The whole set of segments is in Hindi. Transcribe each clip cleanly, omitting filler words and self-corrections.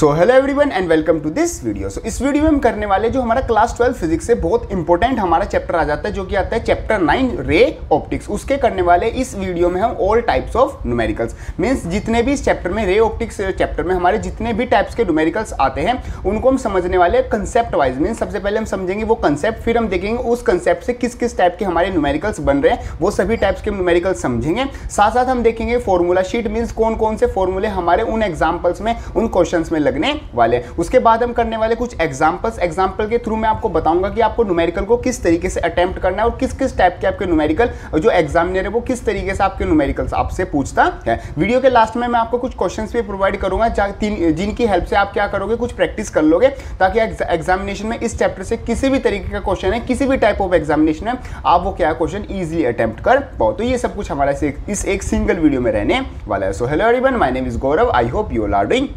So hello everyone and welcome to this video. So इस वीडियो में हम करने वाले जो हमारा क्लास 12 फिजिक्स से बहुत इंपॉर्टेंट हमारा चैप्टर आ जाता है, जो कि आता है चैप्टर 9 रे ऑप्टिक्स। उसके करने वाले इस वीडियो में हम all types of numericals, means जितने भी इस चैप्टर में रे ऑप्टिक्स चैप्टर में हमारे जितने भी टाइप्स के न्यूमेरिकल्स आते हैं उनको हम समझने वाले कंसेप्ट वाइज। मींस सबसे पहले हम समझेंगे वो कंसेप्ट, फिर हम देखेंगे उस कंसेप्ट से किस किस टाइप के हमारे न्यूमेरिकल्स बन रहे हैं, वो सभी टाइप्स के न्यूमेरिकल्स समझेंगे। साथ साथ हम देखेंगे फॉर्मूला शीट, मींस कौन कौन से फॉर्मूले हमारे उन एग्जाम्पल्स में उन क्वेश्चंस में लगने वाले। उसके बाद हम करने वाले कुछ एग्जांपल के थ्रू मैं आपको बताऊंगा कि आपको न्यूमेरिकल को किस तरीके से अटेम्प्ट करना है और किस किस टाइप के आपके न्यूमेरिकल जो एग्जामिनर है वो किस तरीके से आपके न्यूमेरिकल्स आपसे पूछता है। वीडियो के लास्ट में मैं आपको कुछ क्वेश्चंस भी प्रोवाइड करूंगा जिनकी हेल्प से आप क्या करोगे, कुछ प्रैक्टिस कर लोगे, ताकि एग्जामिनेशन में इस चैप्टर से किसी भी तरीके का क्वेश्चन है, किसी भी टाइप ऑफ एग्जामिनेशन है, आप वो क्या क्वेश्चन ईजिली अटेम्प्ट कर पाओ। तो ये सब कुछ हमारा इस एक सिंगल वीडियो में रहने वाला है। So hello everyone, my name is Gaurav, I hope you are doing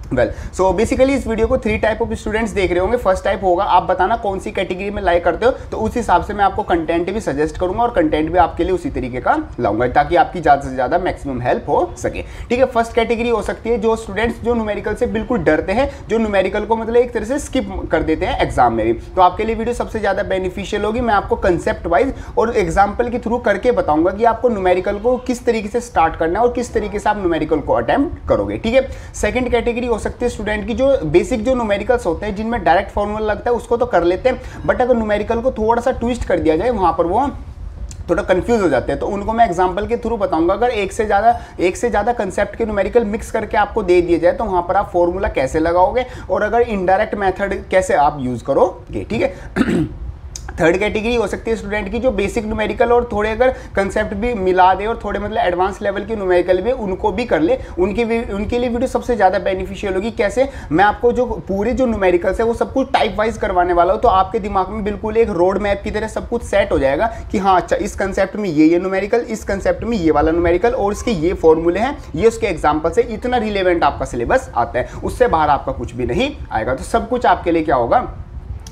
well. So basically इस वीडियो को 3 टाइप ऑफ स्टूडेंट्स देख रहे होंगे। फर्स्ट टाइप होगा, आप बताना कौन सी कैटेगरी में लाइक करते हो, तो उस हिसाब से मैं आपको कंटेंट भी सजेस्ट करूंगा और कंटेंट भी आपके लिए उसी तरीके का लाऊंगा, ताकि आपकी ज़्यादा से ज़्यादा मैक्सिमम हेल्प हो सके। ठीक है, फर्स्ट कैटेगरी हो सकती है जो स्टूडेंट्स जो न्यूमेरिकल से बिल्कुल डरते हैं, जो न्यूमेरिकल को मतलब एक तरह से स्किप कर देते हैं एग्जाम में भी। तो आपके लिए वीडियो सबसे ज़्यादा बेनिफिशियल होगी। मैं आपको कंसेप्ट वाइज और एग्जाम्पल के थ्रू करके बताऊंगा कि आपको न्यूमेरिकल को किस तरीके से स्टार्ट करना है और किस तरीके से आप न्यूमेरिकल को अटेम्प्ट करोगे। ठीक है, सेकंड कैटेगरी हो सकती है स्टूडेंट की जो बेसिक जो न्यूमेरिकल्स होते हैं जिनमें डायरेक्ट फॉर्मूला लगता है उसको तो कर लेते हैं, बट अगर न्यूमेरिकल को थोड़ा सा ट्विस्ट कर दिया जाए वहां पर वो थोड़ा कंफ्यूज हो जाते हैं। तो उनको मैं एग्जांपल के थ्रू बताऊंगा। अगर एक से ज़्यादा कंसेप्ट के न्यूमेरिकल मिक्स करके आपको दे दिए जाए तो वहां पर आप फॉर्मूला कैसे लगाओगे और अगर इनडायरेक्ट मेथड कैसे आप यूज करोगे। ठीक है, थर्ड कैटेगरी हो सकती है स्टूडेंट की जो बेसिक न्यूमेरिकल और थोड़े अगर कंसेप्ट भी मिला दे और थोड़े मतलब एडवांस लेवल के न्यूमेरिकल भी उनको भी कर ले, उनके लिए वीडियो सबसे ज़्यादा बेनिफिशियल होगी। कैसे, मैं आपको जो पूरे जो न्यूमेरिकल्स है वो सब कुछ टाइप वाइज करवाने वाला हूँ, तो आपके दिमाग में बिल्कुल एक रोड मैप की तरह सब कुछ सेट हो जाएगा कि हाँ अच्छा इस कंसेप्ट में ये न्यूमेरिकल, इस कंसेप्ट में ये वाला न्यूमेरिकल और इसके ये फॉर्मूले हैं, ये उसके एग्जाम्पल से इतना रिलेवेंट आपका सिलेबस आता है, उससे बाहर आपका कुछ भी नहीं आएगा। तो सब कुछ आपके लिए क्या होगा,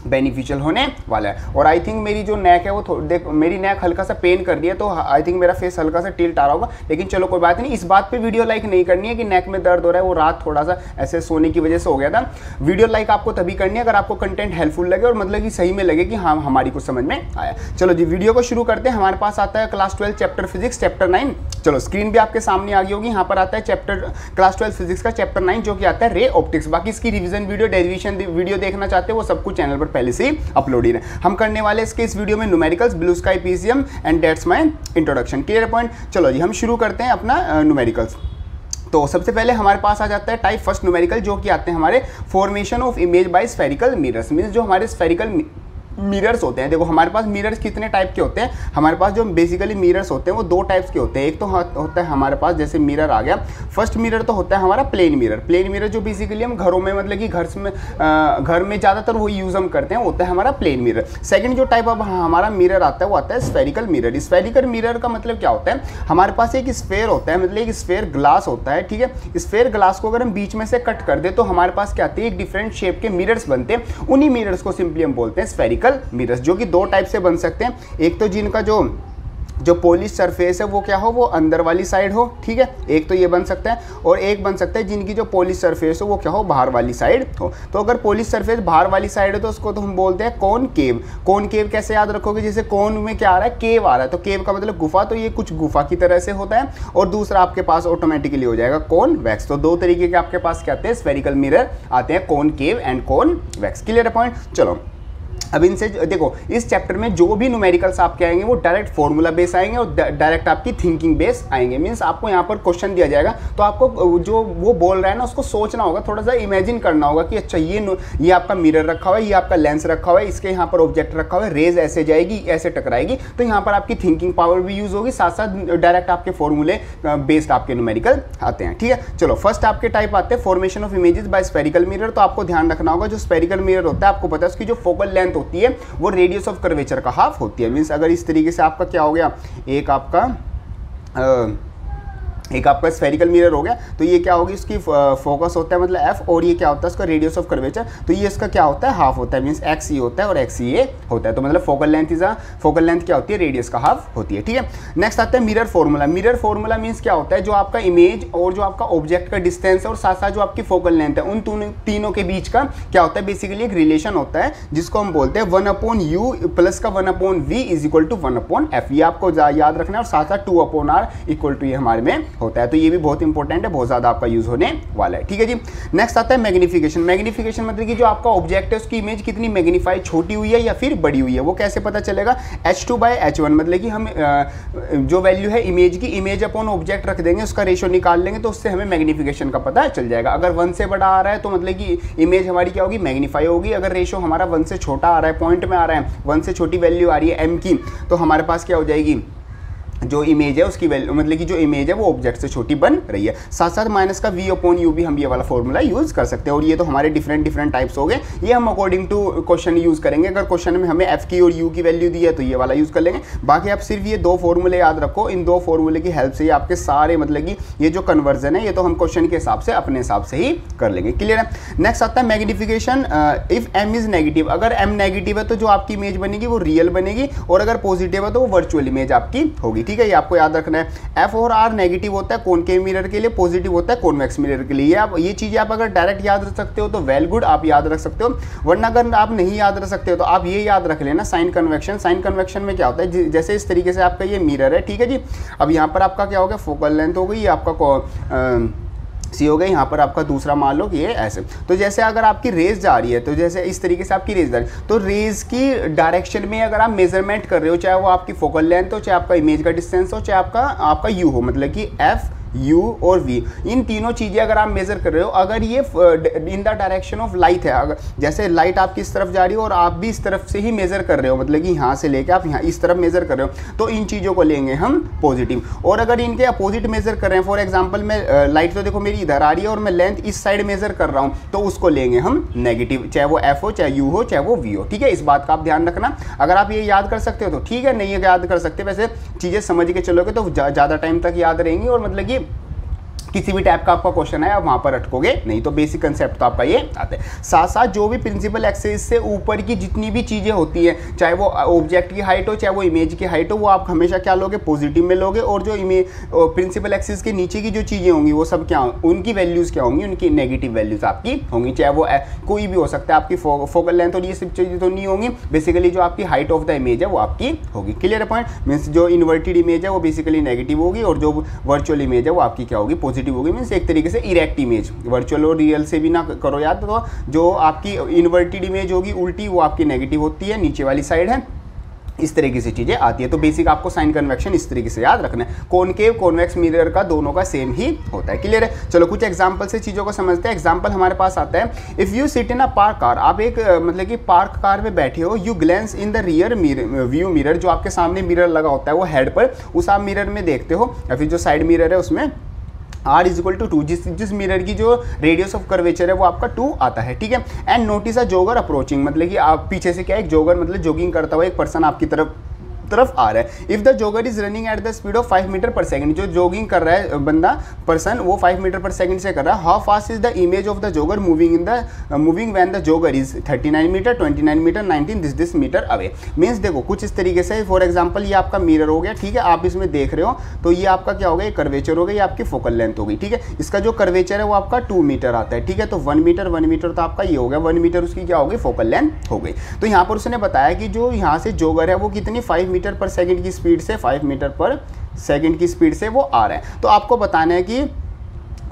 बेनिफिशियल होने वाला है। और आई थिंक मेरी जो नेक है वो देख, मेरी नेक हल्का सा पेन कर रही है, तो आई थिंक मेरा फेस हल्का सा टिल्ट आ रहा होगा, लेकिन चलो कोई बात नहीं। इस बात पे वीडियो लाइक नहीं करनी है कि नेक में दर्द हो रहा है, वो रात थोड़ा सा ऐसे सोने की वजह से हो गया था। वीडियो लाइक आपको तभी करनी है अगर आपको कंटेंट हेल्पफुल लगे और मतलब कि सही में लगे कि हाँ हमारी कुछ समझ में आया। चलो जी वीडियो को शुरू करते हैं। हमारे पास आता है क्लास 12 चैप्टर फिजिक्स चैप्टर 9। चलो स्क्रीन भी आपके सामने आ गई होगी। यहाँ पर आता है चैप्टर क्लास 12 फिजिक्स का चैप्टर 9 जो कि आता है रे ऑप्टिक्स। बाकी इसकी रिविजन वीडियो, डेरिवेशन वीडियो देखना चाहते हैं वो सब कुछ चैनल पर पहले से ही अपलोड। हम करने वाले इसके इस वीडियो में numericals, blue sky PCM and that's my introduction. Clear point. चलो जी हम शुरू करते हैं अपना न्यूमेरिकल्स। तो सबसे पहले हमारे पास आ जाता है टाइप फर्स्ट न्यूमेरिकल जो कि आते हैं हमारे formation of image by spherical mirrors. Means जो हमारे स्फेरिकल मिरर्स होते हैं, देखो हमारे पास मिरर्स कितने टाइप के होते हैं। हमारे पास जो बेसिकली मिरर्स होते हैं वो 2 टाइप्स के होते हैं। एक तो होता है हमारे पास जैसे मिरर आ गया, फर्स्ट मिरर तो होता है हमारा प्लेन मिरर। प्लेन मिरर जो बेसिकली हम घरों में मतलब कि घर में ज़्यादातर वही यूज़ हम करते हैं, होता है हमारा प्लेन मिरर। सेकंड जो टाइप अब हमारा मिरर आता है वो आता है स्फेरिकल मिरर। स्फेरिकल मिरर का मतलब क्या होता है, हमारे पास एक स्फेयर होता है, मतलब एक स्फेयर ग्लास होता है। ठीक है, स्फेयर ग्लास को अगर हम बीच में से कट कर दे तो हमारे पास क्या आते हैं, एक डिफरेंट शेप के मिरर्स बनते हैं। उन्हीं मिरर्स को सिंपली हम बोलते हैं स्फेरिकल मिरर्स, जो कि 2 टाइप से बन सकते हैं। एक तो जिनका जो पॉलिश सरफेस है वो क्या हो, वो अंदर वाली साइड हो। ठीक है, एक तो ये बन सकता है, और एक बन सकता है जिनकी जो पॉलिश सरफेस हो वो क्या हो, बाहर वाली साइड हो। तो अगर पॉलिश सरफेस बाहर वाली साइड है तो उसको तो हम बोलते हैं कॉनकेव। कॉनकेव कैसे याद रखोगे, जैसे कॉन में क्या आ रहा है, केव आ रहा है, तो केव का मतलब गुफा, तो ये कुछ गुफा की तरह से होता है। और दूसरा आपके पास ऑटोमेटिकली हो जाएगा कॉनवेक्स। तो 2 तरीके के आपके पास क्या आते हैं, स्फेरिकल मिरर आते हैं, concave and convex. Clear point. चलो अब इनसे देखो, इस चैप्टर में जो भी न्यूमेरिकल्स आपके आएंगे वो डायरेक्ट फॉर्मूला बेस आएंगे और डायरेक्ट आपकी थिंकिंग बेस आएंगे। मींस आपको यहाँ पर क्वेश्चन दिया जाएगा तो आपको जो वो बोल रहा है ना उसको सोचना होगा, थोड़ा सा इमेजिन करना होगा कि अच्छा ये आपका मिरर रखा हुआ है, ये आपका लेंस रखा हुआ है, इसके यहाँ पर ऑब्जेक्ट रखा हुआ है, रेज ऐसे जाएगी, ऐसे टकराएगी, तो यहाँ पर आपकी थिंकिंग पावर भी यूज होगी, साथ साथ डायरेक्ट आपके फॉर्मूले बेस्ड आपके न्यूमेरिकल आते हैं। ठीक है, चलो फर्स्ट आपके टाइप आते हैं formation of images bye spherical mirror. तो आपको ध्यान रखना होगा जो स्फेरिकल मिरर होता है आपको पता है उसकी जो फोकल लेंथ होती है वो रेडियस ऑफ कर्वेचर का हाफ होती है। मींस अगर इस तरीके से आपका क्या हो गया, एक आपका एक आपका स्फेरिकल मिरर हो गया, तो ये क्या होगी, इसकी फोकस होता है मतलब एफ, और ये क्या होता है इसका रेडियस ऑफ कर्वेचर, तो ये इसका क्या होता है हाफ होता है, मींस एक्स ये होता है और एक्स ये होता है। तो मतलब फोकल लेंथ क्या होती है, रेडियस का हाफ होती है, ठीक है। नेक्स्ट आता है mirror formula. Mirror formula means क्या होता है, जो आपका इमेज और जो आपका ऑब्जेक्ट का डिस्टेंस है और साथ साथ जो आपकी फोकल लेंथ है, उन तीनों के बीच का क्या होता है, बेसिकली एक रिलेशन होता है जिसको हम बोलते हैं 1/u प्लस का 1/v is equal to 1/f। ये आपको याद रखना है, और साथ साथ 2/r इक्वल टू ये हमारे में होता है। तो ये भी बहुत इंपॉर्टेंट है, बहुत ज्यादा आपका यूज होने वाला है, ठीक है जी। नेक्स्ट आता है मैग्निफिकेशन। मैग्निफिकेशन मतलब कि जो आपका ऑब्जेक्ट है उसकी इमेज कितनी मैग्नीफाई, छोटी हुई है या फिर बड़ी हुई है, वो कैसे पता चलेगा, h2/h1, मतलब कि हम जो वैल्यू है इमेज की, इमेज अपॉन ऑब्जेक्ट रख देंगे, उसका रेशियो निकाल लेंगे, तो उससे हमें मैग्निफिकेशन का पता चल जाएगा। अगर 1 से बड़ा आ रहा है तो मतलब कि इमेज हमारी क्या होगी, मैग्नीफाई होगी। अगर रेशियो हमारा 1 से छोटा आ रहा है, पॉइंट में आ रहा है, 1 से छोटी वैल्यू आ रही है m की, तो हमारे पास क्या हो जाएगी, जो इमेज है उसकी वैल्यू, मतलब कि जो इमेज है वो ऑब्जेक्ट से छोटी बन रही है। साथ साथ माइनस का v/u भी हम ये वाला फॉर्मूला यूज कर सकते हैं। और ये तो हमारे डिफरेंट टाइप्स हो गए, ये हम अकॉर्डिंग टू क्वेश्चन यूज करेंगे। अगर क्वेश्चन में हमें f की और u की वैल्यू दी है तो ये वाला यूज कर लेंगे। बाकी आप सिर्फ ये 2 फॉर्मूले याद रखो, इन 2 फॉर्मूले की हेल्प से ही आपके सारे मतलब कि ये जो कन्वर्जन है ये तो हम क्वेश्चन के हिसाब से अपने हिसाब से ही कर लेंगे, क्लियर है। नेक्स्ट आता है magnification. If m is negative, अगर m नेगेटिव है तो जो आपकी इमेज बनेगी वो रियल बनेगी, और अगर पॉजिटिव है तो वो वर्चुअल इमेज आपकी होगी, ठीक है। ये आपको याद रखना है। F और R नेगेटिव होता है कॉनकेव मिरर के लिए, पॉजिटिव होता है कॉन्वेक्स मिरर के लिए। ये चीजें आप अगर डायरेक्ट याद रख सकते हो तो वेल गुड, आप याद रख सकते हो, वरना अगर आप नहीं याद रख सकते हो तो आप ये याद रख लेना साइन कन्वेक्शन। साइन कन्वेक्शन में क्या होता है, जैसे इस तरीके से आपका ये मिरर है, ठीक है जी। अब यहाँ पर आपका क्या हो गया, फोकल लेंथ हो गई, आपका सी हो गई, यहाँ पर आपका दूसरा मान लो कि ये ऐसे। तो जैसे अगर आपकी रेज जा रही है, तो जैसे इस तरीके से आपकी रेज जा रही है, तो रेज की डायरेक्शन में अगर आप मेजरमेंट कर रहे हो, चाहे वो आपकी फोकल लेंथ हो, चाहे आपका इमेज का डिस्टेंस हो, चाहे आपका यू हो, मतलब कि एफ, U और V, इन तीनों चीज़ें अगर आप मेजर कर रहे हो, अगर ये in the direction of light है, अगर जैसे लाइट आपकी इस तरफ जा रही हो और आप भी इस तरफ से ही मेजर कर रहे हो, मतलब कि यहाँ से लेके आप यहाँ इस तरफ मेजर कर रहे हो, तो इन चीज़ों को लेंगे हम पॉजिटिव। और अगर इनके अपोजिट मेजर कर रहे हैं, फॉर एग्जाम्पल मैं लाइट तो देखो मेरी इधर आ रही है और मैं लेंथ इस साइड मेजर कर रहा हूँ, तो उसको लेंगे हम नेगेटिव, चाहे वो F हो, चाहे U हो, चाहे वो V हो, ठीक है। इस बात का आप ध्यान रखना। अगर आप ये याद कर सकते हो तो ठीक है, नहीं याद कर सकते, वैसे चीज़ें समझ के चलोगे तो ज़्यादा टाइम तक याद रहेंगी, और मतलब कि किसी भी टाइप का आपका क्वेश्चन है आप वहां पर अटकोगे नहीं। तो बेसिक कंसेप्ट तो आपका ये आता है। साथ साथ जो भी प्रिंसिपल एक्सिस से ऊपर की जितनी भी चीज़ें होती हैं, चाहे वो ऑब्जेक्ट की हाइट हो, चाहे वो इमेज की हाइट हो, वो आप हमेशा क्या लोगे, पॉजिटिव में लोगे। और जो इमेज प्रिंसिपल एक्सिस के नीचे की जो चीज़ें होंगी वो सब क्या, उनकी वैल्यूज़ क्या होंगी, उनकी नेगेटिव वैल्यूज़ आपकी होंगी। चाहे वो कोई भी हो सकता है, आपकी फोकल लेंथ और ये सब चीज़ें तो नहीं होंगी, बेसिकली जो आपकी हाइट ऑफ द इमेज है वो आपकी होगी। क्लियर है पॉइंट। मीन्स जो इन्वर्टेड इमेज है वो बेसिकली नेगेटिव होगी, और जो वर्चुअल इमेज है वो आपकी क्या होगी, पॉजिटिव होगी। मीन्स एक तरीके से इरेक्ट इमेज, वर्चुअल और रियल से भी ना करो याद, तो जो आपकी इन्वर्टेड इमेज होगी उल्टी, वो आपकी नेगेटिव होती है, नीचे वाली साइड है। इस तरीके से चीजें आती है। तो बेसिक आपको साइन कन्वेक्शन इस तरीके से याद रखना है। कॉनकेव कॉन्वेक्स मिरर का दोनों का सेम ही होता है। क्लियर है। चलो कुछ एग्जांपल से चीजों को समझते हैं। एग्जांपल हमारे पास आता है, if you sit in a park car, आप एक मतलब कि पार्क कार में बैठे हो, you glens in the rear view mirror, जो आपके सामने मिरर लगा होता है वो हेड पर, उस आप मिरर में देखते हो, या फिर जो साइड मिरर है उसमें R इज इक्वल टू 2, जिस मिरर की जो रेडियस ऑफ कर्वेचर है वो आपका 2 आता है, ठीक है। And notice a jogger approaching, मतलब कि आप पीछे से क्या, एक जोगर मतलब जॉगिंग करता हुआ एक पर्सन आपकी तरफ आ रहा है। If the jogger is running at the speed of 5 metre per second, जो जॉगिंग कर रहा है बंदा पर्सन वो 5 मीटर पर सेकंड से कर रहा है। How fast is the image of the jogger moving when the jogger is 39 metre 29 metre 19 this metre away. Means देखो कुछ इस तरीके से, फॉर एग्जाम्पल ये आपका मिरर हो गया, ठीक है, आप इसमें देख रहे हो, तो ये आपका क्या हो गया, कर्वेचर हो गई, ये आपकी फोकल लेंथ हो गई, ठीक है। इसका जो कर्वेचर है वो आपका 2 मीटर आता है, ठीक है। तो 1 मीटर तो आपका ये हो गया, 1 मीटर उसकी क्या हो गई, फोकल लेंथ हो गई। तो यहाँ पर उसने बताया कि जो यहाँ से जोगर है वो कितनी 5 मीटर पर सेकंड की स्पीड से, 5 मीटर पर सेकंड की स्पीड से वो आ रहा है। तो आपको बताना है कि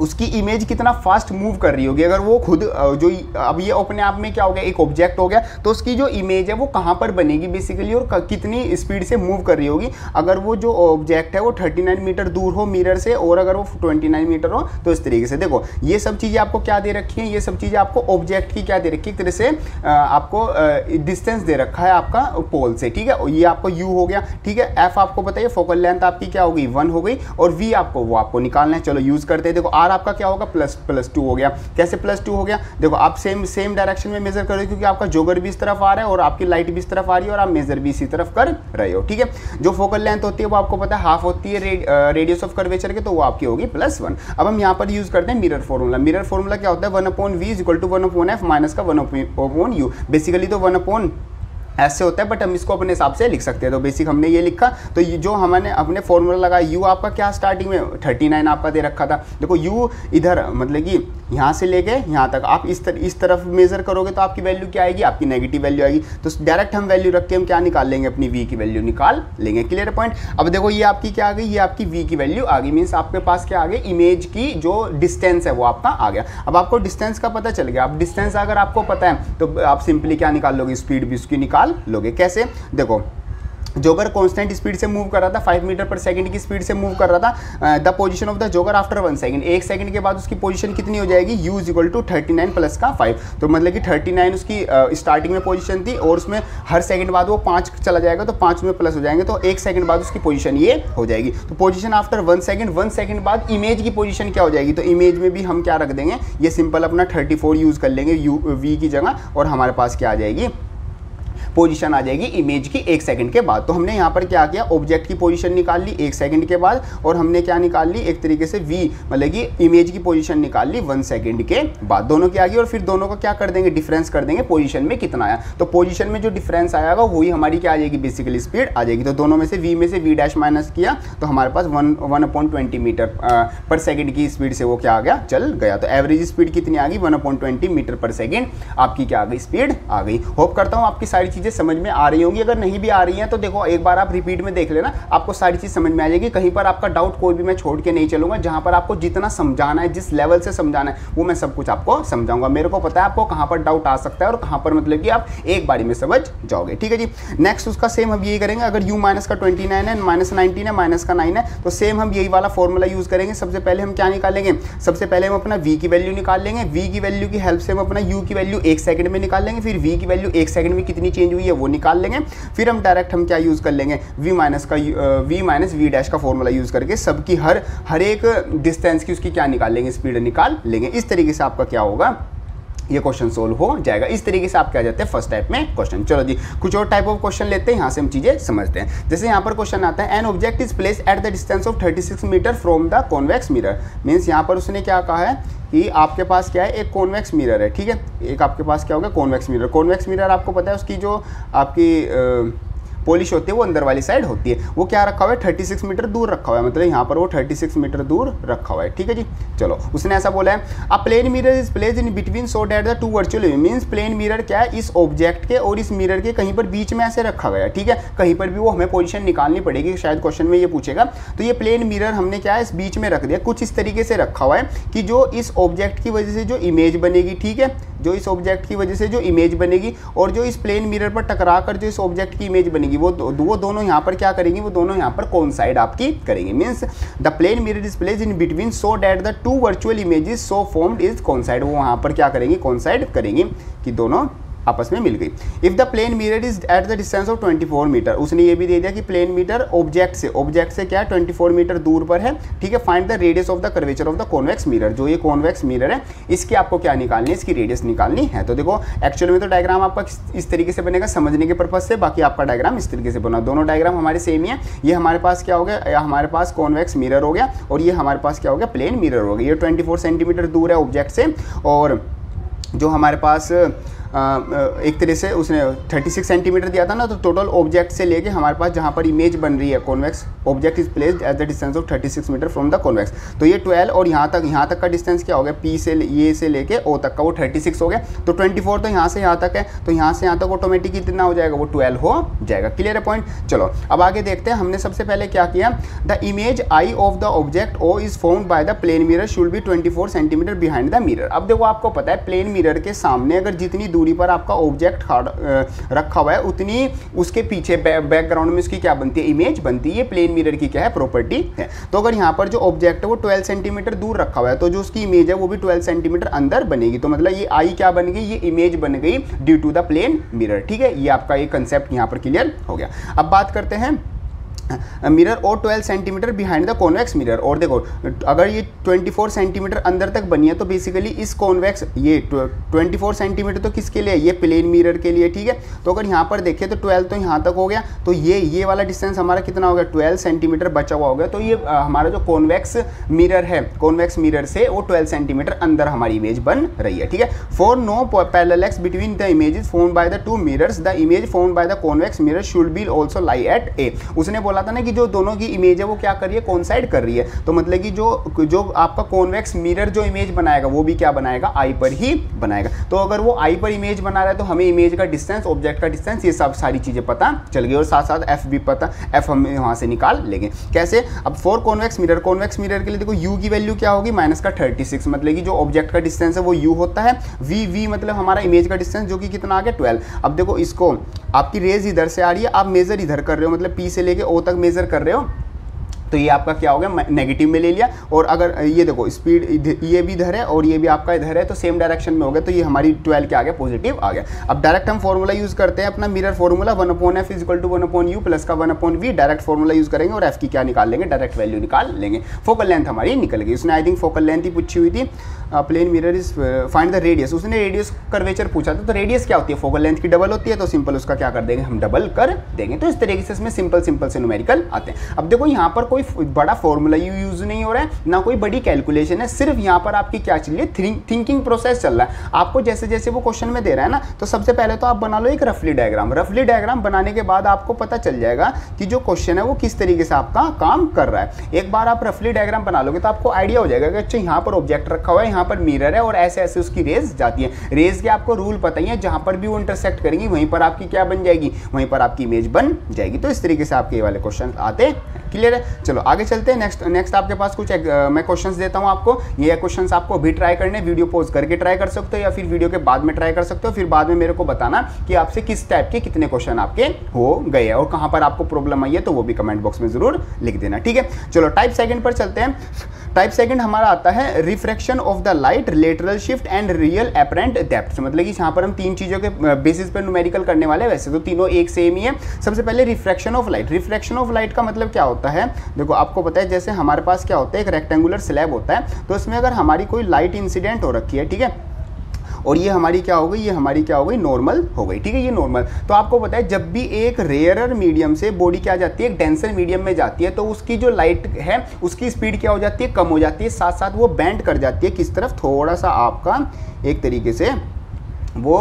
उसकी इमेज कितना फास्ट मूव कर रही होगी। अगर वो खुद जो अब ये अपने आप में क्या हो गया, एक ऑब्जेक्ट हो गया, तो उसकी जो इमेज है वो कहाँ पर बनेगी बेसिकली, और कितनी स्पीड से मूव कर रही होगी। अगर वो जो ऑब्जेक्ट है वो 39 मीटर दूर हो मिरर से, और अगर वो 29 मीटर हो, तो इस तरीके से देखो ये सब चीज़ें आपको क्या दे रखी हैं, ये सब चीज़ें आपको ऑब्जेक्ट की क्या दे रखी है, एक तरह से आपको डिस्टेंस दे रखा है आपका पोल से, ठीक है। ये आपको यू हो गया, ठीक है। एफ आपको बताइए फोकल लेंथ आपकी क्या होगी, 1 हो गई, और वी आपको वो आपको निकालना है। चलो यूज़ करते हैं। देखो आर आपका क्या होगा +2 हो गया। कैसे +2 हो गया, देखो आप सेम डायरेक्शन में मेजर कर रहे हो क्योंकि आपका जोगर भी इस तरफ आ रहा है और आपकी लाइट भी इस तरफ आ रही है और आप मेजर भी इसी तरफ कर रहे हो, ठीक है। जो फोकल लेंथ होती है वो आपको पता है हाफ होती है रेडियस ऑफ कर्वेचर के, तो वो आपकी होगी +1। अब हम यहाँ पर यूज करते हैं मिरर फॉर्मूला। मिरर फॉर्मूला क्या होता है, 1/v = 1/f माइनस का 1/u। बेसिकली तो 1/, ऐसे होता है बट हम इसको अपने हिसाब से लिख सकते हैं। तो बेसिक हमने ये लिखा, तो ये जो हमने अपने फॉर्मूला लगाया, u आपका क्या स्टार्टिंग में 39 आपका दे रखा था। देखो u इधर मतलब कि यहाँ से लेके यहाँ तक आप इस तरफ मेजर करोगे तो आपकी वैल्यू क्या आएगी, आपकी नेगेटिव वैल्यू आएगी। तो डायरेक्ट हम वैल्यू रख के हम क्या निकाल लेंगे, अपनी v की वैल्यू निकाल लेंगे। Clear point. अब देखो ये आपकी क्या आ गई, ये आपकी v की वैल्यू आ गई। मीन्स आपके पास क्या आ गई, इमेज की जो डिस्टेंस है वो आपका आ गया। अब आपको डिस्टेंस का पता चल गया। अब डिस्टेंस अगर आपको पता है तो आप सिंपली क्या निकाल लोगे, स्पीड भी उसकी निकाल लोगे। कैसे, देखो जोगर कांस्टेंट स्पीड से मूव कर रहा था, 5 मीटर पर सेकंड की स्पीड से मूव कर रहा था। The position of the jogger after 1 second, 1 second के बाद उसकी पोजीशन कितनी हो जाएगी, u = 39 + का 5। तो मतलब कि 39 उसकी स्टार्टिंग में पोजीशन थी और उसमें हर सेकंड बाद वो 5 चला जाएगा तो 5 में प्लस हो जाएंगे, तो 1 सेकंड बाद उसकी पोजीशन ये हो जाएगी। तो पोजीशन आफ्टर 1 सेकंड, 1 सेकंड बाद इमेज की पोजीशन क्या हो जाएगी, तो इमेज में भी हम क्या रख देंगे, ये सिंपल अपना 34 यूज़ कर लेंगे v की जगह, और हमारे पास क्या आ जाएगी, पोजीशन आ जाएगी इमेज की 1 सेकंड के बाद। तो हमने यहाँ पर क्या किया, ऑब्जेक्ट की पोजीशन निकाल ली 1 सेकंड के बाद, और हमने क्या निकाल ली, एक तरीके से v मतलब कि इमेज की पोजीशन निकाल ली 1 सेकंड के बाद। दोनों की आ गई, और फिर दोनों का क्या कर देंगे, डिफरेंस कर देंगे पोजीशन में कितना आया। तो पोजीशन में जो डिफरेंस आएगा वही हमारी क्या आ जाएगी, बेसिकली स्पीड आ जाएगी। तो दोनों में से v' माइनस किया तो हमारे पास 1/20 मीटर पर सेकंड की स्पीड से वो क्या आ गया, चल गया। तो एवरेज स्पीड कितनी आ गई, 1/20 मीटर पर सेकंड आपकी क्या आ गई, स्पीड आ गई। होप करता हूँ आपकी सारी चीज़ें समझ में आ रही होंगी। अगर नहीं भी आ रही हैं तो देखो एक बार आप रिपीट में देख लेना, आपको सारी चीज़ समझ में आ जाएगी। कहीं पर आपका डाउट कोई भी मैं छोड़ के नहीं चलूंगा। जहां पर आपको जितना समझाना है, जिस लेवल से समझाना है, वो मैं सब कुछ आपको समझाऊंगा। मेरे को पता है आपको कहां पर डाउट आ सकता है और कहां पर मतलब कि आप एक बारी में समझ जाओगे, ठीक है जी। नेक्स्ट उसका सेम हम यही करेंगे। अगर u माइनस का 29 है, -19 है, माइनस का 9 है, तो सेम हम यही वाला फॉर्मूला यूज करेंगे। सबसे पहले हम क्या निकालेंगे, सबसे पहले हम अपना v की वैल्यू निकाल लेंगे। v की वैल्यू की हेल्प से हम अपना u की वैल्यू 1 सेकंड में निकाल लेंगे। फिर v की वैल्यू 1 सेकंड में कितनी चेंज हुई है वो निकाल लेंगे। फिर हम डायरेक्ट हम क्या यूज़ कर लेंगे, v माइनस v' का फॉर्मूला यूज़ करके सबकी हर एक डिस्टेंस की उसकी क्या निकाल लेंगे, स्पीड निकाल लेंगे। इस तरीके से आपका क्या होगा, ये क्वेश्चन सोल्व हो जाएगा। इस तरीके से आप क्या जाते हैं फर्स्ट टाइप में क्वेश्चन। चलो जी कुछ और टाइप ऑफ क्वेश्चन लेते हैं, यहाँ से हम चीज़ें समझते हैं। जैसे यहाँ पर क्वेश्चन आता है, an object is placed at the distance of 36 metre from the convex mirror. Means यहाँ पर उसने क्या कहा है कि आपके पास क्या है, एक कॉन्वेक्स मिरर है, ठीक है। एक आपके पास क्या होगा, कॉन्वेक्स मिरर। कॉन्वेक्स मिरर आपको पता है उसकी जो आपकी पॉलिश होती है वो अंदर वाली साइड होती है। वो क्या रखा हुआ है, 36 मीटर दूर रखा हुआ है, मतलब यहाँ पर वो 36 मीटर दूर रखा हुआ है, ठीक है जी। चलो उसने ऐसा बोला है, a plane mirror is placed in between so that the two virtual image. Means plane mirror क्या है, इस ऑब्जेक्ट के और इस मिरर के कहीं पर बीच में ऐसे रखा गया है, ठीक है। कहीं पर भी वो हमें पोजीशन निकालनी पड़ेगी, शायद क्वेश्चन में ये पूछेगा। तो ये प्लेन मिरर हमने क्या है, इस बीच में रख दिया, कुछ इस तरीके से रखा हुआ है कि जो इस ऑब्जेक्ट की वजह से जो इमेज बनेगी, ठीक है, जो इस ऑब्जेक्ट की वजह से जो इमेज बनेगी और जो इस प्लेन मिरर पर टकरा कर जो इस ऑब्जेक्ट की इमेज बनेगी, वो दोनों यहाँ पर क्या करेंगी, वो दोनों यहाँ पर कोइंसाइड आपकी करेंगी। Means the plane mirror is placed in between so that the two virtual images so formed is coincide. वो वहाँ पर क्या करेंगी, कोइंसाइड करेंगी कि दोनों आपस में मिल गई। If the plane mirror is at the distance of 24 metre, उसने ये भी दे दिया कि प्लेन मिरर ऑब्जेक्ट से क्या है 24 मीटर दूर पर है, ठीक है। Find the radius of the curvature of the convex mirror. जो ये कॉन्वेक्स मिरर है इसकी आपको क्या निकालनी है, इसकी रेडियस निकालनी है। तो देखो एक्चुअल में तो डायग्राम आपका इस तरीके से बनेगा समझने के पर्पज से, बाकी आपका डायग्राम इस तरीके से बना। दोनों डायग्राम हमारे सेम ही है। ये हमारे पास क्या हो गया, हमारे पास कॉन्वेक्स मिरर हो गया और ये हमारे पास क्या हो गया, प्लेन मिरर हो गया। ये 24 सेंटीमीटर दूर है ऑब्जेक्ट से, और जो हमारे पास एक तरह से उसने 36 सेंटीमीटर दिया था ना, तो टोटल ऑब्जेक्ट से लेके हमारे पास जहाँ पर इमेज बन रही है, convex object is placed at the distance of 36 metre from the convex. तो ये 12 और यहाँ तक का डिस्टेंस क्या हो गया, पी से ये से लेके ओ तक का वो 36 हो गया। तो 24 तो यहाँ से यहाँ तक है, तो यहाँ से यहाँ तक ऑटोमेटिक कितना हो जाएगा, वो 12 हो जाएगा। क्लियर है पॉइंट। चलो अब आगे देखते हैं। हमने सबसे पहले क्या किया, the image I of the object O is formed by the plane mirror should be 24 centimetre behind the mirror. अब देखो आपको पता है प्लेन मिरर के सामने अगर जितनी दूरी पर आपका ऑब्जेक्ट रखा हुआ है उतनी उसके पीछे बैकग्राउंड में उसकी क्या बनती है, इमेज बनती है। ये प्लेन मिरर की क्या है, प्रॉपर्टी है। तो अगर यहाँ पर जो ऑब्जेक्ट है वो 12 सेंटीमीटर दूर रखा हुआ है, तो जो उसकी इमेज है वो भी 12 सेंटीमीटर अंदर बनेगी। तो मतलब ये आई क्या बन गई, ये इमेज बन गई due to the plane mirror, ठीक है। ये आपका ये कंसेप्ट यहाँ पर क्लियर हो गया। अब बात करते हैं मिरर और 12 centimetre behind the convex mirror. और देखो अगर ये 24 सेंटीमीटर अंदर तक बनी है तो बेसिकली इस कॉन्वेक्स ये 24 सेंटीमीटर तो किसके लिए, ये प्लेन मिरर के लिए, ठीक है। तो अगर यहाँ पर देखें तो 12 तो यहाँ तक हो गया, तो ये वाला डिस्टेंस हमारा कितना हो गया, 12 सेंटीमीटर बचा हुआ हो गया। तो ये हमारा जो कॉन्वेक्स मिरर है, कॉन्वेक्स मिरर से वो 12 सेंटीमीटर अंदर हमारी इमेज बन रही है, ठीक है। For no parallels between the images formed by the two mirrors the image formed by the convex mirror should be also lie at a. उसने बोला था ना कि जो दोनों की इमेज है वो क्या कर रही है, कोइंसाइड कर रही है। तो मतलब कि जो आपका कॉन्वेक्स मिरर जो इमेज बनाएगा वो भी क्या बनाएगा, आई पर ही बनाएगा। तो अगर वो आई पर इमेज बना रहा है तो हमें इमेज का डिस्टेंस, ऑब्जेक्ट का डिस्टेंस, ये सब सारी चीजें पता चल गई और साथ साथ एफ भी पता, एफ हम वहां से निकाल लेंगे। कैसे, अब फॉर कॉन्वेक्स मिरर के लिए देखो यू की वैल्यू क्या होगी, -36, मतलब कि जो ऑब्जेक्ट का डिस्टेंस है वो यू होता है। वी मतलब हमारा इमेज का डिस्टेंस जो कि कितना आ गया 12। अब देखो इसको आपकी रेज इधर से आ रही है, आप मेजर इधर कर रहे हो, मतलब पी से लेके ओ तक मेजर कर रहे हो, तो ये आपका क्या हो गया, नेगेटिव में ले लिया। और अगर ये देखो स्पीड ये भी इधर है और ये भी आपका इधर है, तो सेम डायरेक्शन में हो गया, तो ये हमारी 12 क्या आ गया, पॉजिटिव आ गया। अब डायरेक्ट हम फॉर्मूला यूज करते हैं अपना mirror formula, 1/f = 1/u plus का 1/v, डायरेक्ट फॉर्मूला यूज करेंगे और f की क्या निकाल लेंगे, डायरेक्ट वैल्यू निकाल लेंगे। फोकल लेंथ हमारी निकल गई। उसने आई थिंक फोकल लेंथ ही पूछी हुई थी, plane mirror is find the radius, उसने रेडियस कर्वेचर पूछा था। तो रेडियस क्या होती है, फोकल लेंथ की डबल होती है, तो सिंपल उसका क्या कर देंगे, हम डबल कर देंगे। तो इस तरीके से इसमें सिंपल से न्यूमेरिकल आते हैं। अब देखो यहाँ पर कोई बड़ा फॉर्मूला यूज नहीं हो रहा है, ना कोई बड़ी कैलकुलेशन है, सिर्फ यहाँ पर आपकी क्या चल रही है, थिंकिंग प्रोसेस चल रहा है। आपको जैसे जैसे वो क्वेश्चन में दे रहा है ना, तो सबसे पहले तो आप बना लो एक रफली डायग्राम बनाने के बाद आपको पता चल जाएगा कि जो क्वेश्चन है वो किस तरीके से आपका काम कर रहा है। एक बार आप रफली डायग्राम बना लोगे तो आपको आइडिया हो जाएगा कि अच्छा यहाँ पर ऑब्जेक्ट रखा हुआ है, यहाँ पर मिरर है और ऐसे ऐसे उसकी रेज जाती है। रेज के आपको रूल पता ही है, जहाँ पर भी वो इंटरसेक्ट करेंगी वहीं पर आपकी क्या बन जाएगी, वहीं पर आपकी इमेज बन जाएगी। तो इस तरीके से आपके ये वाले क्वेश्चन आते हैं। क्लियर है, चलो आगे चलते हैं। नेक्स्ट आपके पास कुछ मैं क्वेश्चंस देता हूं आपको। ये क्वेश्चंस आपको भी ट्राई करने, वीडियो पॉज करके ट्राई कर सकते हो या फिर वीडियो के बाद में ट्राई कर सकते हो। फिर बाद में मेरे को बताना कि आपसे किस टाइप के कितने क्वेश्चन आपके हो गए हैं और कहां पर आपको प्रॉब्लम आई है, तो वो भी कमेंट बॉक्स में जरूर लिख देना, ठीक है। चलो टाइप सेकंड पर चलते हैं। टाइप सेकंड हमारा आता है refraction of the light, lateral shift and real apparent depth. मतलब कि यहाँ पर हम तीन चीज़ों के बेसिस पर न्यूमेरिकल करने वाले हैं। वैसे तो तीनों एक सेम ही है। सबसे पहले refraction of light. Refraction of light का मतलब क्या होता है, देखो आपको पता है जैसे हमारे पास क्या होता है, एक रेक्टेंगुलर स्लैब होता है, तो इसमें अगर हमारी कोई लाइट इंसिडेंट हो रखी है, ठीक है, और ये हमारी क्या हो गई, ये हमारी क्या हो गई, नॉर्मल हो गई, ठीक है, ये नॉर्मल। तो आपको पता है जब भी एक रेयरर मीडियम से बॉडी क्या जाती है, एक डेंसर मीडियम में जाती है, तो उसकी जो लाइट है उसकी स्पीड क्या हो जाती है, कम हो जाती है, साथ साथ वो बेंड कर जाती है किस तरफ, थोड़ा सा आपका एक तरीके से वो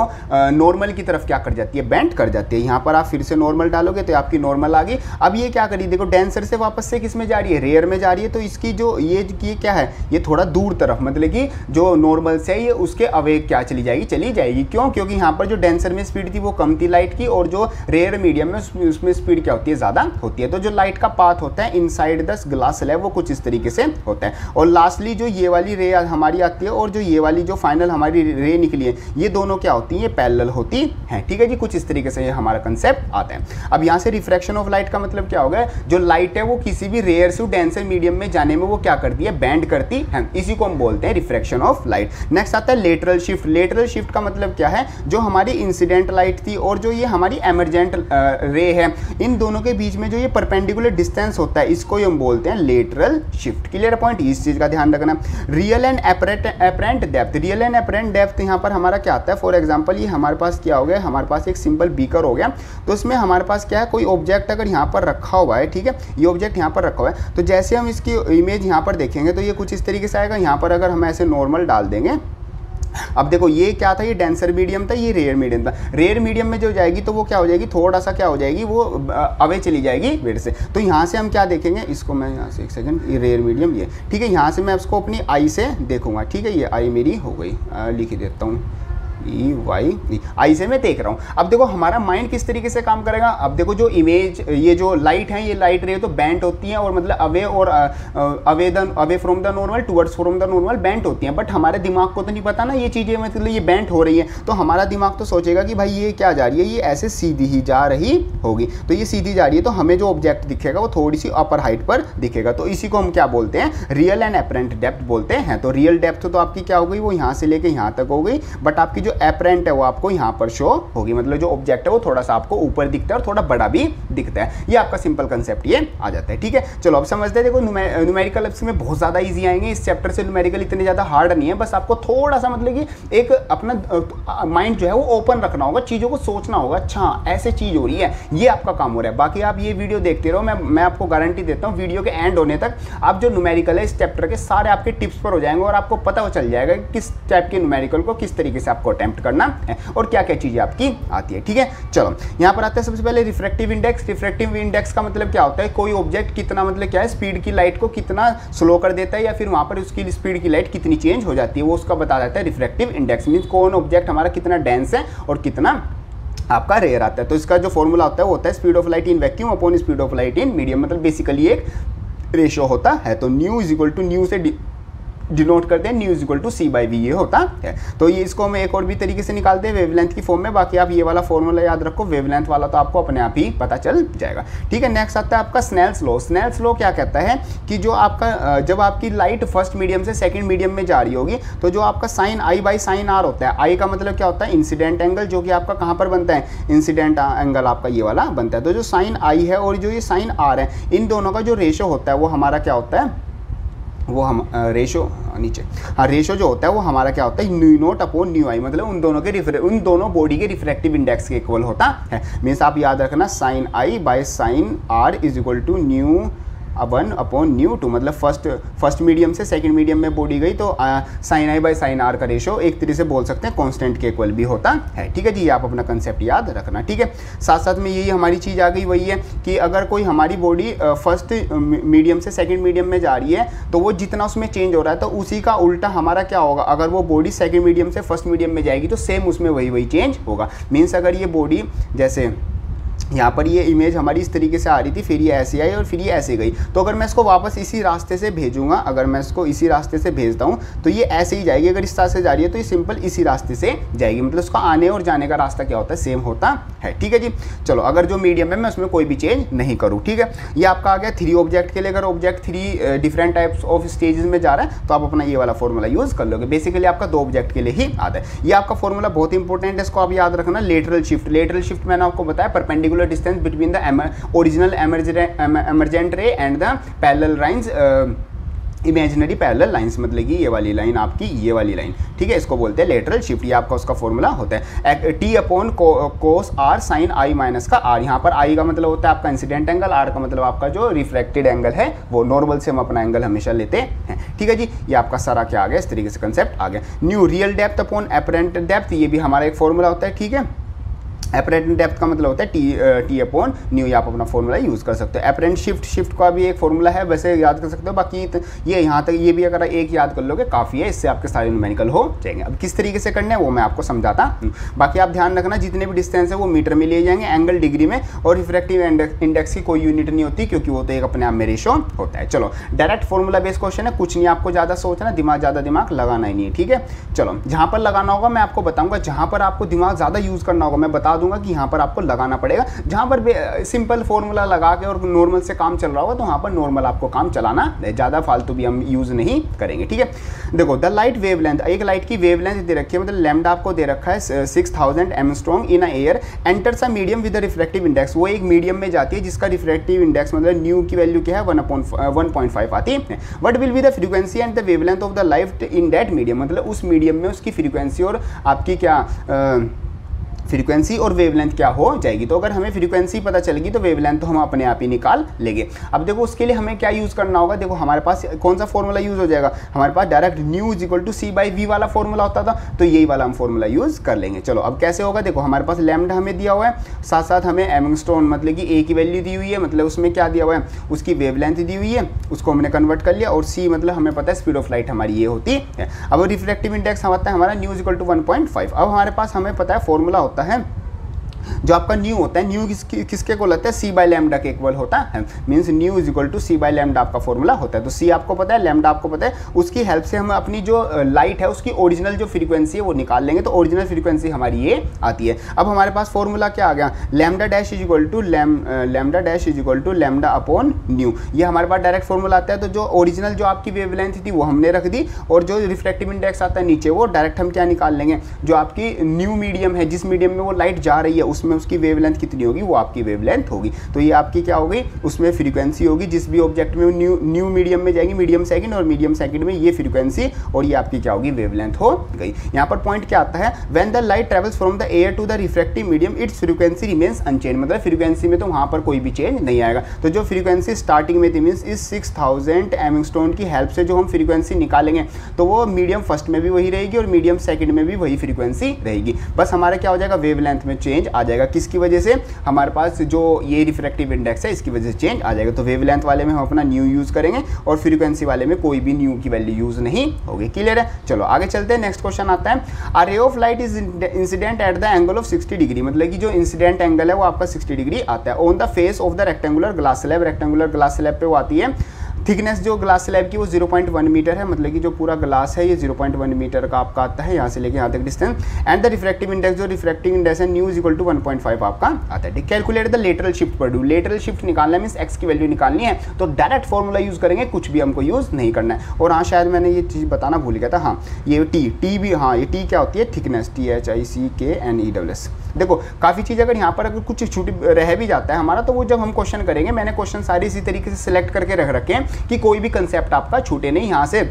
नॉर्मल की तरफ क्या कर जाती है, बेंड कर जाती है। यहाँ पर आप फिर से नॉर्मल डालोगे तो आपकी नॉर्मल आ गई। अब ये क्या करी, देखो डेंसर से वापस से किस में जा रही है, रेयर में जा रही है, तो इसकी जो ये क्या है, ये थोड़ा दूर तरफ, मतलब कि जो नॉर्मल से ये उसके अवे क्या चली जाएगी। क्यों, क्योंकि यहाँ पर जो डेंसर में स्पीड थी वो कम थी लाइट की, और जो रेयर मीडियम में उसमें स्पीड क्या होती है, ज़्यादा होती है। तो जो लाइट का पाथ होता है इनसाइड द ग्लास स्लैब वो कुछ इस तरीके से होता है। और लास्टली जो ये वाली रे हमारी आती है और जो ये वाली जो फाइनल हमारी रे निकली है, ये दोनों क्या होती है, ये पैरेलल होती है, ठीक है जी। कुछ इस तरीके से ये हमारा कंसेप्ट आता है। अब यहाँ से रिफ्रैक्शन ऑफ लाइट का मतलब क्या होगा, जो लाइट है वो किसी भी रेयर से डेंसर मीडियम में जाने में वो क्या करती है, बेंड करती है, इसी को हम बोलते हैं रिफ्रैक्शन ऑफ लाइट। नेक्स्ट आता है लेटरल शिफ्ट। लेटरल शिफ्ट का मतलब क्या है, जो हमारी इंसिडेंट लाइट थी और जो ये हमारी एमरजेंट रे है, इन दोनों के बीच में जो ये परपेंडिकुलर डिस्टेंस होता है, इसको हम बोलते हैं लेटरल शिफ्ट। क्लियर पॉइंट, इस चीज का ध्यान रखना। Real and apparent depth. Real and apparent depth यहाँ पर हमारा क्या आता है, फॉर एग्जाम्पल ये हमारे पास क्या हो गया, हमारे पास एक सिंपल बीकर हो गया, तो इसमें हमारे पास क्या है, कोई ऑब्जेक्ट अगर यहाँ पर रखा हुआ है, ठीक है, ये ऑब्जेक्ट यहाँ पर रखा हुआ है, तो जैसे हम इसकी इमेज यहाँ पर देखेंगे तो ये कुछ इस तरीके से आएगा। यहाँ पर अगर हम ऐसे नॉर्मल डाल देंगे, अब देखो ये क्या था, ये डेंसर मीडियम था, ये रेयर मीडियम था। रेयर मीडियम में जो जाएगी तो वो क्या हो जाएगी, थोड़ा सा क्या हो जाएगी, वो अवे चली जाएगी वेट से। तो यहाँ से हम क्या देखेंगे, इसको मैं यहाँ से एक सेकंड, ये रेयर मीडियम ये, ठीक है, यहाँ से मैं उसको अपनी आई से देखूंगा, ठीक है, ये आई मेरी हो गई, लिख ही देता हूँ, आई से मैं देख रहा हूँ। अब देखो हमारा माइंड किस तरीके से काम करेगा। अब देखो जो इमेज, ये जो लाइट है, ये लाइट रे तो बेंट होती है, और मतलब अवे और away from the normal towards from the normal bent होती हैं। बट हमारे दिमाग को तो नहीं पता ना ये चीज़ें, मतलब ये बेंट हो रही है, तो हमारा दिमाग तो सोचेगा कि भाई ये क्या जा रही है, ये ऐसे सीधी ही जा रही होगी। तो ये सीधी जा रही है, तो हमें जो ऑब्जेक्ट दिखेगा वो थोड़ी सी अपर हाइट पर दिखेगा। तो इसी को हम क्या बोलते हैं, रियल एंड एपरेंट डेप्थ बोलते हैं। तो रियल डेप्थ तो आपकी क्या हो गई, वो यहाँ से लेके यहाँ तक हो गई, बट आपकी जो जो एपरेंट है वो आपको यहाँ पर शो होगी, मतलब जो ऑब्जेक्ट है वो थोड़ा सा आपको ऊपर दिखता है और थोड़ा बड़ा भी दिखता है। ये आपका सिंपल कंसेप्ट ये आ जाता है। ठीक है, चलो अब समझते हैं। देखो न्यूमेरिकल में बहुत ज़्यादा ईजी आएंगे, इस चैप्टर से न्यूमेरिकल इतने ज़्यादा हार्ड नहीं है, बस आपको थोड़ा सा मतलब कि एक अपना माइंड जो है वो ओपन रखना होगा, चीज़ों को सोचना होगा, अच्छा ऐसे चीज़ हो रही है, ये आपका काम हो रहा है। बाकी आप ये वीडियो देखते रहो, मैं आपको गारंटी देता हूँ वीडियो के एंड होने तक आप जो न्यूमेरिकल है इस चैप्टर के सारे आपके टिप्स पर हो जाएंगे और आपको पता चल जाएगा कि किस टाइप के न्यूमेरिकल को किस तरीके से आपको अटेम्प्ट करना है और क्या क्या चीज़ें आपकी आती है। ठीक है, चलो यहाँ पर आते हैं सबसे पहले रिफ्रैक्टिव इंडेक्स। रिफ्रैक्टिव इंडेक्स का मतलब क्या होता है, कोई ऑब्जेक्ट कितना मतलब क्या है, स्पीड की लाइट को कितना स्लो कर देता है या फिर वहाँ पर उसकी स्पीड की लाइट कितनी चेंज हो जाती है, वो उसका बता देता है रिफ्रैक्टिव इंडेक्स। मीन्स कौन ऑब्जेक्ट हमारा कितना डेंस है और कितना आपका रेयर आता है। तो इसका जो फॉर्मूला होता है वो होता है speed of light in vacuum upon speed of light in medium, मतलब बेसिकली एक रेशो होता है। तो new is equal to nu से डिनोट करते हैं, nu is equal to C by V ये होता है। तो ये इसको हम एक और भी तरीके से निकालते हैं वेवलेंथ की फॉर्म में। बाकी आप ये वाला फॉर्मूला याद रखो, वेवलेंथ वाला तो आपको अपने आप ही पता चल जाएगा। ठीक है, नेक्स्ट आता है आपका स्नेल्स लॉ। स्नेल्स लॉ क्या कहता है कि जो आपका जब आपकी लाइट फर्स्ट मीडियम से सेकंड मीडियम में जा रही होगी तो जो आपका sine I by sine R होता है, आई का मतलब क्या होता है इंसिडेंट एंगल, जो कि आपका कहाँ पर बनता है, इंसिडेंट एंगल आपका ये वाला बनता है। तो जो साइन आई है और जो ये साइन आर है, इन दोनों का जो रेशो होता है वो हमारा क्या होता है, वो हम रेशो नीचे रेशो जो होता है वो हमारा क्या होता है, न्यू नोट अपॉन न्यू आई, मतलब उन दोनों बॉडी के रिफ्रैक्टिव इंडेक्स के इक्वल होता है। मीन्स आप याद रखना sine I by sine R is equal to nu 1 upon nu 2, मतलब फर्स्ट मीडियम से सेकंड मीडियम में बॉडी गई तो sine I by sine R का रेशो एक तरीके से बोल सकते हैं कांस्टेंट के इक्वल भी होता है। ठीक है जी, ये आप अपना कंसेप्ट याद रखना। ठीक है, साथ साथ में यही हमारी चीज़ आ गई, वही है कि अगर कोई हमारी बॉडी फर्स्ट मीडियम से सेकंड मीडियम में जा रही है तो वो जितना उसमें चेंज हो रहा है तो उसी का उल्टा हमारा क्या होगा, अगर वो बॉडी सेकंड मीडियम से फर्स्ट मीडियम में जाएगी तो सेम उसमें वही चेंज होगा। मीन्स अगर ये बॉडी जैसे यहाँ पर ये इमेज हमारी इस तरीके से आ रही थी, फिर ये ऐसे आई और फिर ये ऐसे गई, तो अगर मैं इसको वापस इसी रास्ते से भेजूंगा, अगर मैं इसको इसी रास्ते से भेजता हूँ तो ये ऐसे ही जाएगी। अगर इस रास्ते से जा रही है तो ये सिंपल इसी रास्ते से जाएगी, मतलब उसका आने और जाने का रास्ता क्या होता है, सेम होता है। ठीक है जी, चलो अगर जो मीडियम है मैं उसमें कोई भी चेंज नहीं करूँ। ठीक है, ये आपका आ गया 3 ऑब्जेक्ट के लिए। अगर object 3 different types of stages में जा रहा है तो आप अपना ये वाला फॉर्मूला यूज़ कर लोगे। बेसिकली आपका 2 ऑब्जेक्ट के लिए ही आता है। ये आपका फॉर्मूला बहुत इंपॉर्टेंट है, इसको आप याद रखना। लेटरल शिफ्ट, लेटरल शिफ्ट मैंने आपको बताया perpendicular distance between the original emergent ray and the parallel lines, imaginary parallel lines, मतलब कि ये वाली लाइन आपकी ये वाली लाइन। ठीक है, इसको बोलते हैं लेटरल शिफ्ट। ये आपका उसका फॉर्मूला होता है T upon cos R sine I minus का आर। यहाँ पर आई का मतलब होता है आपका इंसिडेंट एंगल, आर का मतलब आपका जो रिफ्लेक्टेड एंगल है वो। नॉर्मल से हम अपना एंगल हमेशा लेते हैं। ठीक है जी, ये आपका सारा क्या आ गया, इस तरीके से कंसेप्ट आ गया। Nu real depth upon apparent depth, ये भी हमारा एक फॉर्मूला होता है। ठीक है, एपरेंट डेप्थ का मतलब होता है टी अपॉन न्यू, ये आप अपना फॉर्मूला यूज़ कर सकते हो। एपरेंट शिफ्ट का भी एक फॉर्मूला है, वैसे याद कर सकते हो। बाकी ये यहाँ तक ये भी अगर एक याद कर लोगे काफ़ी है, इससे आपके सारे न्यूमेरिकल हो जाएंगे। अब किस तरीके से करना है वो मैं आपको समझाता हूँ। बाकी आप ध्यान रखना जितने भी डिस्टेंस है वो मीटर में लिए जाएंगे, एंगल डिग्री में, और रिफ्रैक्टिव इंडेक्स की कोई यूनिट नहीं होती क्योंकि वो तो एक अपने आप में रेशो होता है। चलो डायरेक्ट फॉर्मूला बेस्ड क्वेश्चन है, कुछ नहीं आपको ज़्यादा सोचना, ज़्यादा दिमाग लगाना ही नहीं है। ठीक है, चलो जहाँ पर लगाना होगा मैं आपको बताऊँगा, जहाँ पर आपको दिमाग ज़्यादा यूज़ करना होगा मैं बता दूंगा कि यहाँ पर आपको लगाना पड़ेगा। जहां पर सिंपल फॉर्मूला लगा के और नॉर्मल से काम चल रहा होगा तो वहां पर नॉर्मल आपको काम चलाना, ज्यादा फालतू भी हम यूज नहीं करेंगे। ठीक है, देखो द लाइट वेवलेंथ, एक लाइट की वेवलेंथ दे रखी है, मतलब लैम्डा आपको दे रखा है 6000 angstrom in air, enters a medium with the refractive index. वो एक मीडियम में जाती है जिसका रिफ्रैक्टिव इंडेक्स मतलब न्यू की वैल्यू क्या है 1.5 आती है। What will be the frequency and the wavelength of the light in that medium, मतलब उस मीडियम में उसकी फ्रीक्वेंसी और आपकी क्या फ्रीक्वेंसी और वेवलेंथ क्या हो जाएगी। तो अगर हमें फ्रीक्वेंसी पता चलेगी तो वेवलेंथ तो हम अपने आप ही निकाल लेंगे। अब देखो उसके लिए हमें क्या यूज़ करना होगा, देखो हमारे पास कौन सा फॉर्मूला यूज़ हो जाएगा, हमारे पास direct nu is equal to C by V वाला फॉर्मूला होता था, तो यही वाला हम फॉर्मूला यूज़ कर लेंगे। चलो अब कैसे होगा, देखो हमारे पास लैम्डा हमें दिया हुआ है, साथ साथ हमें एंगस्ट्रॉम मतलब कि ए की वैल्यू दी हुई है, मतलब उसमें क्या दिया हुआ है, उसकी वेवलेंथ दी हुई है, उसको हमने कन्वर्ट कर लिया, और सी मतलब हमें पता है स्पीड ऑफ लाइट हमारी ये होती है। अब रिफ्रैक्टिव इंडेक्स होता है हमारा न्यू इज इक्वल टू 1.5। अब हमारे पास हमें पता है फॉर्मूला होता है जो आपका न्यू होता है, न्यू किसके इक्वल होता है, सी बाय लैम्डा के इक्वल होता है, means nu is equal to C by lambda आपका फॉर्मूला होता है। तो सी आपको पता है, लैम्डा आपको पता है, उसकी हेल्प से हम अपनी जो लाइट है उसकी ओरिजिनल जो फ्रीक्वेंसी है वो निकाल लेंगे। तो ओरिजिनल फ्रीक्वेंसी हमारी ये आती है। अब हमारे पास फॉर्मूला क्या आ गया, lambda dash is equal to lambda dash is equal to lambda upon nu. ये हमारे पास डायरेक्ट फॉर्मूला आता है। तो जो ओरिजिनल जो आपकी वेवलेंथ थी वो हमने रख दी, और जो रिफ्रैक्टिव इंडेक्स आता है नीचे वो डायरेक्ट हम क्या निकाल लेंगे, जो आपकी न्यू मीडियम है, जिस मीडियम में वो लाइट जा रही है उसमें उसकी वेवलेंथ कितनी होगी, वो आपकी वेवलेंथ होगी। तो ये आपकी क्या होगी, उसमें फ्रीक्वेंसी होगी, जिस भी ऑब्जेक्ट में न्यू मीडियम में जाएगी, मीडियम सेकंड, और मीडियम सेकंड में ये फ्रीक्वेंसी, और ये आपकी क्या होगी, वेवलेंथ हो गई। यहाँ पर पॉइंट क्या आता है, when the light travels from the air to the refractive medium its frequency remains unchange, मतलब फ्रीक्वेंसी में तो वहाँ पर कोई भी चेंज नहीं आएगा। तो जो फ्रीक्वेंसी स्टार्टिंग में थी, मीन्स इस 6000 एंगस्ट्रॉम की हेल्प से जो हम फ्रीक्वेंसी निकालेंगे तो वो मीडियम फर्स्ट में भी वही रहेगी और मीडियम सेकंड में भी वही फ्रीक्वेंसी रहेगी। बस हमारा क्या हो जाएगा, वेवलेंथ में चेंज आ जाएगा। किसकी वजह से, हमारे पास जो ये रिफ्रैक्टिव इंडेक्स है इसकी वजह से चेंज आ जाएगा। तो वेवलेंथ वाले में हम अपना न्यू यूज़ करेंगे और फ्रीक्वेंसी वाले में कोई भी न्यू की वैल्यू यूज़ नहीं होगी। क्लियर है। चलो आगे चलते हैं। नेक्स्ट क्वेश्चन आता है, a ray of light is incident at the angle of 60 degree, मतलब कि जो इंसिडेंट एंगल है वो आपका 60 डिग्री आता है on the face of the rectangular glass slab. Rectangular glass slab पे वो आती है। थिकनेस जो ग्लास स्लैब की वो 0.1 मीटर है, मतलब कि जो पूरा ग्लास है ये 0.1 मीटर का आपका आता है, यहाँ से लेके यहाँ तक distance. And the refractive index, जो रिफ्रैक्टिव इंडेक्स है न्यू इज इक्वल टू 1.5 आपका आता है। कैलकुलेट द लेटरल शिफ्ट पर डू, लेटरल शिफ्ट निकालना मीन्स एक्स की वैल्यू निकालनी है, तो डायरेक्ट फॉर्मूला यूज करेंगे, कुछ भी हमको यूज नहीं करना है। और हाँ शायद मैंने ये चीज़ बताना भूल गया था, हाँ ये टी भी, हाँ ये टी क्या होती है, थिकनेस, THICKNESS। देखो काफ़ी चीज़ अगर यहाँ पर अगर कुछ छूट रह भी जाता है हमारा, तो वो जब हम क्वेश्चन करेंगे, मैंने क्वेश्चन सारे इसी तरीके से सिलेक्ट करके रख रखे हैं कि कोई भी कंसेप्ट आपका छूटे नहीं। यहाँ से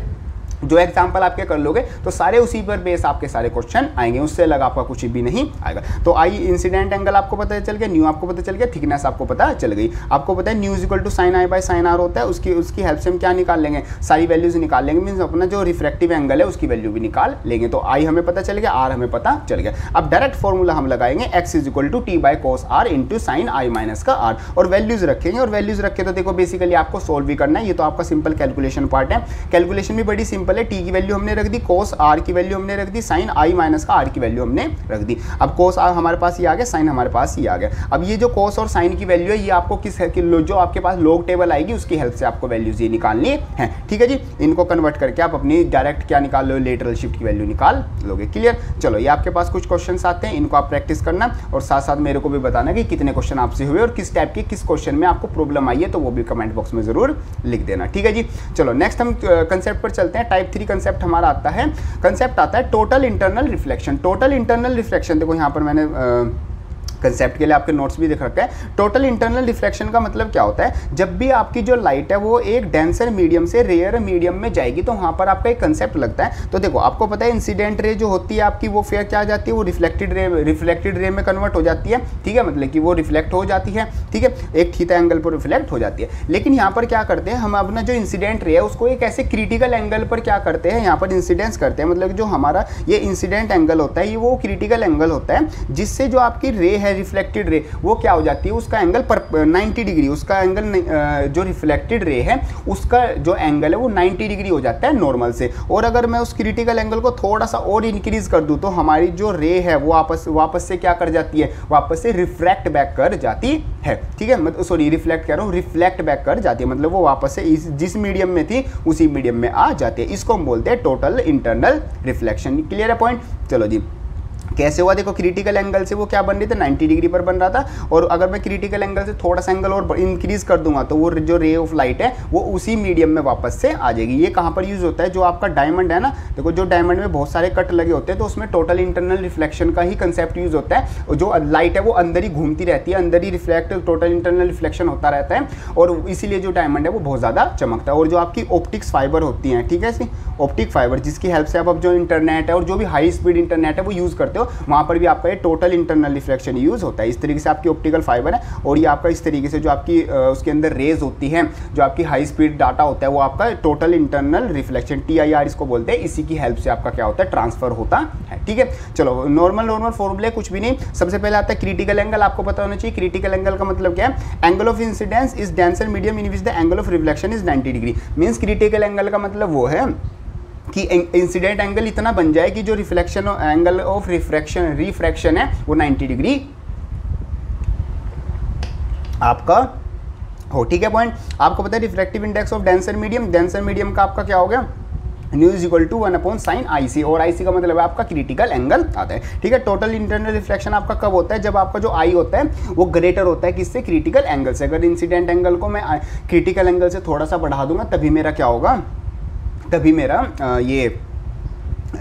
जो एग्जाम्पल आपके कर लोगे तो सारे उसी पर बेस आपके सारे क्वेश्चन आएंगे, उससे अलग आपका कुछ भी नहीं आएगा। तो आई इंसिडेंट एंगल आपको पता चल गया, न्यू आपको पता चल गया, थिकनेस आपको पता चल गई। आपको पता है nu is equal to sine I by sine R होता है, उसकी हेल्प से हम क्या निकाल लेंगे, सारी वैल्यूज निकाल लेंगे, मीन्स अपना जो रिफ्रैक्टिव एंगल है उसकी वैल्यू भी निकाल लेंगे। तो आई हमें पता चल गया, आर हमें पता चल गया। अब डायरेक्ट फॉर्मूला हम लगाएंगे, X is equal to T by cos R into sine I minus का आर, और वैल्यूज रखेंगे। और वैल्यूज रखे तो देखो बेसिकली आपको सोल्व भी करना है, ये तो आपका सिंपल कैलकुलेशन पार्ट है। कैलकुलेशन भी बड़ी सिंपल है, टी की वैल्यू हमने रख दी, कोस आर की वैल्यू हमने रख दी, साइन आई माइनस का आर की वैल्यू हमने रख दी। अब कोस आर हमारे पास ये आ गया, साइन हमारे पास ये आ गया। अब ये जो कोस और साइन की वैल्यू है ये आपको किस है कि जो आपके पास लॉग टेबल आएगी उसकी हेल्प से आपको वैल्यूज ये निकालनी है, ठीक है जी। इनको कन्वर्ट करके आप अपनी डायरेक्ट क्या निकाल लो, लेटरल शिफ्ट की वैल्यू निकाल लोगे। क्लियर। चलो ये आपके पास कुछ क्वेश्चन आते हैं, इनको आप प्रैक्टिस करना और साथ साथ मेरे को भी बताना कि कितने क्वेश्चन आपसे हुए और किस टाइप के किस क्वेश्चन में आपको प्रॉब्लम आई है, तो वो भी कमेंट बॉक्स में जरूर लिख देना, ठीक है जी। चलो नेक्स्ट हम कंसेप्ट पर चलते हैं। टाइप 3 कंसेप्ट हमारा आता है, कंसेप्ट आता है total internal reflection. Total internal reflection देखो यहाँ पर मैंने कंसेप्ट के लिए आपके नोट्स भी दिख रखा है। टोटल इंटरनल रिफ्लेक्शन का मतलब क्या होता है, जब भी आपकी जो लाइट है वो एक डेंसर मीडियम से रेयर मीडियम में जाएगी तो वहाँ पर आपका एक कंसेप्ट लगता है। तो देखो आपको पता है इंसिडेंट रे जो होती है आपकी वो फिर क्या जाती है, वो रिफ्लेक्टेड रे में कन्वर्ट हो जाती है, ठीक है, मतलब कि वो रिफ्लेक्ट हो जाती है, ठीक है, एक थीटा एंगल पर रिफ्लेक्ट हो जाती है। लेकिन यहाँ पर क्या करते हैं हम, अपना जो इंसिडेंट रे है उसको एक ऐसे क्रिटिकल एंगल पर क्या करते हैं, यहाँ पर इंसिडेंस करते हैं, मतलब जो हमारा ये इंसिडेंट एंगल होता है ये वो क्रिटिकल एंगल होता है जिससे जो आपकी रे है रिफ्लेक्टेड रे वो क्या हो जाती है, उसका एंगल पर 90 डिग्री, उसका एंगल जो रिफ्लेक्टेड रे है उसका जो एंगल है वो 90 डिग्री हो जाता है नॉर्मल से। और अगर मैं उस क्रिटिकल एंगल को थोड़ा सा और इंक्रीज कर दूं तो हमारी जो रे है वो वापस से क्या कर जाती है, वापस से रिफ्रैक्ट बैक कर जाती है, ठीक है, मतलब सॉरी रिफ्लेक्ट कह रहा हूँ, रिफ्लेक्ट बैक कर जाती है, मतलब वो वापस से जिस मीडियम में थी उसी मीडियम में आ जाती है। इसको हम बोलते हैं टोटल इंटरनल रिफ्लेक्शन। क्लियर है पॉइंट। चलो जी कैसे हुआ, देखो क्रिटिकल एंगल से वो क्या बन रही थी, 90 डिग्री पर बन रहा था, और अगर मैं क्रिटिकल एंगल से थोड़ा सा एंगल और इंक्रीज कर दूंगा तो वो जो रे ऑफ लाइट है वो उसी मीडियम में वापस से आ जाएगी। ये कहाँ पर यूज होता है, जो आपका डायमंड है ना, देखो जो डायमंड में बहुत सारे कट लगे होते हैं तो उसमें टोटल इंटरनल रिफ्लेक्शन का ही कंसेप्ट यूज होता है, और जो लाइट है वो अंदर ही घूमती रहती है, अंदर ही रिफ्लेक्ट टोटल इंटरनल रिफ्लेक्शन होता रहता है, और इसीलिए जो डायमंड है वो बहुत ज़्यादा चमकता है। और जो आपकी ऑप्टिक्स फाइबर होती हैं, ठीक है, ऑप्टिक फाइबर जिसकी हेल्प से आप अब जो इंटरनेट है और जो भी हाई स्पीड इंटरनेट है वो यूज़ करते हो, वहाँ पर भी आपका ये टोटल इंटरनल रिफ्लेक्शन यूज़ होता है। इस तरीके से आपकी ऑप्टिकल फाइबर है, और ये आपका इस तरीके से जो आपकी उसके अंदर रेज होती हैं, जो आपकी हाई स्पीड डाटा होता है वो आपका टोटल इंटरनल रिफ्लेक्शन TIR इसको बोलते हैं, इसी की हेल्प से आपका क्या होता है, ट्रांसफर होता है, ठीक है। चलो नॉर्मल फॉर्मूले कुछ भी नहीं, सबसे पहले आता है क्रिटिकल एंगल, आपको पता होना चाहिए क्रिटिकल एंगल का मतलब क्या है, angle of incidence is denser medium in which the angle of reflection is 90 degree. Means critical angle का मतलब वो है कि इंसिडेंट एंगल इतना बन जाए कि जो रिफ्लेक्शन एंगल ऑफ रिफ्रैक्शन है वो 90 डिग्री आपका हो, ठीक है पॉइंट। आपको पता है refractive index of denser medium का आपका क्या हो गया, nu is equal to 1/sin IC, और IC का मतलब है आपका क्रिटिकल एंगल आता है, ठीक है। टोटल इंटरनल रिफ्लेक्शन आपका कब होता है, जब आपका जो आई होता है वो ग्रेटर होता है किससे, क्रिटिकल एंगल से। अगर इंसिडेंट एंगल को मैं क्रिटिकल एंगल से थोड़ा सा बढ़ा दूंगा तभी मेरा क्या होगा, तभी मेरा ये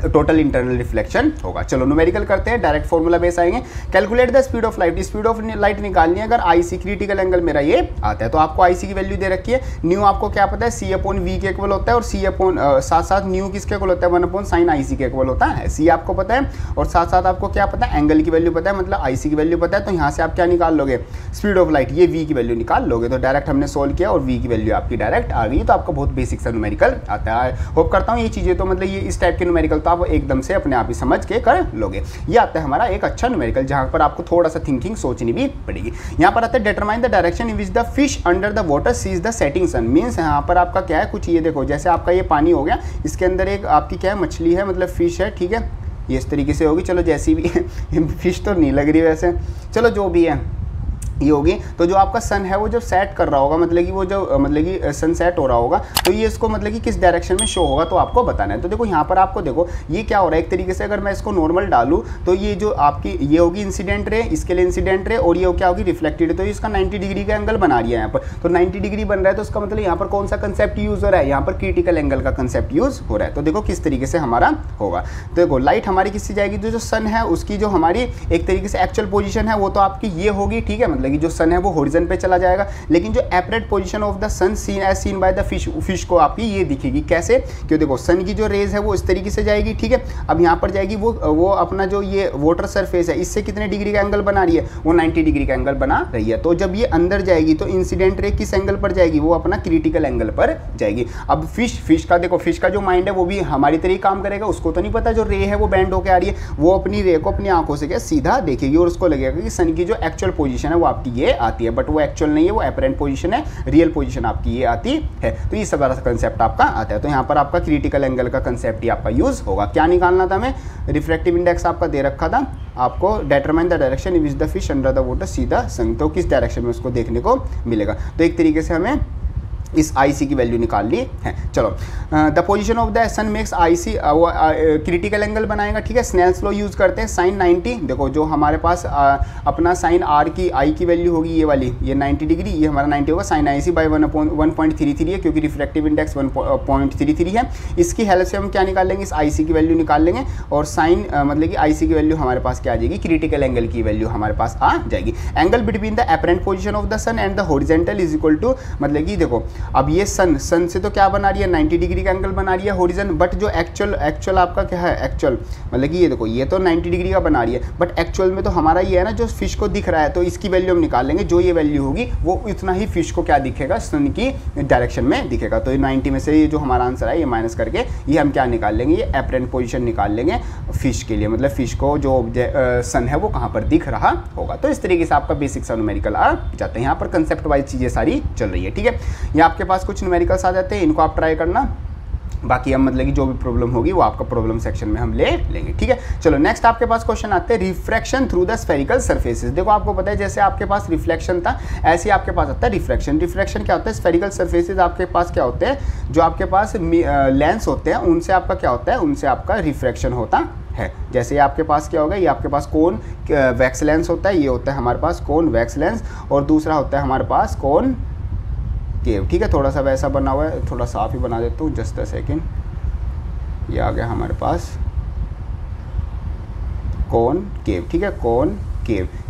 टोटल इंटरनल रिफ्लेक्शन होगा। चलो न्यूमेरिकल करते हैं, डायरेक्ट फॉर्मूला बेस आएंगे। Calculate the speed of light, speed of light निकालनी है अगर IC क्रिटिकल एंगल मेरा ये आता है, तो आपको IC की वैल्यू दे रखी है। न्यू आपको क्या पता है C/V के इक्वल होता है, और साथ साथ न्यू किसके इक्वल होता है, 1/sin IC के इक्वल होता है। C आपको पता है, और साथ साथ आपको क्या पता है, एंगल की वैल्यू पता है, मतलब IC की वैल्यू पता है। तो यहाँ से आप क्या निकाल लोगे, स्पीड ऑफ लाइट, ये V की वैल्यू निकाल लोगे। तो डायरेक्ट हमने सोल्व किया और V की वैल्यू आपकी डायरेक्ट आ गई। तो आपको बहुत बेसिक सा न्यूमेरिकल आता है। होप करता हूँ ये चीज़ें, तो मतलब ये इस टाइप के न्यूमेरिकल तो आप एकदम से अपने आप ही समझ के कर लोगे। ये आता है हमारा एक अच्छा न्यूमेरिकल, जहां पर आपको थोड़ा सा थिंकिंग सोचनी भी पड़ेगी। यहां पर आता है determine the direction in which the fish under the water sees the setting sun. Means यहां पर आपका क्या है, कुछ ये देखो, जैसे आपका ये पानी हो गया, इसके अंदर एक आपकी क्या है, मछली है, मतलब फिश है, ठीक है, ये इस तरीके से होगी। चलो जैसी भी फिश तो नहीं लग रही वैसे, चलो जो भी है ये होगी। तो जो आपका सन है वो जब सेट कर रहा होगा, मतलब कि वो जो मतलब कि सन सेट हो रहा होगा, तो ये इसको मतलब कि किस डायरेक्शन में शो होगा तो आपको बताना है। तो देखो यहाँ पर आपको देखो ये क्या हो रहा है, एक तरीके से अगर मैं इसको नॉर्मल डालूँ तो ये जो आपकी ये होगी इंसिडेंट रे, इसके लिए इंसिडेंट रे, और ये क्या होगी रिफ्लेक्टेड। तो इसका 90 डिग्री का एंगल बना रही है यहाँ पर, तो 90 डिग्री बन रहा है, तो उसका मतलब यहाँ पर कौन सा कंसेप्ट यूज हो रहा है, यहाँ पर क्रिटिकल एंगल का कंसेप्ट यूज हो रहा है। तो देखो किस तरीके से हमारा होगा। तो देखो लाइट हमारी किससे जाएगी, जो सन है उसकी जो हमारी एक तरीके से एक्चुअल पोजीशन है वो तो आपकी ये होगी, ठीक है, मतलब कि जो सन है वो होरिजन पे चला जाएगा, लेकिन जो apparent position of the sun seen as seen by the fish को आपकी ये दिखेगी कैसे, क्यों देखो सन की जो रेज है वो इस तरीके से जाएगी, ठीक है। अब यहाँ पर जाएगी वो अपना जो ये वाटर सरफेस है इससे कितने डिग्री का एंगल बना रही है, वो 90 डिग्री का एंगल बना रही है। तो जब ये अंदर जाएगी तो इंसिडेंट रे किस एंगल पर जाएगी, वो अपना क्रिटिकल एंगल पर जाएगी। अब फिश का देखो, फिश का जो माइंड है वो भी हमारी तरह ही काम करेगा, उसको तो नहीं पता जो रे है वो बैंड होकर आ रही है, वो अपनी रे को अपनी आंखों से क्या सीधा देखेगी, और उसको लगेगा कि सन की जो एक्चुअल पोजीशन है वो आपकी ये आती है, बट वो एक्चुअल नहीं है, वो एपरेंट पोजीशन है, रियल पोजीशन आपकी ये आती है। तो ये सब कंसेप्ट आपका आता है। तो यहाँ पर आपका क्रिटिकल एंगल का कंसेप्ट ही आपका यूज होगा। क्या निकालना था हमें, रिफ्रैक्टिव इंडेक्स आपका दे रखा था आपको, determine the direction in which the fish under the water see the sun, तो किस डायरेक्शन में उसको देखने को मिलेगा। तो एक तरीके से हमें इस IC की वैल्यू निकालनी है। चलो the position of the sun makes IC critical angle बनाएगा, ठीक है। स्नेल्स लॉ यूज़ करते हैं, sin 90, देखो जो हमारे पास अपना sin R की I की वैल्यू होगी ये वाली, ये 90 डिग्री, ये हमारा 90 होगा, sin IC बाई 1.33 है, क्योंकि रिफ्रैक्टिव इंडेक्स 1.33 है। इसकी हेल्प से हम क्या निकाल लेंगे, इस IC की वैल्यू निकाल लेंगे, और साइन मतलब कि IC की वैल्यू हमारे पास क्या आ जाएगी, क्रिटिकल एंगल की वैल्यू हमारे पास आ जाएगी। Angle between the apparent position of the sun and the horizontal is equal to, मतलब कि देखो अब ये सन से तो क्या बना रही है, 90 डिग्री का एंगल बना रही है हॉरिजॉन, बट जो एक्चुअल आपका क्या है, एक्चुअल मतलब कि ये देखो ये तो 90 डिग्री का बना रही है, बट एक्चुअल में तो हमारा ये है ना जो फिश को दिख रहा है, तो इसकी वैल्यू हम निकाल लेंगे। जो ये वैल्यू होगी वो इतना ही फिश को क्या दिखेगा, सन की डायरेक्शन में दिखेगा। तो ये 90 में से ये जो हमारा आंसर है ये माइनस करके ये हम क्या निकाल लेंगे, ये एपरेंट पोजीशन निकाल लेंगे फिश के लिए, मतलब फिश को जो सन है वो कहाँ पर दिख रहा होगा। तो इस तरीके से आपका बेसिक सा न्यूमेरिकल आ जाता है। यहाँ पर कंसेप्ट वाइज चीज़ें सारी चल रही है, ठीक है। यहाँ आपके पास कुछ न्यूमेरिकल्स आ जाते हैं, इनको आप ट्राई करना, बाकी हम मतलब कि जो भी प्रॉब्लम होगी वो आपका प्रॉब्लम सेक्शन में हम ले लेंगे, ठीक है। चलो नेक्स्ट आपके पास क्वेश्चन आते हैं, refraction through the spherical surfaces. देखो आपको पता है जैसे आपके पास रिफ्लेक्शन था ऐसे ही आपके पास आता है रिफ्रैक्शन। रिफ्रैक्शन क्या होता है, स्फेरिकल सरफेसेस आपके पास क्या होते हैं, जो आपके पास लेंस होते हैं उनसे आपका क्या होता है, उनसे आपका रिफ्रैक्शन होता है। जैसे ये आपके पास क्या होगा, ये आपके पास कोन वैक्स लेंस होता है, ये होता है हमारे पास कोन वैक्स लेंस, और दूसरा होता है हमारे पास कोन केव, ठीक है। थोड़ा सा वैसा बना हुआ है, थोड़ा साफ ही बना देता हूँ, जस्ट अ सेकेंड। ये आ गया हमारे पास कोन केव, ठीक है, कोन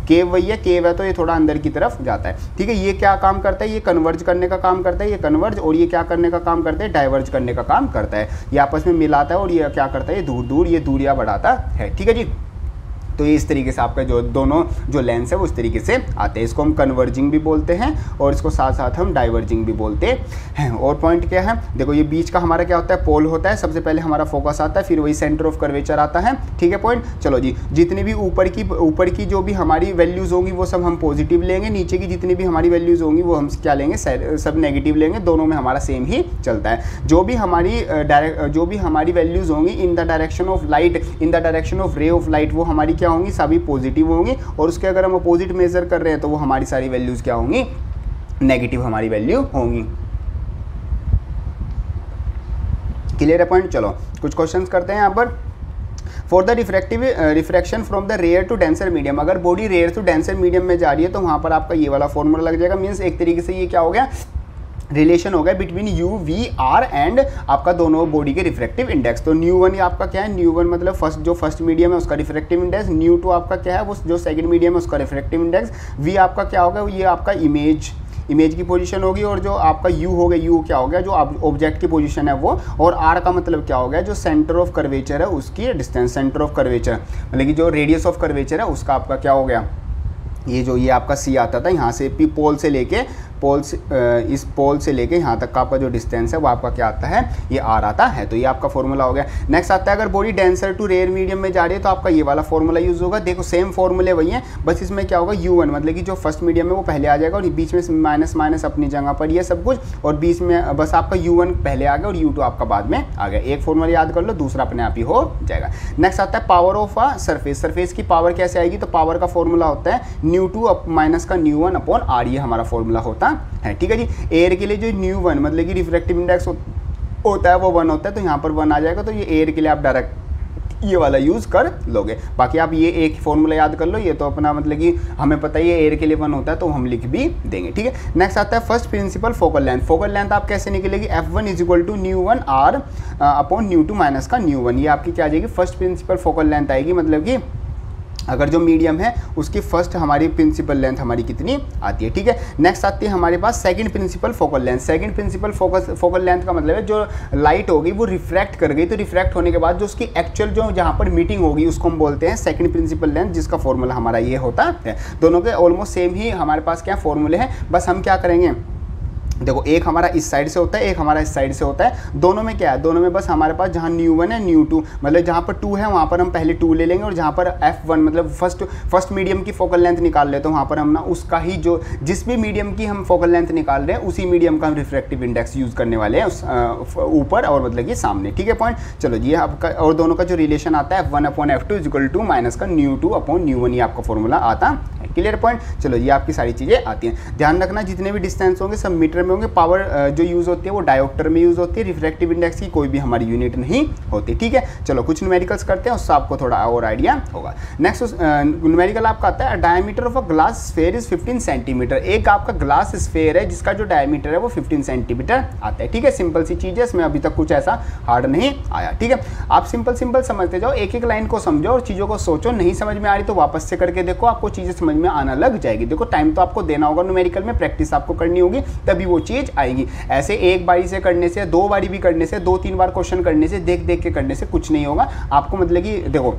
केव वही है, केव है तो ये थोड़ा अंदर की तरफ जाता है, ठीक है। ये क्या काम करता है, ये कन्वर्ज करने का काम करता है, ये कन्वर्ज, और ये क्या करने का काम करता है, डाइवर्ज करने का काम करता है। ये आपस में मिलाता है और ये क्या करता है, ये दूर ये दूरियां बढ़ाता है, ठीक है जी। तो ये इस तरीके से आपका जो दोनों जो लेंस है वो इस तरीके से आते हैं। इसको हम कन्वर्जिंग भी बोलते हैं और इसको साथ साथ हम डाइवर्जिंग भी बोलते हैं। और पॉइंट क्या है, देखो ये बीच का हमारा क्या होता है, पोल होता है। सबसे पहले हमारा फोकस आता है, फिर वही सेंटर ऑफ कर्वेचर आता है, ठीक है पॉइंट। चलो जी, जितनी भी ऊपर की जो भी हमारी वैल्यूज़ होंगी वो सब हम पॉजिटिव लेंगे, नीचे की जितनी भी हमारी वैल्यूज़ होंगी वो हम क्या लेंगे, सब नेगेटिव लेंगे। दोनों में हमारा सेम ही चलता है। जो भी हमारी वैल्यूज़ होंगी in the direction of light, in the direction of रे ऑफ लाइट, वो हमारी क्या क्या होंगी, सभी पॉजिटिव होंगी, और उसके अगर हम अपोजिट मेजर कर रहे हैं तो वो हमारी सारी वैल्यूज़ क्या होंगी, नेगेटिव हमारी वैल्यू होंगी। क्लियर है पॉइंट। चलो कुछ क्वेश्चंस करते हैं यहाँ पर। For the refraction from the rare to denser medium, अगर body rare to denser medium में जा रही है तो वहाँ पर आपका ये वाला फॉर्मूला लग जाएगा। मीन्स एक तरीके से ये क्या हो गया, रिलेशन हो गया between U V R and आपका दोनों बॉडी के रिफ्रैक्टिव इंडेक्स। तो न्यू1 आपका क्या है, न्यू1 मतलब फर्स्ट मीडियम है उसका रिफ्रैक्टिव इंडेक्स, न्यू2 आपका क्या है वो जो सेकंड मीडियम है उसका रिफ्रैक्टिव इंडेक्स, वी आपका क्या होगा, ये आपका इमेज की पोजीशन होगी, और जो आपका यू हो गया, यू क्या हो गया जो ऑब्जेक्ट की पोजीशन है वो, और आर का मतलब क्या हो गया जो सेंटर ऑफ कर्वेचर है उसकी डिस्टेंस, सेंटर ऑफ कर्वेचर मतलब कि जो रेडियस ऑफ कर्वेचर है उसका आपका क्या हो गया, ये आपका सी आता था यहाँ से पोल से लेके इस पोल से लेके यहाँ तक का आपका जो डिस्टेंस है वो आपका क्या आता है, ये आर आता है। तो ये आपका फॉर्मूला हो गया। नेक्स्ट आता है अगर body denser to rare medium में जा रही है तो आपका ये वाला फॉर्मूला यूज होगा। देखो सेम फॉर्मूले वही है, बस इसमें क्या होगा U1 मतलब कि जो फर्स्ट मीडियम है वो पहले आ जाएगा, और बीच में माइनस माइनस अपनी जगह पर ये सब कुछ, और बीच में बस आपका U1 पहले आ गया और U2 आपका बाद में आ गया। एक फॉर्मूला याद कर लो, दूसरा अपने आप ही हो जाएगा। नेक्स्ट आता है power of a surface. Surface की पावर कैसे आएगी, तो पावर का फॉर्मूला होता है न्यू2 माइनस का न्यू1 अपॉन आर, ये हमारा फॉर्मूला होता है। ठीक है जी। एयर के लिए जो न्यू1 मतलब कि रिफ्रैक्टिव इंडेक्स होता है वो 1 होता है, तो यहाँ पर 1 आ जाएगा। तो ये एयर के लिए आप डायरेक्ट ये वाला यूज़ कर लोगे। बाकी आप ये एक फॉर्मूला याद कर लो, ये तो अपना मतलब कि हमें पता है ये एयर के लिए 1 होता है तो हम लिख भी देंगे। ठीक है। नेक्स्ट आता है first principal focal length. Focal length आप कैसे निकलेगी, F1 is equal to nu one R upon nu two minus का न्यू1, ये आपकी क्या आ जाएगी, फर्स्ट प्रिंसिपल फोकल लेंथ आएगी। मतलब कि अगर जो मीडियम है उसकी फर्स्ट हमारी प्रिंसिपल लेंथ हमारी कितनी आती है। ठीक है। नेक्स्ट आती है हमारे पास second principal focal length. Second principal focal length का मतलब है जो लाइट होगी वो रिफ्रैक्ट कर गई, तो रिफ्रैक्ट होने के बाद जो उसकी एक्चुअल जो जहाँ पर मीटिंग होगी उसको हम बोलते हैं सेकंड प्रिंसिपल लेंथ, जिसका फॉर्मूला हमारा ये होता है। दोनों के ऑलमोस्ट सेम ही हमारे पास क्या फॉर्मूले हैं, बस हम क्या करेंगे, देखो एक हमारा इस साइड से होता है, एक हमारा इस साइड से होता है। दोनों में क्या है, दोनों में बस हमारे पास जहाँ न्यू1 है न्यू2 मतलब जहाँ पर 2 है वहाँ पर हम पहले 2 ले लेंगे, और जहाँ पर F1 मतलब फर्स्ट मीडियम की फोकल लेंथ निकाल लेते हैं वहाँ पर हम ना उसका ही जो जिस भी मीडियम की हम फोकल लेंथ निकाल रहे हैं उसी मीडियम का हम रिफ्रैक्टिव इंडेक्स यूज़ करने वाले हैं उस ऊपर और मतलब कि सामने। ठीक है पॉइंट। चलो ये आपका और दोनों का जो रिलेशन आता है F1 upon F2 is equal to minus का न्यू2 अपॉन न्यू1, ये आपका फॉर्मूला आता है। Clear point. चलो ये आपकी सारी चीज़ें आती हैं। ध्यान रखना जितने भी डिस्टेंस होंगे सब मीटर में होंगे। पावर जो यूज़ होती है वो डायोप्टर में यूज़ होती है, रिफ्रैक्टिव इंडेक्स की कोई भी हमारी यूनिट नहीं होती। ठीक है। चलो कुछ न्यूमेरिकल्स करते हैं, उससे आपको थोड़ा और आइडिया होगा। नेक्स्ट न्यूमेरिकल आपका आता है diameter of a glass sphere is 15 centimetre. एक आपका ग्लास स्फेयर है जिसका जो डायमीटर है वो 15 सेंटीमीटर आता है। ठीक है। सिंपल सी चीज़ है, इसमें अभी तक कुछ ऐसा हार्ड नहीं आया। ठीक है। आप सिंपल समझते जाओ, एक एक लाइन को समझो और चीज़ों को सोचो। नहीं समझ में आ रही तो वापस से करके देखो, आपको चीज़ें समझ में आना लग जाएगी। देखो टाइम तो आपको देना होगा, न्यूमेरिकल में प्रैक्टिस आपको करनी होगी तभी वो चीज़ आएगी। ऐसे एक बारी से करने से, 2 बारी भी करने से, 2-3 बार क्वेश्चन करने से, देख देख के करने से कुछ नहीं होगा आपको। मतलब कि देखो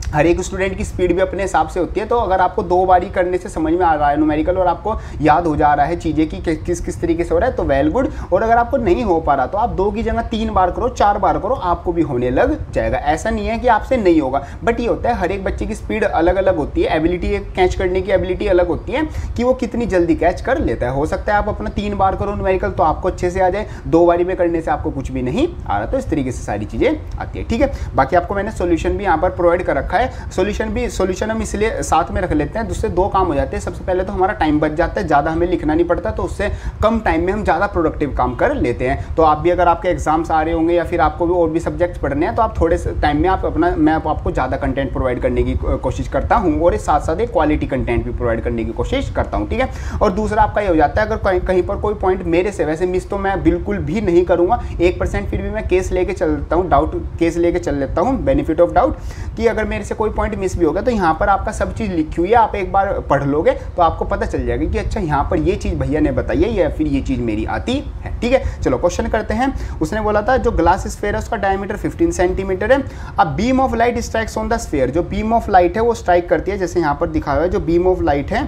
हर एक स्टूडेंट की स्पीड भी अपने हिसाब से होती है, तो अगर आपको 2 बारी करने से समझ में आ रहा है न्यूमेरिकल और आपको याद हो जा रहा है चीज़ें कि किस तरीके से हो रहा है तो वेल गुड। और अगर आपको नहीं हो पा रहा तो आप 2 की जगह 3 बार करो, 4 बार करो, आपको भी होने लग जाएगा। ऐसा नहीं है कि आपसे नहीं होगा, बट ये होता है हर एक बच्चे की स्पीड अलग अलग होती है, एबिलिटी कैच करने की एबिलिटी अलग होती है कि वो कितनी जल्दी कैच कर लेता है। हो सकता है आप अपना 3 बार करो न्यूमेरिकल तो आपको अच्छे से आ जाए, 2 बारी में करने से आपको कुछ भी नहीं आ रहा। तो इस तरीके से सारी चीज़ें आती है। ठीक है। बाकी आपको मैंने सोल्यूशन भी यहाँ पर प्रोवाइड कर रखा है। सोल्यूशन हम इसलिए साथ में रख लेते हैं, जिससे 2 काम हो जाते हैं। सबसे पहले तो हमारा टाइम बच जाता है, ज़्यादा हमें लिखना नहीं पड़ता, तो उससे कम टाइम में हम ज़्यादा प्रोडक्टिव काम कर लेते हैं। तो आप भी अगर आपके एग्जाम्स आ रहे होंगे या फिर आपको भी और भी सब्जेक्ट्स पढ़ने हैं तो आप थोड़े टाइम में मैं आपको ज़्यादा कंटेंट प्रोवाइड करने की कोशिश करता हूँ, और इस साथ साथ एक क्वालिटी कंटेंट भी प्रोवाइड करने की कोशिश करता हूँ। ठीक है। और दूसरा आपका ये हो जाता है अगर कहीं पर कोई पॉइंट मेरे से, वैसे मिस तो मैं बिल्कुल भी नहीं करूँगा, 1% फिर भी मैं केस लेके चलता हूँ, डाउट केस लेके चल लेता हूँ, बेनिफिट ऑफ डाउट, कि अगर मेरे से कोई पॉइंट मिस भी होगा तो यहाँ पर आपका सब चीज़ लिखी हुई है, आप एक बार पढ़ लोगे तो आपको पता चल जाएगा कि अच्छा यहाँ पर ये चीज़ भैया ने बताई है या फिर ये चीज़ मेरी आती है। ठीक है। चलो क्वेश्चन करते हैं। उसने बोला था जो ग्लास स्फेयर है उसका डायमीटर 15 सेंटीमीटर है। अब beam of light strikes on the sphere, जो बीम ऑफ लाइट है वो स्ट्राइक करती है, जैसे यहाँ पर दिखा हुआ है, जो बीम ऑफ लाइट है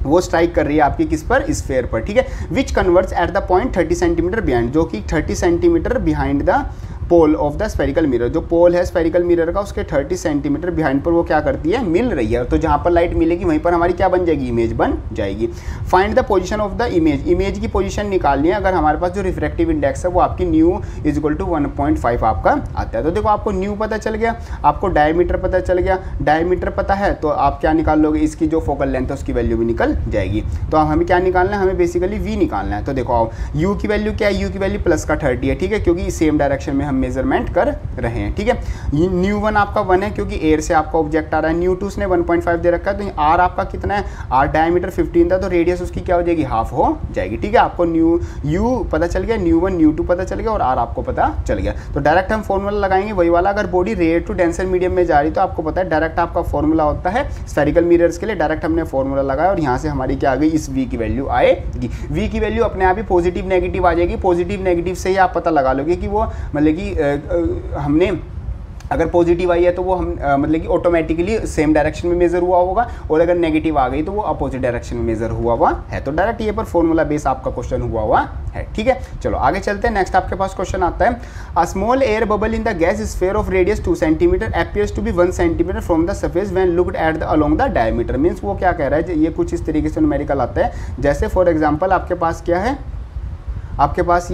वो स्ट्राइक कर रही है आपकी किस पर, स्फेयर पर। ठीक है। Which converts at the point 30 centimetre behind, जो कि 30 centimetre behind the pole of the spherical mirror, जो पोल है स्फेरिकल मिरर का उसके 30 सेंटीमीटर बिहाइंड पर वो क्या करती है, मिल रही है। तो जहाँ पर लाइट मिलेगी वहीं पर हमारी क्या बन जाएगी, इमेज बन जाएगी। Find the position of the image, image की पोजीशन निकालनी है। अगर हमारे पास जो रिफ्रैक्टिव इंडेक्स है वो आपकी न्यू इज इक्वल टू 1.5 आपका आता है। तो देखो आपको न्यू पता चल गया, आपको डायमीटर पता चल गया, डायमीटर पता है तो आप क्या निकाल लोगे, इसकी जो फोकल लेंथ है उसकी वैल्यू भी निकल जाएगी। तो अब हमें क्या निकालना है, हमें बेसिकली वी निकालना है। तो देखो आओ, यू की वैल्यू क्या है, यू की वैल्यू प्लस का 30 है, ठीक है, क्योंकि सेम डायरेक्शन में हम मेजरमेंट कर रहे हैं, ठीक है। न्यू 1 आपका 1 है क्योंकि एयर से आपका ऑब्जेक्ट आ रहा है, न्यू 2 उसने 1.5 दे रखा है, तो आर आपका कितना है, आर डायमीटर 15 था, तो रेडियस उसकी क्या हो जाएगी, हाफ हो जाएगी, ठीक है। आपको न्यू यू पता चल गया, न्यू 1 न्यू 2 पता चल गया और आर आपको पता चल गया। तो डायरेक्ट हम फॉर्मूला लगाएंगे वही वाला। अगर body rare to denser medium में जा रही तो आपको पता है डायरेक्ट आपका फॉर्मूला होता है स्फेरिकल मिरर्स के लिए, डायरेक्ट हमने फॉर्मूला लगाया और यहाँ से हमारी क्या आ गई, इस वी की वैल्यू आएगी। वी की वैल्यू अपने आप ही पॉजिटिव नेगेटिव आ जाएगी। पॉजिटिव नेगेटिव से ही आप पता लगा लोगे कि वो मतलब कि हमने अगर पॉजिटिव आई है तो वो हम मतलब कि ऑटोमेटिकली सेम डायरेक्शन में मेजर हुआ होगा, और अगर नेगेटिव आ गई तो वो अपोजिट डायरेक्शन में मेजर हुआ है। तो डायरेक्ट ये पर फॉर्मूला बेस आपका क्वेश्चन हुआ है, ठीक है। चलो आगे चलते हैं। नेक्स्ट आपके पास क्वेश्चन आता है, a small air bubble in the glass sphere of radius 2 centimetre appears to be 1 centimetre from the surface when looked at the along the diameter. Means वो क्या कह रहा है, ये कुछ इस तरीके से न्यूमेरिकल आता है। जैसे फॉर एग्जाम्पल आपके पास क्या है, आपके पास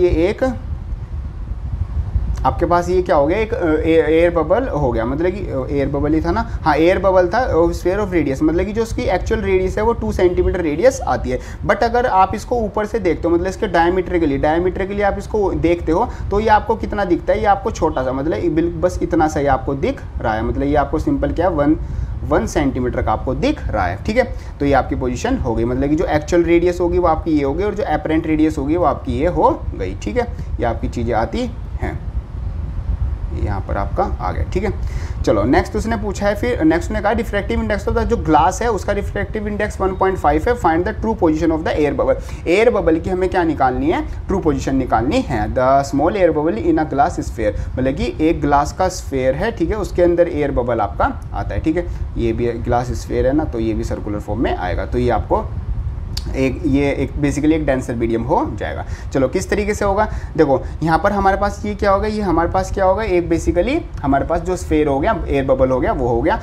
ये क्या हो गया, एक एयर बबल हो गया, मतलब कि एयर बबल ही था ना, हाँ एयर बबल था स्फीयर ऑफ रेडियस, मतलब कि जो उसकी एक्चुअल रेडियस है वो 2 सेंटीमीटर रेडियस आती है। बट अगर आप इसको ऊपर से देखते हो, मतलब इसके डायमीटर के लिए आप इसको देखते हो तो ये आपको कितना दिखता है, ये आपको छोटा सा, मतलब बस इतना सा ही आपको दिख रहा है, मतलब ये आपको सिंपल क्या है 1 सेंटीमीटर का आपको दिख रहा है, ठीक है। तो ये आपकी पोजीशन हो गई, मतलब कि जो एक्चुअल रेडियस होगी वो आपकी ये होगी और जो एपरेंट रेडियस होगी वो आपकी ये हो गई, ठीक है। ये आपकी चीज़ें आती हैं, यहाँ पर आपका आ गया, ठीक है। चलो नेक्स्ट उसने पूछा है, फिर नेक्स्ट ने कहा रिफ्रैक्टिव इंडेक्स ऑफ द जो ग्लास है उसका रिफ्रैक्टिव इंडेक्स 1.5 है, find the true position of the air bubble. Air bubble की हमें क्या निकालनी है, ट्रू पोजीशन निकालनी है। The small air bubble in a glass sphere, मतलब कि एक ग्लास का स्फीयर है, ठीक है, उसके अंदर एयर बबल आपका आता है, ठीक है। ये भी ग्लास स्फीयर है ना, तो ये भी सर्कुलर फॉर्म में आएगा, तो ये आपको एक बेसिकली एक डेंसर मीडियम हो जाएगा। चलो किस तरीके से होगा, देखो यहाँ पर हमारे पास ये क्या होगा, ये हमारे पास क्या होगा, एक बेसिकली हमारे पास जो स्फीयर हो गया, एयर बबल हो गया, वो हो गया।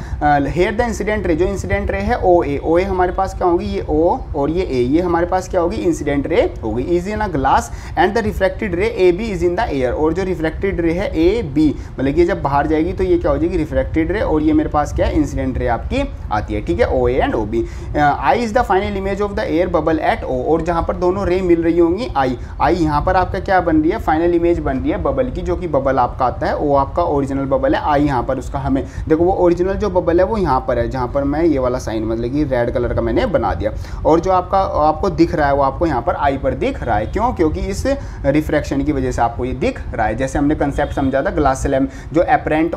हेयर द इंसिडेंट रे, जो इंसिडेंट रे है ओ ए हमारे पास क्या होगी, ये ओ और ये ए, ये हमारे पास क्या होगी, इंसिडेंट रे होगी। Is in a glass and the reflected ray A B is in the air, और जो रिफ्लेक्टेड रे है ए बी, मतलब कि जब बाहर जाएगी तो ये क्या हो जाएगी, रिफ्लेक्टेड रे, और ये मेरे पास क्या है, इंसिडेंट रे आपकी आती है, ठीक है, O A and O B. I is the final image of the air bubble at O, और जहां पर दोनों रे मिल रही होंगी आई यहाँ पर आपका क्या बन रही है, फाइनल इमेज बन रही है बबल की, जो कि बबल आपका आता है, वो आपका ओरिजिनल बबल है। आई यहाँ पर उसका हमें देखो, वो ओरिजिनल जो बबल है वो यहाँ पर है, जहाँ पर मैं ये वाला साइन मतलब कि रेड कलर का मैंने बना दिया, और जो आपको दिख रहा है वो आपको यहाँ पर आई पर दिख रहा है। क्यों, क्योंकि इस रिफ्रैक्शन की वजह से आपको ये दिख रहा है। जैसे हमने कंसेप्ट समझा था ग्लास स्लैब, जो एपरेंट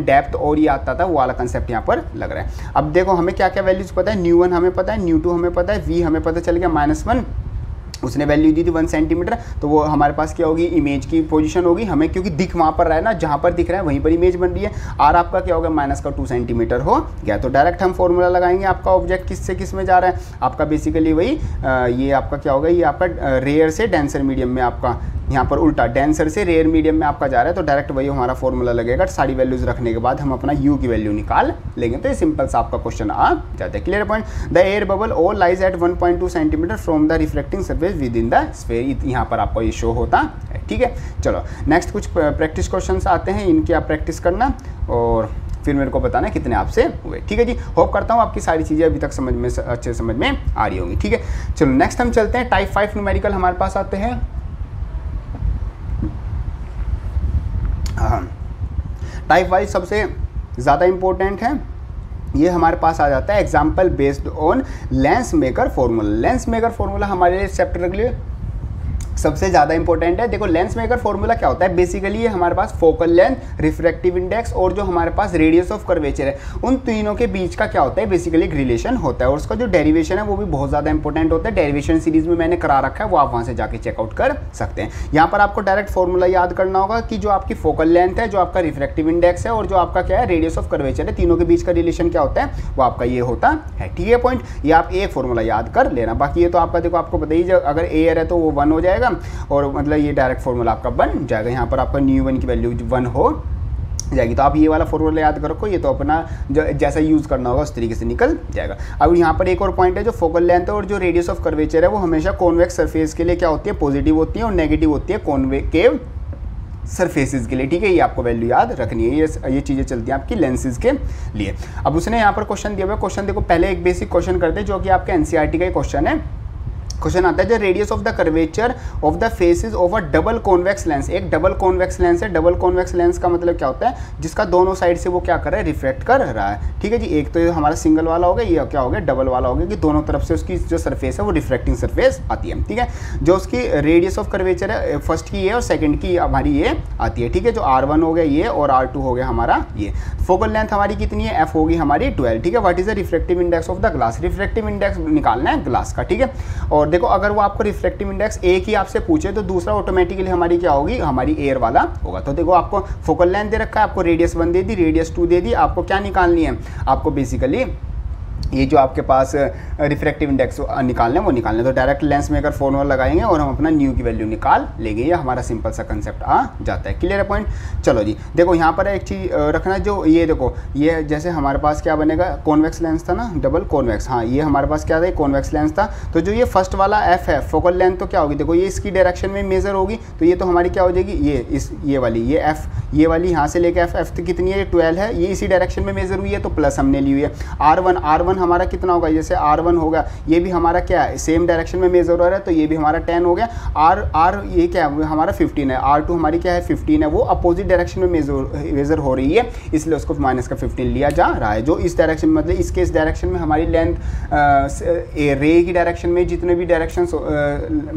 डेप्थ और ये आता था, वो वाला कंसेप्ट यहाँ पर लग रहा है। अब देखो हमें क्या क्या वैल्यूज पता है, न्यू 1 हमें पता है, न्यू 2 हमें पता है, वी हमें पता चल गया -1, उसने वैल्यू दी थी 1 सेंटीमीटर, तो वो हमारे पास क्या होगी, इमेज की पोजीशन होगी हमें, क्योंकि दिख वहाँ पर रहा है ना, जहाँ पर दिख रहा है वहीं पर इमेज बन रही है। आर आपका क्या होगा, -2 सेंटीमीटर हो गया। तो डायरेक्ट हम फॉर्मूला लगाएंगे, आपका ऑब्जेक्ट किस से किस में जा रहा है, आपका बेसिकली वही ये आपका क्या होगा, ये आपका रेयर से डेंसर मीडियम में, आपका यहाँ पर उल्टा डेंसर से रेयर मीडियम में आपका जा रहा है। तो डायरेक्ट वही हमारा फॉर्मूला लगेगा। सारी वैल्यूज रखने के बाद हम अपना यू की वैल्यू निकाल लेंगे। तो ये सिंपल सा आपका क्वेश्चन आ जाता है। Clear point. The air bubble all lies at 1.2 centimetre from the reflecting surface with in the sphere, यहाँ पर आपको ये शो होता है। ठीक है, चलो नेक्स्ट कुछ प्रैक्टिस क्वेश्चंस आते हैं, इनकी आप प्रैक्टिस करना और फिर मेरे को बताना कितने आपसे हुए। ठीक है जी, होप करता हूँ आपकी सारी चीज़ें अभी तक समझ में अच्छे समझ में आ रही होंगी। ठीक है, चलो नेक्स्ट हम चलते हैं। टाइप 5 न्यूमेरिकल हमारे पास आते हैं। टाइप 5 सबसे ज़्यादा इंपॉर्टेंट है। ये हमारे पास आ जाता है example based on lens maker formula. Lens maker formula हमारे चैप्टर के लिए सबसे ज़्यादा इंपॉर्टेंट है। देखो लेंस मेकर फॉर्मूला क्या होता है, बेसिकली ये हमारे पास फोकल लेंथ, रिफ्रैक्टिव इंडेक्स और जो हमारे पास रेडियस ऑफ कर्वेचर है, उन तीनों के बीच का क्या होता है, बेसिकली एक रिलेशन होता है। और उसका जो डेरिवेशन है वो भी बहुत ज़्यादा इंपॉर्टेंट होता है। डेरिवेशन सीरीज में मैंने करा रखा है, वो आप वहाँ से जाके चेकआउट कर सकते हैं। यहाँ पर आपको डायरेक्ट फॉर्मूला याद करना होगा कि जो आपकी फोकल लेंथ है, जो आपका रिफ्रैक्टिव इंडेक्स है और जो आपका क्या है रेडियस ऑफ कर्वेचर है, तीनों के बीच का रिलेशन क्या होता है, वो आपका ये होता है। ठीक है पॉइंट, ये आप एक फॉर्मूला याद कर लेना। बाकी ये तो आपका देखो आपको बताइए, अगर एयर है तो वो 1 हो जाएगा जाएगा और मतलब ये डायरेक्ट फॉर्मूला आपका बन जाएगा। यहाँ पर आपका न्यू वन की वैल्यू 1 हो जाएगी। तो आप ये वाला फॉर्मूला याद रखो, ये तो अपना जैसा यूज़ करना होगा उस तरीके से निकल जाएगा। अब यहाँ पर एक और पॉइंट है, जो फोकल लेंथ और जो रेडियस ऑफ कर्वेचर है वो हमेशा कॉन्वेक्स सरफेस के लिए क्या होती है, पॉजिटिव होती है, और नेगेटिव होती है कॉन्वेकेव सरफेसेस के लिए। ठीक है, ये आपको वैल्यू याद रखनी है, ये चीज़ें चलती हैं आपकी लेंसेज के लिए। अब उसने यहाँ पर क्वेश्चन दिया हुआ है, क्वेश्चन देखो, पहले एक बेसिक क्वेश्चन करते हैं जो कि आपके एनसीईआरटी का ही क्वेश्चन है। क्वेश्चन आता है, the radius of the curvature of the faces of a double convex lens. एक डबल कॉन्वेक्स लेंस है। डबल कॉन्वेक्स लेंस का मतलब क्या होता है, जिसका दोनों साइड से वो क्या कर रहा है, रिफ्लेक्ट कर रहा है। ठीक है जी, एक तो ये हमारा सिंगल वाला हो गया, ये क्या हो गया, डबल वाला हो गया, कि दोनों तरफ से उसकी जो सरफेस है वो रिफ्लेक्टिंग सरफेस आती है। ठीक है, जो उसकी रेडियस ऑफ कर्वेचर है, फर्स्ट की ये और सेकंड की हमारी ये आती है। ठीक है, जो R1 हो गया ये और R2 हो गया हमारा ये। फोकल लेंथ हमारी कितनी है, F होगी हमारी 12। ठीक है, what is the reflective index of the glass, reflective index निकालना है ग्लास का। ठीक है, और देखो अगर वो आपको रिफ्लेक्टिव इंडेक्स एक ही आपसे पूछे तो दूसरा ऑटोमेटिकली हमारी क्या होगी, हमारी एयर वाला होगा। तो देखो आपको फोकल लेंथ दे रखा है, आपको रेडियस 1 दे दी, रेडियस 2 दे दी, आपको क्या निकालनी है, आपको बेसिकली ये जो आपके पास रिफ्रैक्टिव इंडेक्स निकालना है वो निकालना है। तो डायरेक्ट लेंस मेकर फॉर्मूला लगाएंगे और हम अपना न्यू की वैल्यू निकाल लेंगे। ये हमारा सिंपल सा कंसेप्ट आ जाता है। क्लियर है पॉइंट। चलो जी, देखो यहाँ पर एक चीज़ रखना, जो ये देखो ये जैसे हमारे पास क्या बनेगा, कॉन्वेक्स लेंस था ना, डबल कॉन्वेक्स, हाँ ये हमारे पास क्या था, कॉन्वेक्स लेंस था। तो जो ये फर्स्ट वाला एफ है फोकल लेंथ, तो क्या होगी, देखो ये इसकी डायरेक्शन में मेजर होगी, तो ये तो हमारी क्या हो जाएगी, ये वाली, ये एफ, ये वाली यहाँ से लेके एफ तो कितनी है, 12 है, ये इसी डायरेक्शन में मेजर हुई है, तो प्लस हमने ली हुई है। R1 हमारा कितना होगा, जैसे R1 होगा, ये भी हमारा क्या है, सेम डायरेक्शन में मेजर हो रहा है, तो ये भी हमारा 10 हो गया। R ये क्या है, हमारा 15 है। R2 हमारी क्या है, 15 है, वो अपोजिट डायरेक्शन में मेजर हो रही है, इसलिए उसको माइनस का 15 लिया जा रहा है। जो इस डायरेक्शन मतलब इसके इस डायरेक्शन में हमारी लेंथ रे की डायरेक्शन में जितने भी डायरेक्शन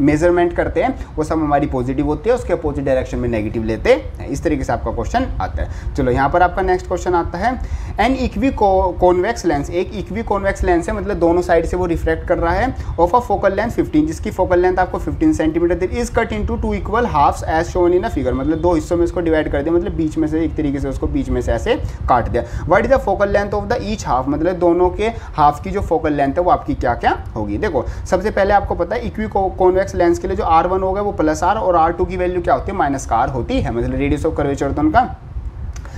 मेजरमेंट करते हैं वो सब हमारी पॉजिटिव होती है, उसके अपोजिट डायरेक्शन में नेगेटिव लेते हैं। इस तरीके से आपका क्वेश्चन आता है। चलो यहाँ पर आपका नेक्स्ट क्वेश्चन आता है, एन इक्वी कॉन्वेक्स लेंस, एक इक्वी कॉन्वेक्स लेंस है, मतलब दोनों साइड से वो रिफ्लेक्ट कर रहा है, ऑफ अ फोकल लेंथ 15, जिसकी फोकल लेंथ आपको 15 centimetre is cut into 2 equal halves as shown in a figure, मतलब दो हिस्सों में इसको डिवाइड कर दिया, मतलब बीच में से एक तरीके से उसको बीच में से ऐसे काट दिया। What is the focal length of the each half, मतलब दोनों के हाफ की जो फोकल लेंथ है वो आपकी क्या क्या होगी। देखो सबसे पहले आपको पता है इक्वी कॉन्वेक्स लेंस के लिए जो R1 होगा वो प्लस R और R2 की वैल्यू क्या होती है, माइनस का R होती है, मतलब रेडियस ऑफ कर्वेचर तो उनका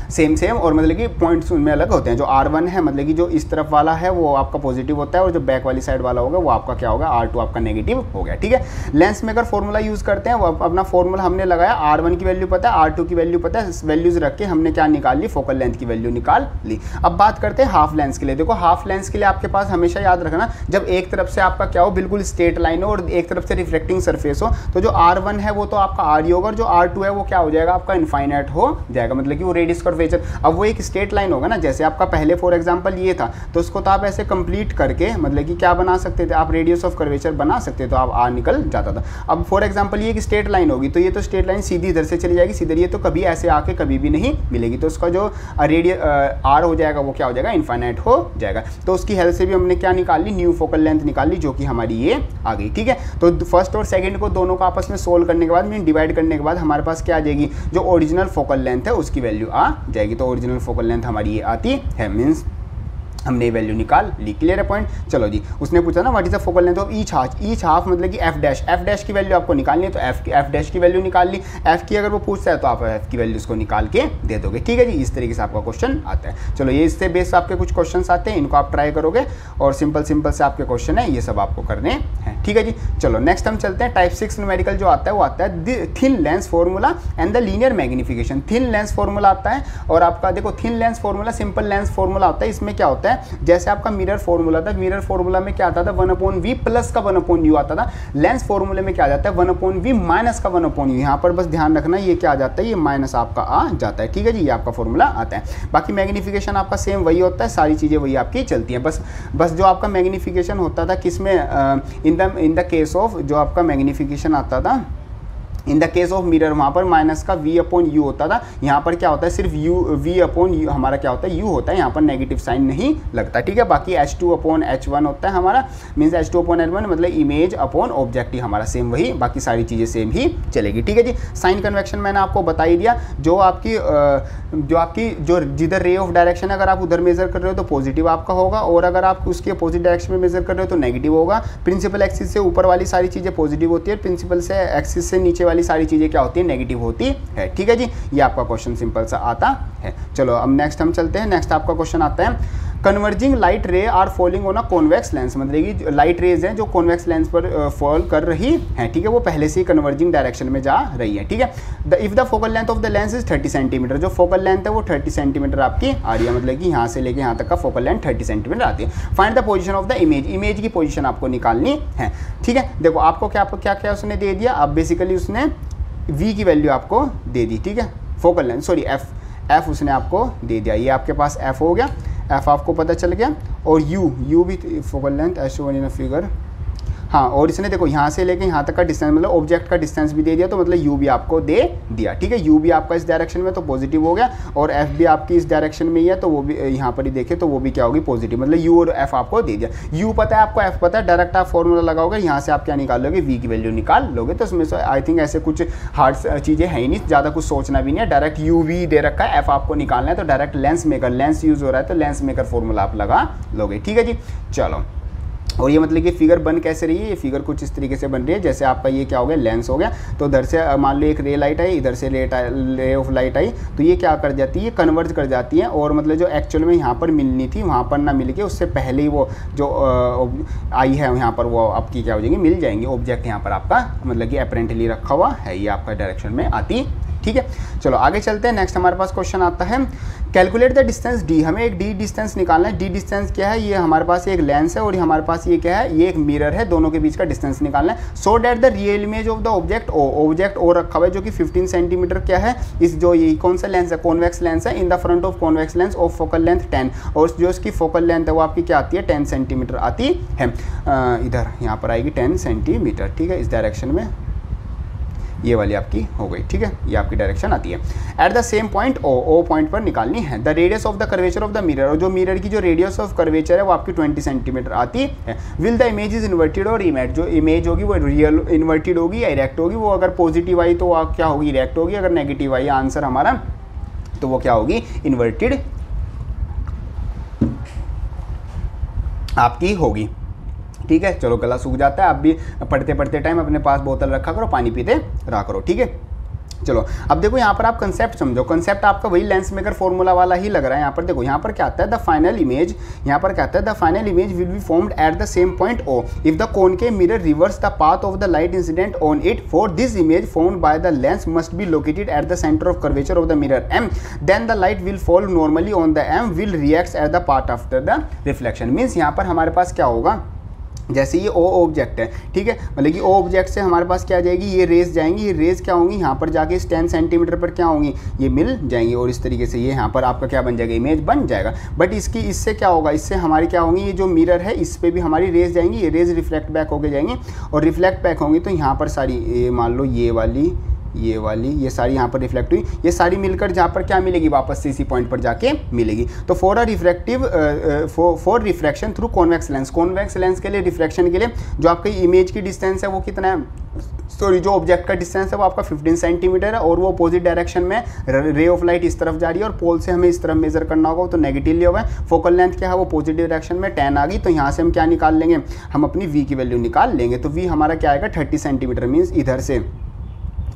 सेम और मतलब कि पॉइंट्स उनमें अलग होते हैं। जो R1 है मतलब कि जो इस तरफ वाला है वो आपका पॉजिटिव होता है, और जो बैक वाली साइड वाला होगा वो आपका क्या होगा, R2 आपका नेगेटिव हो गया। ठीक है, लेंस मेकर फॉर्मूला यूज़ करते हैं, वो अपना फॉर्मूला हमने लगाया, R1 की वैल्यू पता है, R2 की वैल्यू पता है, वैल्यूज रख के हमने क्या निकाल ली, फोकल लेंथ की वैल्यू निकाल ली। अब बात करते हैं हाफ लेंस के लिए। देखो हाफ लेंस के लिए आपके पास हमेशा याद रखना, जब एक तरफ से आपका क्या हो, बिल्कुल स्ट्रेट लाइन हो और एक तरफ से रिफ्लेक्टिंग सरफेस हो, तो जो R1 है वो तो आपका R होगा, और जो R2 है वो क्या हो जाएगा, आपका इनफाइनाइट हो जाएगा, मतलब कि वो रेडियस कर्वेचर। अब वो एक स्ट्रेट लाइन होगा ना, जैसे आपका पहले फॉर एग्जांपल ये था, तो उसको तो आप ऐसे कंप्लीट करके मतलब कि क्या बना सकते थे, आप रेडियस ऑफ कर्वेचर बना सकते, तो आप R निकल जाता था। अब फॉर एग्जांपल ये एक स्ट्रेट लाइन होगी, तो ये तो स्ट्रेट लाइन सीधी इधर से चली जाएगी, सीधे ये तो कभी ऐसे आके कभी भी नहीं मिलेगी, तो उसका जो रेडियस R हो जाएगा वो क्या हो जाएगा, इनफाइनाइट हो जाएगा। तो उसकी हेल्प से भी हमने क्या निकाल ली, न्यू फोकल लेंथ निकाल ली, जो कि हमारी ये आ गई। ठीक है, तो फर्स्ट और सेकंड को दोनों को आपस में सोल्व करने के बाद, मीन डिवाइड करने के बाद हमारे पास क्या आ जाएगी, जो ओरिजिनल फोकल लेंथ है उसकी वैल्यू आ जाएगी। तो ओरिजिनल फोकल लेंथ हमारी ये आती है, मीन्स हमने वैल्यू निकाल ली। क्लियर है पॉइंट। चलो जी, उसने पूछा ना what is the focal length of each half मतलब कि एफ डैश की वैल्यू आपको निकालनी है, तो एफ डैश की वैल्यू निकाल ली। एफ की अगर वो पूछता है तो आप एफ की वैल्यू उसको निकाल के दे दोगे। ठीक है जी, इस तरीके से आपका क्वेश्चन आता है। चलो ये इससे बेस आपके कुछ क्वेश्चन आते हैं, इनको आप ट्राई करोगे और सिंपल से आपके क्वेश्चन है ये सब आपको करने हैं। ठीक है जी, चलो नेक्स्ट हम चलते हैं टाइप 6 न्यूमेरिकल जो आता है वो आता है thin lens formula and the linear magnification. Thin lens formula आता है और आपका देखो thin lens formula simple lens formula होता है। इसमें क्या होता है, जैसे आपका मिरर फॉर्मूला था, मिरर फॉर्मूला में क्या आता था, 1/v प्लस का 1/u आता था। लेंस फॉर्मूले में क्या आ जाता है, 1/v माइनस का 1/u। यहाँ पर बस ध्यान रखना ये क्या आ जाता है, ये माइनस आपका आ जाता है। ठीक है जी, ये आपका फॉर्मूला आता है। बाकी मैग्निफिकेशन आपका सेम वही होता है, सारी चीज़ें वही आपकी चलती हैं। बस जो आपका मैग्निफिकेशन होता था किसमें, इन द केस ऑफ जो आपका मैग्निफिकेशन आता था in the case of mirror वहाँ पर माइनस का v अपॉन यू होता था, यहाँ पर क्या होता है सिर्फ v अपॉन यू हमारा क्या होता है u होता है, यहाँ पर नेगेटिव साइन नहीं लगता, ठीक है। बाकी h2 अपॉन h1 होता है हमारा, मीन्स h2 अपॉन h1 मतलब इमेज अपॉन ऑब्जेक्ट ही हमारा सेम वही, बाकी सारी चीज़ें सेम ही चलेगी, ठीक है जी। साइन कन्वेक्शन मैंने आपको बता ही दिया, जो जिधर रे ऑफ डायरेक्शन है अगर आप उधर मेजर कर रहे हो तो पॉजिटिव आपका होगा, और अगर आप उसके अपोजिट डायरेक्शन में मेजर कर रहे हो तो नेगेटिव होगा। प्रिंसिपल एक्सिस से ऊपर वाली सारी चीज़ें पॉजिटिव होती है, प्रिंसिपल से एक्सिस से नीचे वाली सारी चीज़ें क्या होती है, नेगेटिव होती है, ठीक है जी। ये आपका क्वेश्चन सिंपल सा आता है। चलो अब नेक्स्ट हम चलते हैं। नेक्स्ट आपका क्वेश्चन आता है converging light ray are falling on a convex lens, मतलब कि लाइट रेज हैं जो कॉन्वेक्स लेंस पर फॉल कर रही हैं, ठीक है, वो पहले से ही कन्वर्जिंग डायरेक्शन में जा रही है, ठीक है। If the focal length of the lens is 30 centimetre, जो फोकल लेंथ है वो 30 सेंटीमीटर आपकी आ रही है, मतलब कि यहाँ से लेके यहाँ तक का फोकल लेंथ 30 सेंटीमीटर आती है। Find the position of the image, image की पोजीशन आपको निकालनी है, ठीक है। देखो आपको क्या क्या उसने दे दिया, अब बेसिकली उसने v की वैल्यू आपको दे दी, ठीक है, फोकल लेंथ सॉरी f उसने आपको दे दिया, ये आपके पास f हो गया, f आपको पता चल गया, और u भी focal length as shown in figure, हाँ, और इसने देखो यहाँ से लेके यहाँ तक का डिस्टेंस मतलब ऑब्जेक्ट का डिस्टेंस भी दे दिया, तो मतलब u भी आपको दे दिया, ठीक है। u भी आपका इस डायरेक्शन में तो पॉजिटिव हो गया, और f भी आपकी इस डायरेक्शन में ही है तो वो भी यहाँ पर ही देखे तो वो भी क्या होगी, पॉजिटिव, मतलब u और f आपको दे दिया। u पता है आपको, f पता है, डायरेक्ट आप फॉर्मूला लगाओगे, यहाँ से आप क्या निकाल लोगे, v की वैल्यू निकाल लोगे। तो इसमें से आई थिंक ऐसे कुछ हार्ड चीज़ें है ही नहीं, ज़्यादा कुछ सोचना भी नहीं है, डायरेक्ट u v दे रखा है, f आपको निकालना है, तो direct lens maker, lens use हो रहा है तो लेंस मेकर फॉर्मूला आप लगा लोगे, ठीक है जी। चलो, और ये मतलब कि फिगर बन कैसे रही है, ये फिगर कुछ इस तरीके से बन रही है, जैसे आपका ये क्या हो गया, लेंस हो गया, तो उधर से मान लो एक रे लाइट आई, इधर से रे ऑफ लाइट आई, तो ये क्या कर जाती है, कन्वर्ज कर जाती है, और मतलब जो एक्चुअल में यहाँ पर मिलनी थी वहाँ पर ना मिल के उससे पहले ही वो जो आई है यहाँ पर वो आपकी क्या हो जाएंगी, मिल जाएंगी, ऑब्जेक्ट यहाँ पर आपका मतलब कि अपेरेंटली रखा हुआ है, ये आपका डायरेक्शन में आती, ठीक है। चलो आगे चलते हैं। नेक्स्ट हमारे पास क्वेश्चन आता है कैलकुलेट द डिस्टेंस d, हमें एक d डिस्टेंस निकालना है। d डिस्टेंस क्या है, ये हमारे पास एक लेंस है और हमारे पास ये क्या है, ये एक मिरर है, दोनों के बीच का डिस्टेंस निकालना है। So that the real image of the object object O रखा हुआ है जो कि 15 सेंटीमीटर क्या है, इस जो ये कौन सा लेंस है, कॉन्वेक्स लेंस है, in the front of convex lens of focal length 10, और जो इसकी फोकल लेंथ है वो आपकी क्या आती है, 10 सेंटीमीटर आती है, इधर यहाँ पर आएगी 10 सेंटीमीटर, ठीक है, इस डायरेक्शन में ये वाली आपकी हो गई, ठीक है, ये आपकी डायरेक्शन आती है। At the same point O point पर निकालनी है। The radius of the curvature of the mirror, और जो मिरर की जो रेडियस ऑफ कर्वेचर है वो आपकी 20 सेंटीमीटर आती है। Will the image is inverted और इमेज, जो इमेज होगी वो रियल इन्वर्टेड होगी या इरेक्ट होगी, वो अगर पॉजिटिव आई तो वो क्या होगी, इरेक्ट होगी, अगर नेगेटिव आई आंसर हमारा तो वो क्या होगी, इन्वर्टेड आपकी होगी, ठीक है। चलो गला सूख जाता है, आप भी पढ़ते पढ़ते टाइम अपने पास बोतल रखा करो, पानी पीते रहा करो, ठीक है। चलो अब देखो यहाँ पर आप कंसेप्ट समझो, कंसेप्ट आपका वही लेंस मेकर फॉर्मूला वाला ही लग रहा है। यहाँ पर देखो, यहाँ पर क्या आता है, द फाइनल इमेज, यहाँ पर क्या आता है, the final image will be formed at the same point O if the concave mirror reverse the path of the light incident on it. For this image formed by the lens must be located at the centre of curvature of the mirror M, then the light will fall normally on the M, will react at the part after the reflection. Means यहाँ पर हमारे पास क्या होगा, जैसे ये ओ ऑब्जेक्ट है, ठीक है, मतलब कि ओ ऑब्जेक्ट से हमारे पास क्या जाएगी, ये रेज जाएंगी, ये रेज क्या होंगी, यहाँ पर जाके इस 10 सेंटीमीटर पर क्या होंगी, ये मिल जाएंगी, और इस तरीके से ये यहाँ पर आपका क्या बन जाएगा, इमेज बन जाएगा। बट इससे क्या होगा, इससे हमारी क्या होंगी, ये जो मिरर है इस पर भी हमारी रेज जाएंगी, ये रेज रिफ्लेक्ट बैक होके जाएंगी, और रिफ्लेक्ट बैक होंगी तो यहाँ पर सारी ये मान लो ये वाली ये सारी यहाँ पर रिफ्लेक्ट हुई, ये सारी मिलकर जहाँ पर क्या मिलेगी, वापस से इसी पॉइंट पर जाके मिलेगी। तो for refraction through convex lens, convex lens के लिए रिफ्रैक्शन के लिए जो आपकी इमेज की डिस्टेंस है वो कितना है, सॉरी जो ऑब्जेक्ट का डिस्टेंस है वो आपका 15 सेंटीमीटर है, और वो अपोजिट डायरेक्शन में रे ऑफ लाइट इस तरफ जा रही है, और पोल से हमें इस तरफ मेजर करना होगा, तो नेगेटिव लिया हुआ है। फोकल लेंथ क्या है, वो पॉजिटिव डायरेक्शन में 10 आ गई, तो यहाँ से हम क्या निकाल लेंगे, हम अपनी v की वैल्यू निकाल लेंगे। तो v हमारा क्या आएगा, 30 सेंटीमीटर, मीन्स इधर से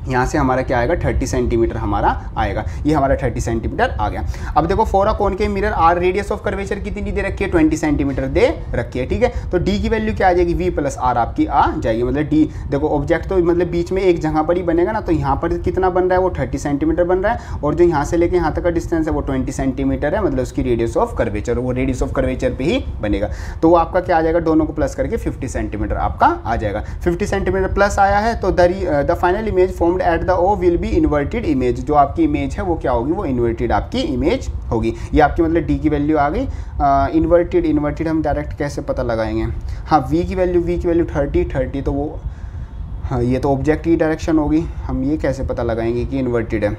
यहाँ से हमारा क्या आएगा, 30 सेंटीमीटर हमारा आएगा, ये हमारा 30 सेंटीमीटर आ गया। अब देखो for a concave mirror R radius of curvature कितनी दे रखी है, 20 सेंटीमीटर दे रखी है, ठीक है। तो डी की वैल्यू क्या आ जाएगी, v प्लस आर आपकी आ जाएगी, मतलब डी देखो ऑब्जेक्ट तो मतलब बीच में एक जगह पर ही बनेगा ना, तो यहाँ पर कितना बन रहा है, वो 30 सेंटीमीटर बन रहा है, और जो यहाँ से लेके यहाँ तक का डिस्टेंस है वो 20 सेंटीमीटर है, मतलब उसकी रेडियस ऑफ कर्वेचर, वो रेडियस ऑफ कर्वेचर पे ही बनेगा। तो वो आपका क्या आ जाएगा, दोनों को प्लस करके 50 सेंटीमीटर आपका आ जाएगा। 50 सेंटीमीटर प्लस आया है, तो the final image formed at the O will be inverted image, जो आपकी इमेज है वो क्या होगी, वो इन्वर्टेड आपकी इमेज होगी। ये आपकी मतलब डी की वैल्यू आ गई। इन्वर्टेड हम डायरेक्ट कैसे पता लगाएंगे, हाँ v की वैल्यू 30 तो वो हाँ, ये तो ऑब्जेक्ट की डायरेक्शन होगी, हम ये कैसे पता लगाएंगे कि इन्वर्टेड है।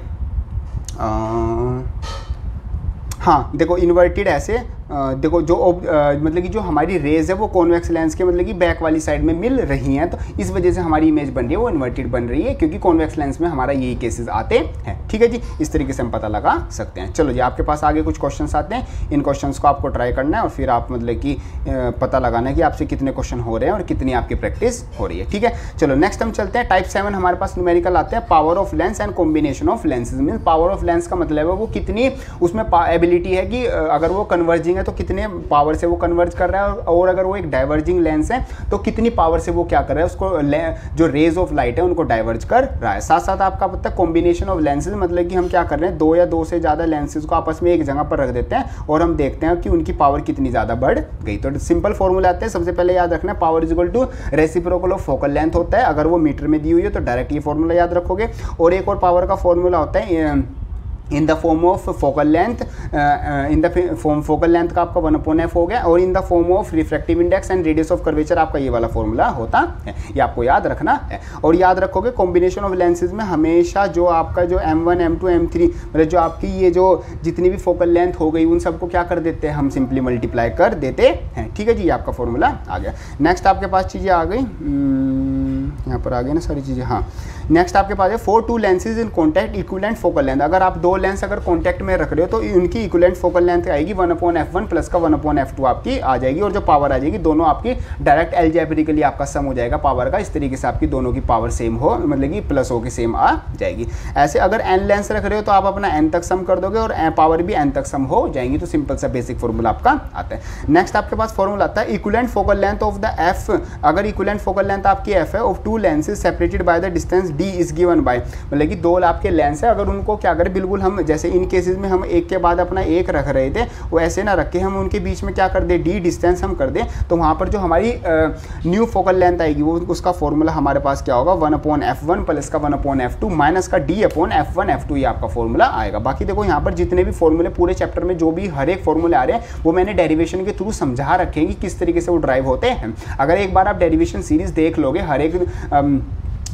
हाँ देखो इन्वर्टेड ऐसे देखो जो मतलब कि जो हमारी रेज है वो कॉन्वेक्स लेंस के मतलब कि बैक वाली साइड में मिल रही हैं, तो इस वजह से हमारी इमेज बन रही है वो इन्वर्टेड बन रही है, क्योंकि कॉन्वेक्स लेंस में हमारा यही केसेस आते हैं। ठीक है जी, इस तरीके से हम पता लगा सकते हैं। चलो जी, आपके पास आगे कुछ क्वेश्चंस आते हैं, इन क्वेश्चंस को आपको ट्राई करना है और फिर आप मतलब कि पता लगाना है कि आपसे कितने क्वेश्चन हो रहे हैं और कितनी आपकी प्रैक्टिस हो रही है। ठीक है, चलो नेक्स्ट हम चलते हैं। टाइप 7 हमारे पास न्यूमेरिकल आते हैं, power of lens and combination of lenses. Mean power of lens का मतलब है वो कितनी उसमें एबिलिटी है कि अगर वो कन्वर्जिंग है तो कितने पावर से वो कन्वर्ज कर रहा है, और अगर वो एक डाइवर्जिंग लेंस है तो कितनी पावर से वो क्या कर रहा है, उसको जो रेज ऑफ लाइट है उनको डाइवर्ज कर रहा है। साथ साथ आपका पता है कॉम्बिनेशन ऑफ लेंसेज मतलब कि हम क्या कर रहे हैं, दो या दो से ज़्यादा लेंसेज को आपस में एक जगह पर रख देते हैं और हम देखते हैं कि उनकी पावर कितनी ज़्यादा बढ़ गई। तो सिंपल फॉर्मूला आते हैं, सबसे पहले याद रखना power is equal to reciprocal of focal length होता है। अगर वो मीटर में दी हुई है तो डायरेक्ट ये फॉर्मूला याद रखोगे। और एक और पावर का फॉर्मूला होता है in the form of focal length, in the form focal length का आपका 1/f हो गया, और in the form of refractive index and radius of curvature आपका ये वाला फॉर्मूला होता है, ये आपको याद रखना है। और याद रखोगे कॉम्बिनेशन ऑफ लेंसेज में हमेशा जो आपका जो M1 M2 M3 मतलब जो आपकी ये जो जितनी भी फोकल लेंथ हो गई उन सबको क्या कर देते हैं, हम सिंपली मल्टीप्लाई कर देते हैं। ठीक है जी, ये आपका फॉर्मूला आ गया। नेक्स्ट आपके पास चीज़ें आ गई, यहाँ पर आ गई ना सारी चीज़ें। हाँ, नेक्स्ट आपके पास है for to lenses in contact equivalent focal length. अगर आप दो लेंस अगर कॉन्टैक्ट में रख रहे हो तो उनकी इक्विवेलेंट फोकल लेंथ आएगी 1/f1 प्लस का 1/f2 आपकी आ जाएगी, और जो पावर आ जाएगी दोनों आपकी डायरेक्ट अलजेब्रिकली आपका सम हो जाएगा पावर का। इस तरीके से आपकी दोनों की पावर सेम हो मतलब कि प्लस हो के सेम आ जाएगी। ऐसे अगर n लेंस रख रहे हो तो आप अपना n तक सम कर दोगे और पावर भी n तक सम हो जाएंगी। तो सिंपल सा बेसिक फॉर्मूला आपका आता है। नेक्स्ट आपके पास फॉर्मूला आता है equivalent focal length of the f। अगर इक्विवेलेंट फोकल लेंथ आपकी f है of to lenses separated by the distance d is given by, मतलब कि दो आपके लेंस है, अगर उनको क्या करें बिल्कुल हम जैसे इन केसेस में हम एक के बाद अपना एक रख रहे थे वो ऐसे ना रख के हम उनके बीच में क्या कर दे d डिस्टेंस हम कर दें, तो वहाँ पर जो हमारी न्यू फोकल लेंथ आएगी वो उसका फॉर्मूला हमारे पास क्या होगा 1/f1 प्लस का 1/f2 माइनस का d/f1 f2 ये आपका फॉर्मूला आएगा। बाकी देखो यहाँ पर जितने भी फॉर्मूले पूरे चैप्टर में जो भी हर एक फॉर्मूले आ रहे हैं वो मैंने डेरिवेशन के थ्रू समझा रखे हैं कि किस तरीके से वो ड्राइव होते हैं। अगर एक बार आप डेरिवेशन सीरीज देख लोगे, हर एक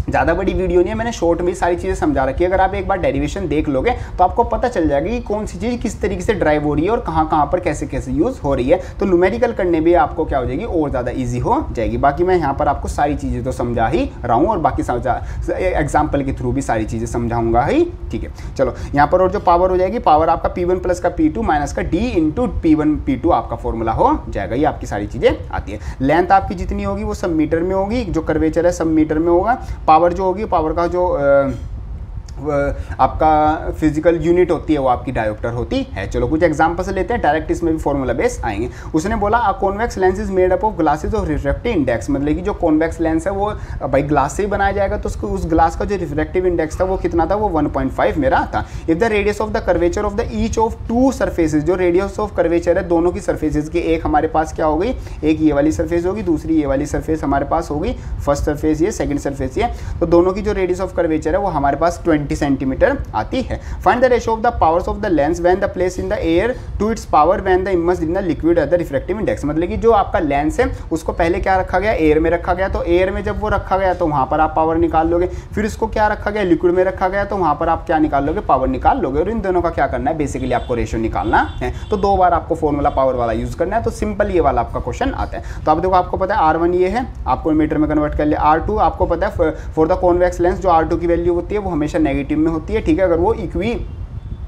ज़्यादा बड़ी वीडियो नहीं है, मैंने शॉर्ट में सारी चीज़ें समझा रखी है। अगर आप एक बार डेरिवेशन देख लोगे तो आपको पता चल जाएगा कि कौन सी चीज़ किस तरीके से ड्राइव हो रही है और कहाँ पर कैसे कैसे यूज़ हो रही है। तो न्यूमेरिकल करने भी आपको क्या हो जाएगी और ज़्यादा ईजी हो जाएगी। बाकी मैं यहाँ पर आपको सारी चीज़ें तो समझा ही रहा हूँ और बाकी एग्जाम्पल के थ्रू भी सारी चीज़ें समझाऊंगा ही। ठीक है, चलो यहाँ पर और जो पावर हो जाएगी, पावर आपका P1 प्लस का P2 माइनस का D इंटू P1 P2 आपका फॉर्मूला हो जाएगा। ये आपकी सारी चीज़ें आती है। लेंथ आपकी जितनी होगी वो सब मीटर में होगी, जो कर्वेचर है सब मीटर में होगा। पावर जो होगी, पावर का जो आपका फिजिकल यूनिट होती है वो आपकी डायोप्टर होती है। चलो कुछ एग्जांपल से लेते हैं, डायरेक्ट इसमें भी फॉर्मूला बेस आएंगे। उसने बोला अ convex lens is made up of glasses of refractive index, मतलब कि जो कॉन्वेक्स लेंस है वो भाई ग्लास से ही बनाया जाएगा, तो उसको उस ग्लास का जो रिफ्रैक्टिव इंडेक्स था वो कितना था, वो 1.5 मेरा था। If the radius of the curvature of the each of two surfaces, जो रेडियस ऑफ कर्वेचर है दोनों की सर्फेसेज की, एक हमारे पास क्या हो गई, एक ये वाली सर्फेस होगी, दूसरी ये वाली सर्फेस हमारे पास होगी, फर्स्ट सर्फेस ये, सेकंड सर्फेस ये, तो दोनों की जो रेडियस ऑफ कर्वेचर है वो हमारे पास 20 सेंटीमीटर आती है। Find the ratio of the powers of the lens when the place in the air to its power when the immersed in the liquid at the refractive index, मतलब कि जो आपका लेंस है उसको पहले क्या रखा गया, एयर में रखा गया, तो एयर में जब वो रखा गया तो वहां पर आप पावर निकाल लोगे। फिर इसको क्या रखा गया, लिक्विड में रखा गया, तो वहां पर आप क्या निकाल लोगे, पावर निकाल लोगे। और इन दोनों का क्या करना है, बेसिकली आपको रेशियो निकालना है। तो दो बार आपको फॉर्मूला पावर वाला यूज करना है, तो सिंपल ये वाला आपका क्वेश्चन आता है। तो आप देखो, आपको पता है R1 ये है, आपको मीटर में कन्वर्ट कर लिया। R2 आपको पता है फॉर द कॉन्वेक्स लेंस जो R2 की वैल्यू होती है वो हमेशा नेगेटिव में होती है। ठीक है, अगर वो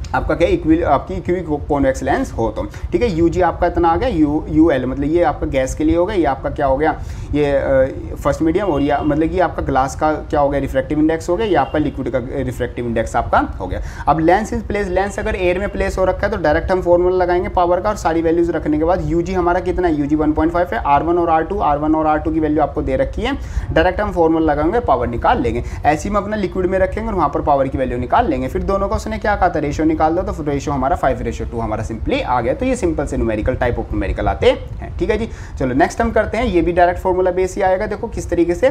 आपका क्या आपकी इक्वी कॉन्वेक्स लेंस हो तो। ठीक है, यूजी आपका इतना आ गया, यूएल मतलब ये आपका गैस के लिए हो गया, ये आपका क्या हो गया, ये फर्स्ट मीडियम, और ये मतलब कि आपका ग्लास का क्या हो गया, रिफ्रैक्टिव इंडेक्स हो गया, ये आपका लिक्विड का रिफ्रैक्टिव इंडेक्स आपका हो गया। अब लेंस इज प्लेस, लेंस अगर एयर में प्लेस हो रखा है तो डायरेक्ट हम फॉर्मूला लगाएंगे पावर का, और सारी वैल्यूज रखने के बाद यूजी हमारा कितना है, यूजी 1.5 है। R1 और R2 की वैल्यू आपको दे रखी है, डायरेक्ट हम फॉर्मूला लगाएंगे, पावर निकाल लेंगे। ऐसे ही हम अपना लिक्विड में रखेंगे और वहाँ पर पावर की वैल्यू निकाल लेंगे। फिर दोनों का उसने क्या कहा था, रेशियो निकाल दो तो रेशियो हमारा 5:2 हमारा सिंपली आ गया। तो ये सिंपल से न्यूमेरिकल टाइप ऑफ न्यूमेरिकल आते हैं, ठीक है जी। चलो नेक्स्ट हम करते हैं, ये भी डायरेक्ट फॉर्मूला बेस ही आएगा। देखो किस तरीके से,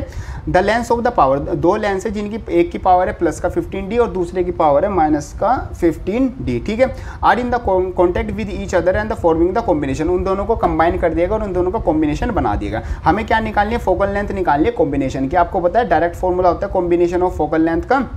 the lens of the power, दो लेंस है जिनकी एक की पावर है प्लस का 15D और दूसरे की पावर है माइनस का 15D, ठीक है। Are in the contact with each other and the forming the combination, उन दोनों को कंबाइन कर देगा और उन दोनों का कॉम्बिनेशन बना देगा। हमें क्या निकालनी है, फोकल लेंथ निकालनी है कॉम्बिनेशन की। आपको पता है डायरेक्ट फॉर्मूला होता है कॉम्बिनेशन ऑफ फोकल लेंथ का,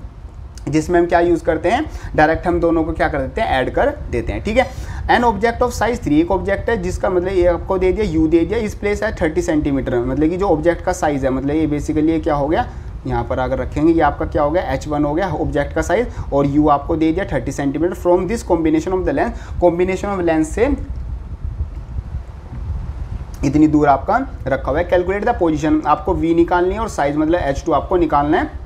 जिसमें हम क्या यूज़ करते हैं, डायरेक्ट हम दोनों को क्या कर देते हैं, ऐड कर देते हैं, ठीक है। एन ऑब्जेक्ट ऑफ साइज 3, एक ऑब्जेक्ट है जिसका मतलब ये आपको दे दिया यू दे दिया, इस प्लेस है 30 सेंटीमीटर, मतलब कि जो ऑब्जेक्ट का साइज़ है, मतलब ये बेसिकली ये क्या हो गया, यहाँ पर अगर रखेंगे ये आपका क्या हो गया, H1 हो गया ऑब्जेक्ट का साइज, और U आपको दे दिया 30 centimetre. From this combination of the lens, combination of lens से इतनी दूर आपका रखा हुआ है। कैलकुलेट द पोजीशन, आपको V निकालनी है और साइज मतलब H2 आपको निकालना है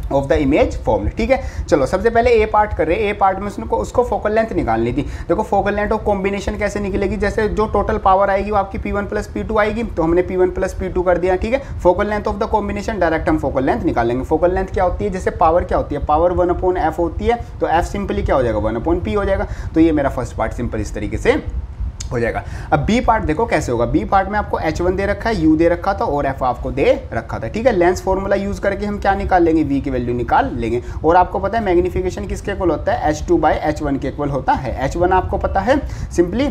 ऑफ द इमेज फॉर्म, ठीक है। चलो सबसे पहले ए पार्ट कर रहे हैं, ए पार्ट में उसको फोकल लेंथ निकालनी थी। देखो फोकल लेंथ ऑफ कॉम्बिनेशन कैसे निकलेगी, जैसे जो टोटल पावर आएगी वो आपकी P1 + P2 आएगी, तो हमने P1 + P2 कर दिया, ठीक है। Focal length of the combination direct हम फोकल लेंथ निकालेंगे। फोकल लेंथ क्या होती है, जैसे पावर क्या होती है, पावर 1/f होती है, तो f सिंपली क्या हो जाएगा, 1/p हो जाएगा। तो ये मेरा फर्स्ट पार्ट सिंपल इस तरीके से हो जाएगा। अब बी पार्ट देखो कैसे होगा, बी पार्ट में आपको H1 दे रखा है, U दे रखा था और F आपको दे रखा था, ठीक है। लेंस फॉर्मूला यूज करके हम क्या निकाल लेंगे, V की वैल्यू निकाल लेंगे। और आपको पता है मैग्निफिकेशन किसके इक्वल होता है, H2/H1 के इक्वल होता है। H1 आपको पता है, सिंपली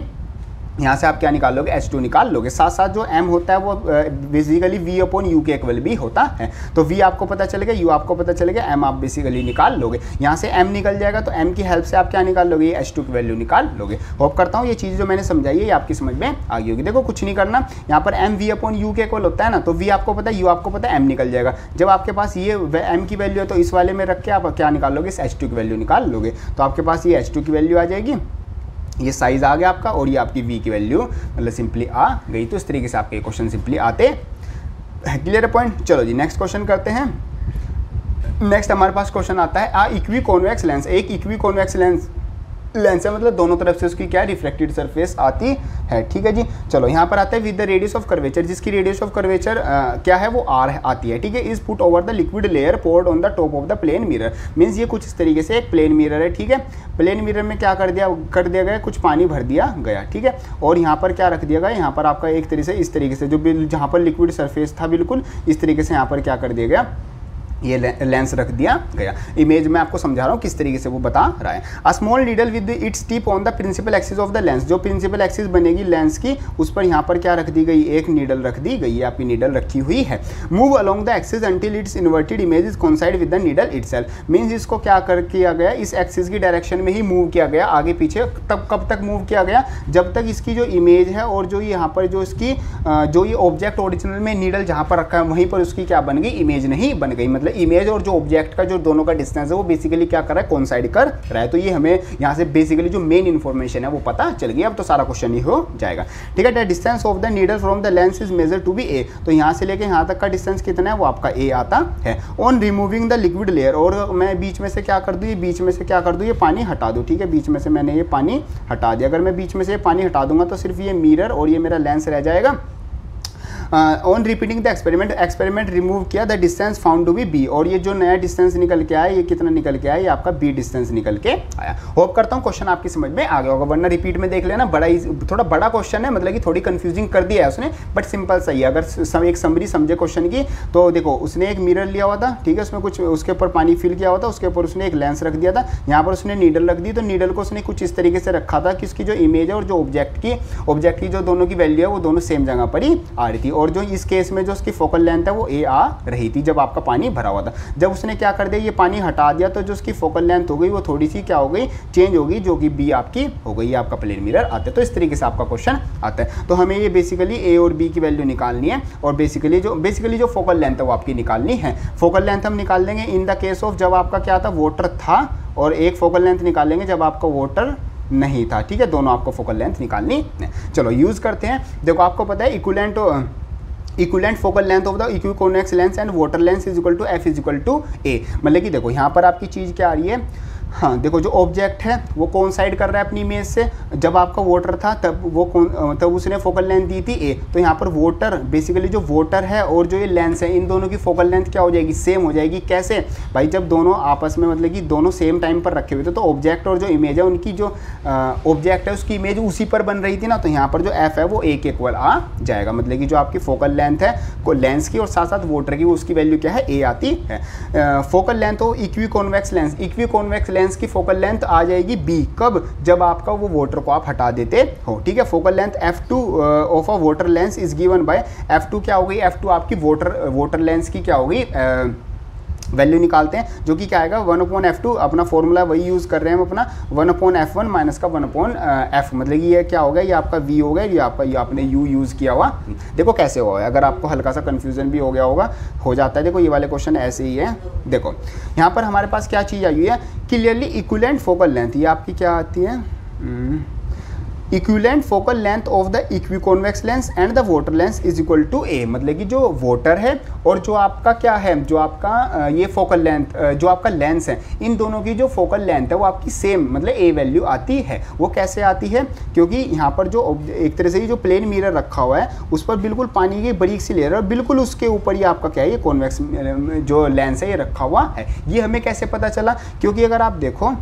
यहाँ से आप क्या निकाल लोगे, H2 निकाल लोगे। साथ साथ जो M होता है वो बेसिकली V/U के इक्वल भी होता है। तो V आपको पता चलेगा, U आपको पता चलेगा, M आप बेसिकली निकाल लोगे। यहाँ से M निकल जाएगा तो M की हेल्प से आप क्या निकाल लोगे, ये H2 की वैल्यू निकाल लोगे। होप करता हूँ ये चीज़ जो मैंने समझाई है ये आपकी समझ में आ गई होगी। देखो कुछ नहीं करना, यहाँ पर M V/U के इक्वल होता है ना, तो V आपको पता है, U आपको पता है, M निकल जाएगा। जब आपके पास ये M की वैल्यू है तो इस वाले में रख के आप क्या निकाल लोगे, इस H2 की वैल्यू निकाल लोगे। तो आपके पास ये H2 की वैल्यू आ जाएगी, ये साइज आ गया आपका, और ये आपकी V की वैल्यू मतलब सिंपली आ गई। तो इस तरीके से आपके क्वेश्चन सिंपली आते हैं। Clear point. चलो जी नेक्स्ट क्वेश्चन करते हैं। नेक्स्ट हमारे पास क्वेश्चन आता है, इक्वी कॉन्वेक्स लेंस, एक इक्वी कॉन्वेक्स लेंस है, मतलब दोनों तरफ से उसकी क्या रिफ्लेक्टेड सरफेस आती है, ठीक है जी। चलो यहाँ पर आता है with the radius of curvature, जिसकी रेडियस ऑफ कर्वेचर क्या है, वो R आती है, ठीक है। Is put over the liquid layer poured on the top of the plane mirror, means ये कुछ इस तरीके से एक प्लेन मिरर है, ठीक है। प्लेन मिरर में क्या कर दिया गया, कुछ पानी भर दिया गया, ठीक है। और यहाँ पर क्या रख दिया गया, यहाँ पर आपका एक तरीके से इस तरीके से जो जहाँ पर लिक्विड सरफेस था बिल्कुल इस तरीके से यहाँ पर क्या कर दिया गया, ये लेंस रख दिया गया। इमेज में आपको समझा रहा हूँ किस तरीके से वो बता रहा है। A small needle with its tip on the principal axis of the lens, जो प्रिंसिपल एक्सिस बनेगी लेंस की उस पर यहाँ पर क्या रख दी गई, एक नीडल रख दी गई है, आपकी नीडल रखी हुई है। Move along the axis until it's inverted image is coincide with the needle itself, means इसको क्या किया गया, इस एक्सिस की डायरेक्शन में ही मूव किया गया, आगे पीछे। तब कब तक मूव किया गया, जब तक इसकी जो इमेज है और जो यहाँ पर जो इसकी जो ये ऑब्जेक्ट ओरिजिनल में नीडल जहाँ पर रखा है वहीं पर उसकी क्या बन गई, इमेज नहीं बन गई। मतलब इमेज और जो ऑब्जेक्ट का जो दोनों का डिस्टेंस है वो बेसिकली क्या कर रहा है, कोइंसाइड कर रहा है। तो ये हमें यहाँ से बेसिकली जो मेन इंफॉर्मेशन है वो पता चल गई। अब तो सारा क्वेश्चन ही हो जाएगा, ठीक है। The distance of the needle from the lens is measure to be A, तो यहाँ से लेके यहाँ तक का डिस्टेंस कितना है, वो आपका A आता है। On removing the liquid layer, और मैं बीच में से क्या कर दूँ, बीच में से क्या कर दूँ, ये पानी हटा दूँ, ठीक है। बीच में से मैंने ये पानी हटा दिया। अगर मैं बीच में से पानी हटा दूंगा तो सिर्फ ये मिरर और ये मेरा लेंस रह जाएगा। On repeating the experiment remove किया, the distance found to be B, और ये जो नया डिस्टेंस निकल के आया, ये कितना निकल के आया, ये आपका B डिस्टेंस निकल के आया। होप करता हूँ क्वेश्चन आपकी समझ में आ गया होगा, वरना रिपीट में देख लेना, थोड़ा बड़ा क्वेश्चन है, मतलब कि थोड़ी कंफ्यूजिंग कर दिया है उसने, बट सिंपल सही है। अगर एक समरी समझे क्वेश्चन की तो देखो, उसने एक मिरर लिया हुआ था, ठीक है, उसमें कुछ उसके ऊपर पानी फिल किया हुआ था, उसके ऊपर उसने एक लेंस रख दिया था, यहाँ पर उसने नीडल रख दी, तो नीडल को उसने कुछ इस तरीके से रखा था कि उसकी जो इमेज है और जो ऑब्जेक्ट की जो दोनों की वैल्यू है वो दोनों सेम जगह पर ही आ रही थी। और जो इस केस में जो उसकी फोकल लेंथ है वो A आ रही थी जब आपका पानी भरा हुआ था। जब उसने क्या कर दिया, ये पानी हटा दिया, तो जो उसकी फोकल लेंथ हो गई वो थोड़ी सी क्या हो गई, चेंज हो गई, जो कि B आपकी हो गई, आपका प्लेन मिरर आता है। तो इस तरीके से आपका क्वेश्चन आता है। तो हमें ये बेसिकली A और B की वैल्यू निकालनी है, और बेसिकली जो फोकल लेंथ है वो आपकी निकालनी है। फोकल लेंथ हम निकाल लेंगे इन द केस ऑफ जब आपका क्या था, वाटर था, और एक फोकल लेंथ निकालेंगे जब आपका वाटर नहीं था, ठीक है। दोनों आपको फोकल लेंथ निकालनी है। चलो यूज करते हैं। देखो आपको पता है equivalent focal length of the equiconvex lens and water lens is equal to F is equal to A, मतलब कि देखो यहाँ पर आपकी चीज़ क्या आ रही है, हाँ देखो, जो ऑब्जेक्ट है वो कोइंसाइड कर रहा है अपनी इमेज से। जब आपका वोटर था तब उसने फोकल लेंथ दी थी ए, तो यहाँ पर वोटर बेसिकली जो वोटर है और जो ये लेंस है, इन दोनों की फोकल लेंथ क्या हो जाएगी, सेम हो जाएगी। कैसे भाई, जब दोनों आपस में मतलब कि दोनों सेम टाइम पर रखे हुए थे, तो ऑब्जेक्ट और जो इमेज है उनकी जो ऑब्जेक्ट है उसकी इमेज उसी पर बन रही थी ना, तो यहाँ पर जो एफ है वो ए के इक्वल आ जाएगा। मतलब कि जो आपकी फोकल लेंथ है को लेंस की और साथ साथ वोटर की, उसकी वैल्यू क्या है, ए आती है। फोकल लेंथ हो equi convex lens, equi convex lens की फोकल लेंथ आ जाएगी बी, कब, जब आपका वो वोटर को आप हटा देते हो। ठीक है, focal length f2 of a voter lens is given by f2 क्या हो गई, f2 आपकी वोटर लेंस की क्या हो गई वैल्यू निकालते हैं, जो कि क्या आएगा 1/f2, अपना फॉर्मूला वही यूज़ कर रहे हैं हम अपना 1/f1 माइनस का 1/f, मतलब कि ये क्या होगा, ये आपका v होगा, ये आपने u यूज़ किया हुआ। देखो कैसे होगा, अगर आपको हल्का सा कन्फ्यूजन भी हो गया होगा, हो जाता है। देखो ये वाले क्वेश्चन ऐसे ही है। देखो यहाँ पर हमारे पास क्या चीज़ आई हुई है, क्लियरली इक्विवेलेंट फोकल लेंथ, ये आपकी क्या आती है, equivalent focal length of the equiconvex lens and the water lens is equal to A. मतलब कि जो वोटर है और जो आपका क्या है, जो आपका ये फोकल लेंथ, जो आपका लेंस है, इन दोनों की जो फोकल लेंथ है वो आपकी सेम, मतलब ए वैल्यू आती है। वो कैसे आती है, क्योंकि यहाँ पर जो एक तरह से ये जो प्लेन मिरर रखा हुआ है उस पर बिल्कुल पानी की बरीक सी लेयर है और बिल्कुल उसके ऊपर ये आपका क्या है, ये कॉन्वेक्स जो लेंस है ये रखा हुआ है। ये हमें कैसे पता चला, क्योंकि अगर आप देखो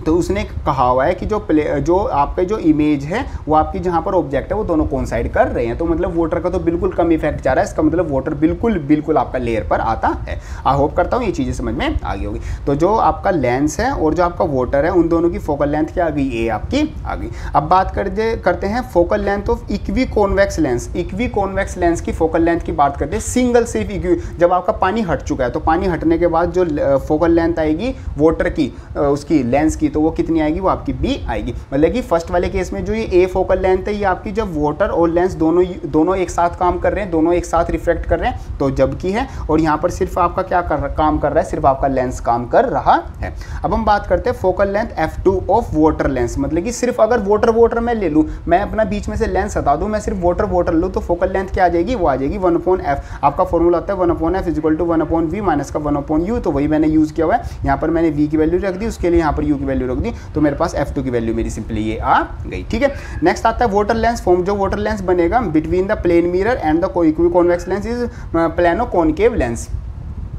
तो उसने कहा हुआ है कि जो आपके जो इमेज है वो आपकी जहाँ पर ऑब्जेक्ट है वो दोनों कोइंसाइड कर रहे हैं, तो मतलब वोटर का तो बिल्कुल कम इफेक्ट जा रहा है। इसका मतलब वोटर बिल्कुल आपका लेयर पर आता है। आई होप करता हूँ ये चीज़ें समझ में आ गई होगी। तो जो आपका लेंस है और जो आपका वोटर है उन दोनों की फोकल लेंथ क्या आ गई, ए आपकी आ गई। अब बात करते हैं focal length of equi convex lens. Equi convex lens की फोकल लेंथ की बात करते हैं, सिंगल सिर्फ इक्वी, जब आपका पानी हट चुका है तो पानी हटने के बाद जो फोकल लेंथ आएगी वोटर की, उसकी लेंस की, तो वो कितनी आएगी, वो आपकी बी आएगी। मतलब कि फर्स्ट वाले केस में जो ये ए फोकल लेंथ है ये आपकी जब वोटर और लेंस दोनों एक साथ काम कर रहे हैं, दोनों एक साथ रिफ्लेक्ट कर रहे हैं, तो जब की है। और यहाँ पर सिर्फ आपका क्या काम कर रहा है, सिर्फ आपका लेंस काम कर रहा है। अब हम बात करते हैं focal length f2 of voter lens. मतलब कि सिर्फ अगर वोटर मैं ले लूँ, मैं अपना बीच में से लेंस हटा दूँ, मैं सिर्फ वोटर लूँ, तो फोकल लेंथ क्या आ जाएगी, वो आ जाएगी 1/f। आपका फॉर्मूला होता है 1/f is equal to 1/v minus का 1/u, तो वही मैंने यूज़ किया हुआ है। यहाँ पर मैंने v की वैल्यू रख दी, उसके लिए यहाँ पर u की वैल्यू रख दी, तो मेरे पास f2 की वैल्यू मेरी सिंपली ये आ गई। ठीक है, नेक्स्ट आता है वोटर लेंस फॉर्म। जो वोटर लेंस बनेगा between the plane mirror and the equiconvex lens is plano concave lens.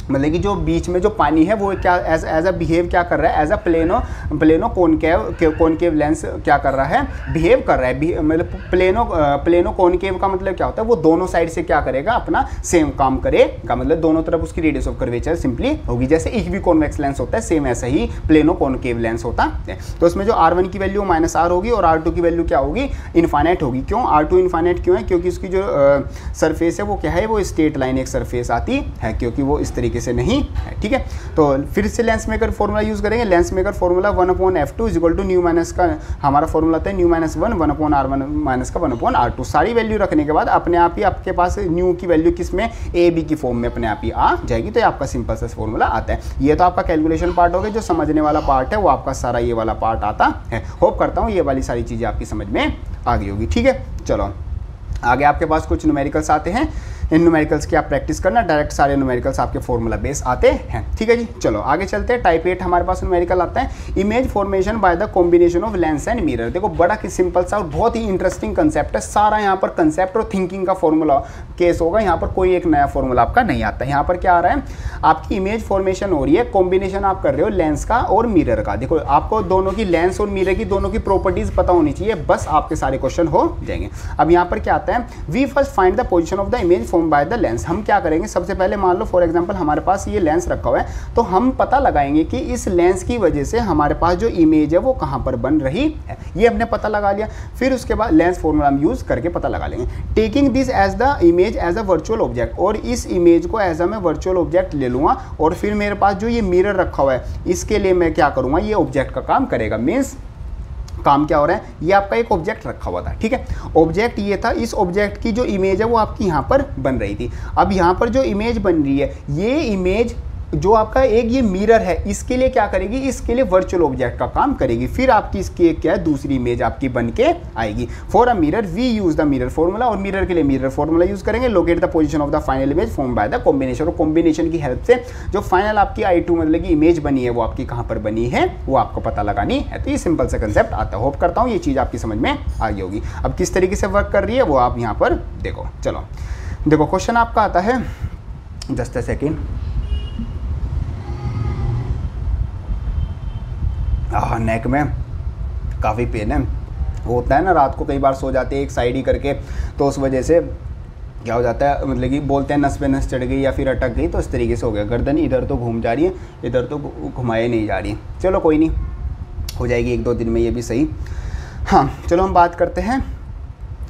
मतलब कि जो बीच में जो पानी है वो क्या एज अ बिहेव क्या कर रहा है, as a plano concave lens क्या कर रहा है, बिहेव कर रहा है। मतलब प्लेनो कॉनकेव का मतलब क्या होता है, वो दोनों साइड से क्या करेगा, अपना सेम काम करेगा। मतलब दोनों तरफ उसकी रेडियस ऑफ कर्वेचर सिंपली होगी। जैसे इक्वी कॉन्वेक्स लेंस होता है, सेम ऐसा ही प्लेनो कॉनकेव लेंस होता है। तो उसमें जो R1 की वैल्यू -R होगी और R2 की वैल्यू क्या होगी, इन्फाइनाइट होगी। क्यों R2 इन्फाइनाइट क्यों है, क्योंकि उसकी जो सरफेस है वो क्या है, वो स्ट्रेट लाइन एक सरफेस आती है, क्योंकि वो इस तरीके से नहीं है। ठीक है, तो फिर से लेंस मेकर फॉर्मूला यूज करेंगे। Lens maker formula 1/f2 is equal to new minus का हमारा फॉर्मूला था न्यू -1 1/r1 माइनस का 1/r2। सारी वैल्यू रखने के बाद अपने आप ही आपके पास न्यू की वैल्यू किस में, ए बी की फॉर्म में अपने आप ही आ जाएगी। तो ये आपका सिंपल सा फॉर्मूला आता है। ये तो आपका कैलकुलेशन पार्ट हो गया, जो समझने वाला पार्ट है वो आपका सारा ये वाला पार्ट आता है। होप करता हूँ ये वाली सारी चीज़ें आपकी समझ में आ गई होगी। ठीक है, चलो आगे आपके पास कुछ न्यूमेरिकल्स आते हैं। इन न्यूमेरिकल्स की आप प्रैक्टिस करना, डायरेक्ट सारे न्यूमेरिकल्स आपके फॉर्मूला बेस आते हैं। ठीक है जी, चलो आगे चलते हैं। टाइप 8 हमारे पास न्यूमेरिकल आता है, image formation by the combination of lens and mirror. देखो बड़ा ही सिंपल सा और बहुत ही इंटरेस्टिंग कंसेप्ट है। सारा यहाँ पर कंसेप्ट और थिंकिंग का फॉर्मूला केस होगा। यहाँ पर कोई एक नया फॉर्मूला आपका नहीं आता। यहाँ पर क्या आ रहा है, आपकी इमेज फॉर्मेशन हो रही है, कॉम्बिनेशन आप कर रहे हो लेंस का और मिरर का। देखो आपको दोनों की, लेंस और मिरर की दोनों की प्रॉपर्टीज पता होनी चाहिए, बस आपके सारे क्वेश्चन हो जाएंगे। अब यहाँ पर क्या आता है, we first find the position of the image form by the lens. हम क्या करेंगे, सबसे पहले मान लो फॉर एग्जांपल हमारे पास ये लेंस रखा हुआ है, तो हम पता लगाएंगे कि इस लेंस की वजह से हमारे पास जो इमेज है वो कहाँ पर बन रही है। ये हमने पता लगा लिया। फिर उसके बाद लेंस फॉर्मूला हम यूज करके पता लगा लेंगे। Taking this as the image as a virtual object, और इस इमेज को एज अ मैं वर्चुअल ऑब्जेक्ट ले लूँगा, और फिर मेरे पास जो ये मिरर रखा हुआ है इसके लिए मैं क्या करूँगा, ये ऑब्जेक्ट का काम करेगा। मीन्स काम क्या हो रहा है, ये आपका एक ऑब्जेक्ट रखा हुआ था। ठीक है, ऑब्जेक्ट ये था, इस ऑब्जेक्ट की जो इमेज है वो आपकी यहाँ पर बन रही थी। अब यहाँ पर जो इमेज बन रही है, ये इमेज जो आपका एक ये मिरर है इसके लिए क्या करेगी, इसके लिए वर्चुअल ऑब्जेक्ट का काम करेगी, फिर आपकी इसकी एक क्या है दूसरी इमेज आपकी बन के आएगी। For a mirror we use the mirror formula, और मिरर के लिए मिरर फॉर्मूला यूज करेंगे। Locate the position of the final image form by the combination, और कॉम्बिनेशन की हेल्प से जो फाइनल आपकी I2 मतलब की इमेज बनी है वो आपकी कहां पर बनी है वो आपको पता लगानी है। तो ये सिंपल सा कंसेप्ट आता है। होप करता हूं ये चीज आपकी समझ में आ गई होगी। अब किस तरीके से वर्क कर रही है वो आप यहां पर देखो। चलो देखो क्वेश्चन आपका आता है, जस्ट अ सेकेंड, नेक में काफ़ी पेन है, वो होता है ना रात को कई बार सो जाते हैं एक साइड ही करके, तो उस वजह से क्या हो जाता है, मतलब कि बोलते हैं नस पे नस चढ़ गई या फिर अटक गई, तो इस तरीके से हो गया। गर्दन इधर तो घूम जा रही है, इधर तो घुमाए नहीं जा रही। चलो कोई नहीं, हो जाएगी 1-2 दिन में ये भी सही। हाँ चलो हम बात करते हैं।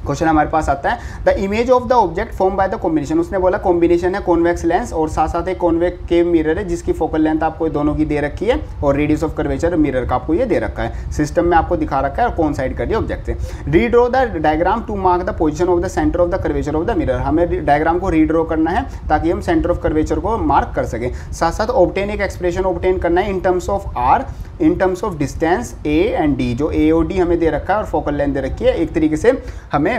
क्वेश्चन हमारे पास आता है the image of the object form by the combination. उसने बोला कॉम्बिनेशन है कॉन्वेक्स लेंस और साथ साथ एक कॉन्वेक्स केव मिरर है जिसकी फोकल लेंथ आपको दोनों की दे रखी है, और रेडियस ऑफ कर्वेचर मिरर का आपको ये दे रखा है। सिस्टम में आपको दिखा रखा है और कौन साइड कर रही है ऑब्जेक्ट से। Redraw the diagram to mark the position of the centre of the curvature of the mirror. हमें डायग्राम को रीड्रो करना है ताकि हम सेंटर ऑफ कर्वेचर को मार्क कर सकें। साथ साथ ऑब्टेन एक एक्सप्रेशन ऑब्टेन करना है in terms of R, in terms of distance A and D. जो ए और डी हमें दे रखा है और फोकल लेंथ दे रखी है, एक तरीके से हमें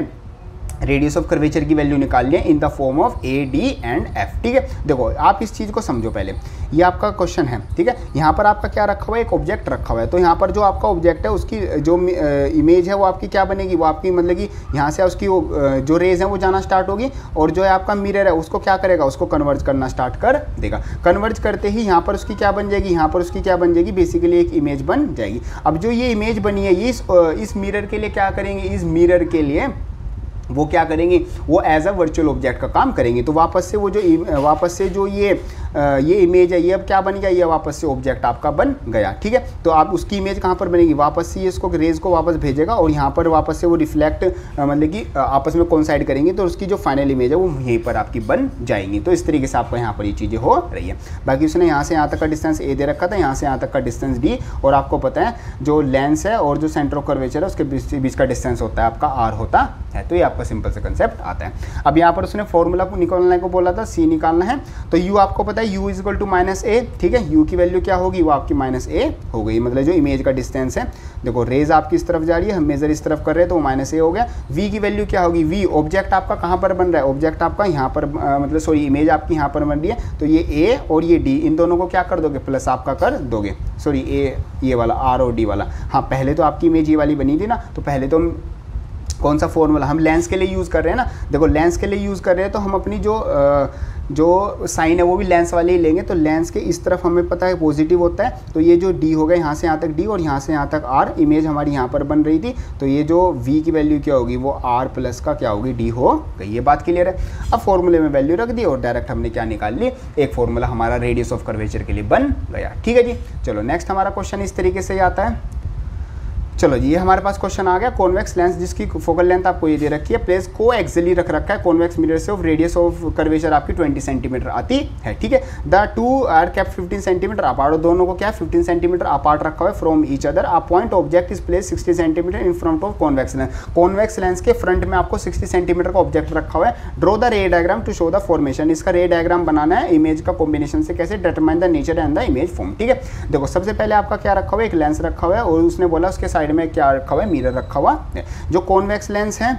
रेडियस ऑफ कर्वेचर की वैल्यू निकालनी है in the form of A D and F. ठीक है, देखो आप इस चीज़ को समझो पहले, ये आपका क्वेश्चन है। ठीक है, यहाँ पर आपका क्या रखा हुआ है, एक ऑब्जेक्ट रखा हुआ है। तो यहाँ पर जो आपका ऑब्जेक्ट है उसकी जो इमेज है वो आपकी क्या बनेगी, वो आपकी मतलब कि यहाँ से उसकी जो रेज है वो जाना स्टार्ट होगी, और जो है आपका मिरर है उसको क्या करेगा, उसको कन्वर्ज करना स्टार्ट कर देगा। कन्वर्ज करते ही यहाँ पर उसकी क्या बन जाएगी, यहाँ पर उसकी क्या बन जाएगी, बेसिकली एक इमेज बन जाएगी। अब जो ये इमेज बनी है ये इस मिरर के लिए क्या करेंगे, इस मिरर के लिए वो क्या करेंगे, वो एज अ वर्चुअल ऑब्जेक्ट का काम करेंगे। तो वापस से जो ये इमेज है ये अब क्या बन गया, ये वापस से ऑब्जेक्ट आपका बन गया। ठीक है, तो आप उसकी इमेज कहाँ पर बनेगी, वापस से ये इसको रेज को वापस भेजेगा और यहाँ पर वापस से वो रिफ्लेक्ट मतलब कि आपस में कोइंसाइड करेंगे, तो उसकी जो फाइनल इमेज है वो यहीं पर आपकी बन जाएंगी। तो इस तरीके से आपको यहाँ पर ये चीज़ें हो रही है। बाकी उसने यहाँ से यहाँ तक का डिस्टेंस ए दे रखा था, यहाँ से यहाँ तक का डिस्टेंस डी, और आपको पता है जो लेंस है और जो सेंटर ऑफ कर्वेचर है उसके बीच का डिस्टेंस होता है आपका आर होता है। तो ये आपका सिंपल से कंसेप्ट आता है। अब यहाँ पर उसने फॉर्मूला को निकालने को बोला था, सी निकालना है। तो यू आपको पता है U is equal to -a। ठीक है, यू की वैल्यू क्या होगी, वो आपकी -a हो गई, मतलब जो इमेज का डिस्टेंस है। देखो रेज आपकी इस तरफ जा रही है, हम मेजर इस तरफ कर रहे हैं तो -a हो गया। v की वैल्यू क्या होगी, v ऑब्जेक्ट आपका कहाँ पर बन रहा है, ऑब्जेक्ट आपका यहाँ पर मतलब सॉरी इमेज आपकी यहाँ पर बन रही है, तो ये a और ये d इन दोनों को क्या कर दोगे, प्लस आपका कर दोगे। सॉरी ये वाला r और d वाला, हाँ पहले तो आपकी इमेज ये वाली बनी थी ना, तो पहले तो हम कौन सा फॉर्मूला हम लेंस के लिए यूज़ कर रहे हैं ना। देखो लेंस के लिए यूज़ कर रहे हैं तो हम अपनी जो साइन है वो भी लेंस वाले ही लेंगे। तो लेंस के इस तरफ हमें पता है पॉजिटिव होता है, तो ये जो डी हो गया यहाँ से यहाँ तक डी और यहाँ से यहाँ तक आर, इमेज हमारी यहाँ पर बन रही थी, तो ये जो वी की वैल्यू क्या होगी वो आर प्लस का क्या होगी डी हो गई। ये बात क्लियर है। अब फॉर्मूले में वैल्यू रख दी और डायरेक्ट हमने क्या निकाल ली, एक फॉर्मूला हमारा रेडियस ऑफ कर्वेचर के लिए बन गया। ठीक है जी, चलो नेक्स्ट हमारा क्वेश्चन इस तरीके से आता है। चलो जी, ये हमारे पास क्वेश्चन आ गया। कॉन्वेक्स लेंस जिसकी फोकल लेंथ आपको ये दे रखी है, प्लेस को एक्सियली रख रखा है कॉन्वेक्स मिरर से, ऑफ रेडियस ऑफ कर्वेचर आपकी 20 सेंटीमीटर आती है। ठीक है, the two are kept 15 centimetre apart, दोनों को क्या 15 सेंटीमीटर अपार्ट रखा हुआ है from each other. A point object is place 60 centimetre in front of convex lens. Convex lens के फ्रंट में आपको 60 सेंटीमीटर का ऑब्जेक्ट रखा हुआ है। Draw the ray diagram to show the formation. इसका रे डायग्राम बनाना है इमेज का कॉम्बिनेशन से, कैसे determine the nature and the image form. ठीक है, देखो सबसे पहले आपका क्या रखा हुआ है, एक लेंस रखा हुआ है और उसने बोला उसके साइड में क्या रखा हुआ है, मिरर रखा हुआ है। जो कॉन्वेक्स लेंस है,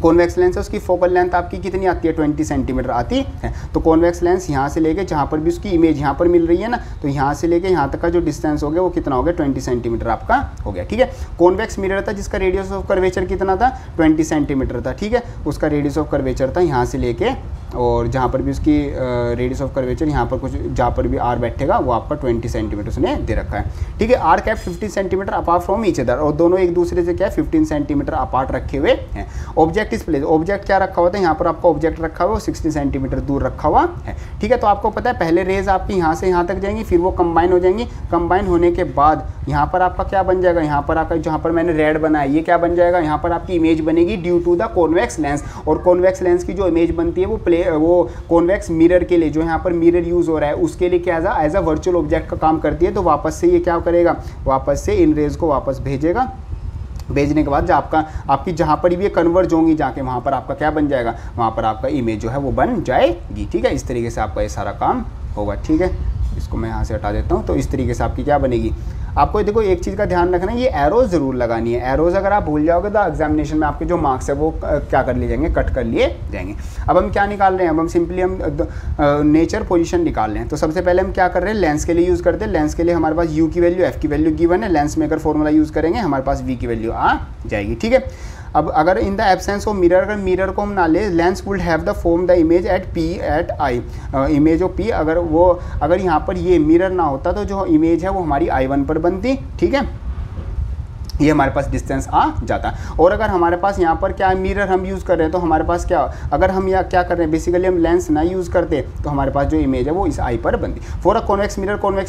कॉन्वेक्स लेंस है उसकी फोकल लेंथ आपकी कितनी आती है, 20 सेंटीमीटर आती है। तो कॉन्वेक्स लेंस यहाँ से लेके जहाँ पर भी उसकी इमेज यहाँ पर मिल रही है ना, तो यहाँ से लेके यहाँ तक का जो डिस्टेंस हो गया वो कितना हो गया, 20 सेंटीमीटर आपका हो गया। ठीक है, कॉन्वेक्स मिरर था जिसका रेडियस ऑफ कर्वेचर कितना था, 20 सेंटीमीटर था। ठीक है, उसका रेडियस ऑफ कर्वेचर था यहाँ से लेके और जहाँ पर भी उसकी रेडियस ऑफ कर्वेचर यहाँ पर कुछ जहाँ पर भी आर बैठेगा वो आपका 20 सेंटीमीटर उसने दे रखा है। ठीक है, are kept 50 centimetre apart from each other, और दोनों एक दूसरे से क्या है 15 सेंटीमीटर अपार्ट रखे हुए हैं। ऑब्जेक्ट इस प्लेस, ऑब्जेक्ट क्या रखा हुआ था, यहाँ पर आपका ऑब्जेक्ट रखा हुआ 60 सेंटीमीटर दूर रखा हुआ है। ठीक है, तो आपको पता है पहले रेज आपकी यहाँ से यहाँ तक जाएंगी, फिर वो कंबाइन हो जाएंगी। कंबाइन होने के बाद यहाँ पर आपका क्या बन जाएगा, यहाँ पर आपका जहाँ पर मैंने रेड बनाया ये क्या बन जाएगा, यहाँ पर आपकी इमेज बनेगी due to the convex lens. और कॉन्वेक्स लेंस की जो इमेज बनती है वो कॉन्वेक्स मिरर के लिए, जो यहाँ पर मिरर यूज हो रहा है उसके लिए क्या एज अ वर्चुअल ऑब्जेक्ट का काम करती है। तो वापस से ये क्या करेगा, वापस से इन रेज को वापस भेजेगा। भेजने के बाद जो आपकी जहाँ पर भी ये कन्वर्ज होंगी जाके वहाँ पर आपका क्या बन जाएगा, वहाँ पर आपका इमेज जो है वो बन जाएगी। ठीक है, इस तरीके से आपका ये सारा काम होगा। ठीक है। इसको मैं यहाँ से हटा देता हूँ। तो इस तरीके से आपकी क्या बनेगी, आपको देखो एक चीज़ का ध्यान रखना है, ये एरोज ज़रूर लगानी है। एरोज अगर आप भूल जाओगे तो एग्जामिनेशन में आपके जो मार्क्स है वो क्या कर लिए जाएंगे, कट कर लिए जाएंगे। अब हम क्या निकाल रहे हैं, अब हम सिंपली हम नेचर पोजीशन निकाल रहे हैं। तो सबसे पहले हम क्या कर रहे हैं, लेंस के लिए यूज़ करते हैं। लेंस के लिए हमारे पास यू की वैल्यू, एफ की वैल्यू गिवन है। लेंस मेकर फॉर्मूला यूज़ करेंगे, हमारे पास वी की वैल्यू आ जाएगी। ठीक है, अब अगर in the absence of mirror, अगर मिरर को हम ना ले, lens would have the form the image at P at I, image of P, अगर यहाँ पर ये मिरर ना होता तो जो इमेज है वो हमारी I1 पर बनती। ठीक है, ये हमारे पास डिस्टेंस आ जाता। और अगर हमारे पास यहाँ पर क्या मिरर हम यूज़ कर रहे हैं तो हमारे पास क्या, अगर हम यहाँ क्या कर रहे हैं, बेसिकली हम लेंस ना यूज़ करते तो हमारे पास जो इमेज है वो इस आई पर बनती। फॉर अ कॉन्वेक्स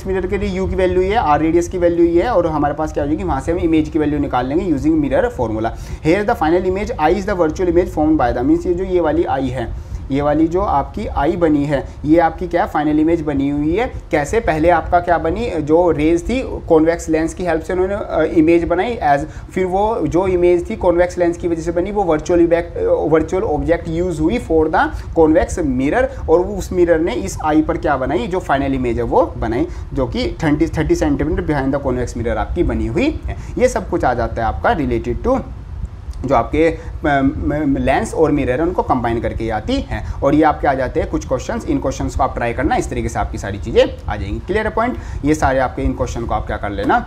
मिरर के लिए यू की वैल्यू ये, आर रेडियस की वैल्यू ये है, और हमारे पास क्या हो जाएगी, वहाँ से हम इमेज की वैल्यू निकाल लेंगे using mirror formula. Here the final image I is the virtual image formed by the, मीन्स ये जो ये वाली आई है, ये वाली जो आपकी आई बनी है, ये आपकी क्या फाइनल इमेज बनी हुई है। कैसे, पहले आपका क्या बनी, जो रेज थी कॉन्वेक्स लेंस की हेल्प से उन्होंने इमेज बनाई एज, फिर वो जो इमेज थी कॉन्वेक्स लेंस की वजह से बनी, वो वर्चुअल ऑब्जेक्ट यूज हुई फॉर द कॉन्वेक्स मिरर, और वो उस मिरर ने इस आई पर क्या बनाई, जो फाइनल इमेज है वो बनाई, जो कि 30 centimetre behind the convex mirror आपकी बनी हुई है। ये सब कुछ आ जाता है आपका रिलेटेड टू जो आपके लेंस और मिरर है उनको कंबाइन करके आती हैं। और ये आपके आ जाते हैं कुछ क्वेश्चंस, इन क्वेश्चंस को आप ट्राई करना, इस तरीके से आपकी सारी चीज़ें आ जाएंगी। क्लियर है पॉइंट, ये सारे आपके इन क्वेश्चन को आप क्या कर लेना।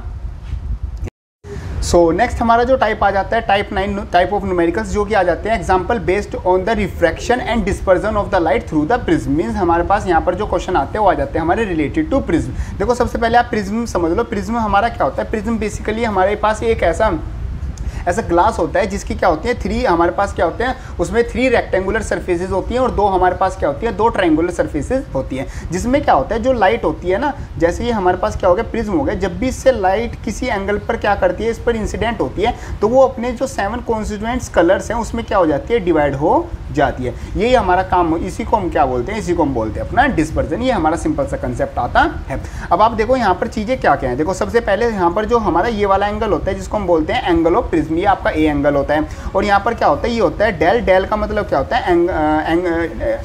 सो नेक्स्ट हमारा जो टाइप आ जाता है टाइप 9 टाइप ऑफ न्यूमेरिकल्स, जो कि आ जाते हैं example based on the refraction and dispersion of the light through the prism. Means हमारे पास यहाँ पर जो क्वेश्चन आते हैं वो आ जाते हैं हमारे रिलेटेड टू प्रिज्म। देखो सबसे पहले आप प्रिज्म समझ लो, प्रिज्म हमारा क्या होता है, प्रिज्म बेसिकली हमारे पास एक ऐसा ग्लास होता है जिसकी क्या होती है, 3 हमारे पास क्या होते हैं, उसमें 3 रेक्टेंगुलर सर्फेसेस होती हैं और 2 हमारे पास क्या होती है, 2 ट्रायंगुलर सर्फेसेस होती हैं। जिसमें क्या होता है, जो लाइट होती है ना, जैसे ये हमारे पास क्या हो गया, प्रिज्म हो गया, जब भी इससे लाइट किसी एंगल पर क्या करती है, इस पर इंसिडेंट होती है, तो वो अपने जो 7 कॉन्स्टिट्यूएंट्स कलर्स हैं उसमें क्या हो जाती है, डिवाइड हो जाती है। यही हमारा काम, इसी को हम क्या बोलते हैं, इसी को हम बोलते हैं अपना डिस्पर्जन। ये हमारा सिंपल सा कंसेप्ट आता है। अब आप देखो यहाँ पर चीज़ें क्या क्या है। देखो सबसे पहले यहाँ पर जो हमारा ये वाला एंगल होता है जिसको हम बोलते हैं एंगल ऑफ प्रिज्म, ये आपका ए एंगल होता है। और यहाँ पर क्या होता है, ये होता है डेल। डेल का मतलब क्या होता है,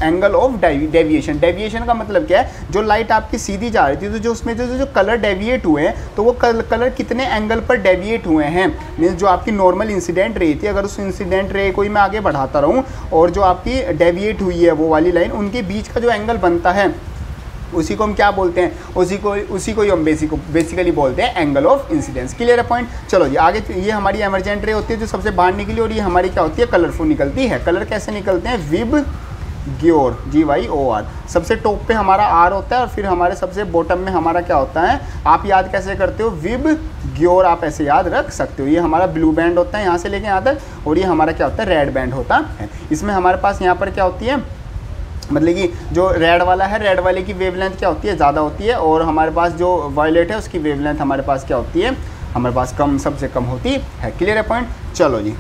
एंगल ऑफ डेविएशन। डेविएशन का मतलब क्या है, जो लाइट आपकी सीधी जा रही थी तो जो उसमें जो कलर डेविएट हुए हैं, तो वो कलर कितने एंगल पर डेविएट हुए हैं। मीन्स जो आपकी नॉर्मल इंसिडेंट रे थी, अगर उस इंसिडेंट रे को ही मैं आगे बढ़ाता रहूँ और जो आपकी डेविएट हुई है वो वाली लाइन, उनके बीच का जो एंगल बनता है उसी को हम क्या बोलते हैं, उसी को ही हम बेसिकली बोलते हैं एंगल ऑफ इंसिडेंस। क्लियर है पॉइंट। चलो जी आगे, ये हमारी एमरजेंट रे होती है जो सबसे बाहर निकली, और ये हमारी क्या होती है, कलरफुल निकलती है। कलर कैसे निकलते हैं, विब ग्योर, GYOR। सबसे टॉप पे हमारा R होता है और फिर हमारे सबसे बॉटम में हमारा क्या होता है, आप याद कैसे करते हो, विब ग्योर, आप ऐसे याद रख सकते हो। ये हमारा ब्लू बैंड होता है यहाँ से लेके यहाँ तक, और ये हमारा क्या होता है, रेड बैंड होता है। इसमें हमारे पास यहाँ पर क्या होती है, मतलब कि जो रेड वाला है, रेड वाले की वेवलेंथ क्या होती है, ज़्यादा होती है, और हमारे पास जो वायलेट है उसकी वेवलेंथ हमारे पास क्या होती है, हमारे पास कम, सबसे कम होती है। क्लियर है पॉइंट। चलो जी,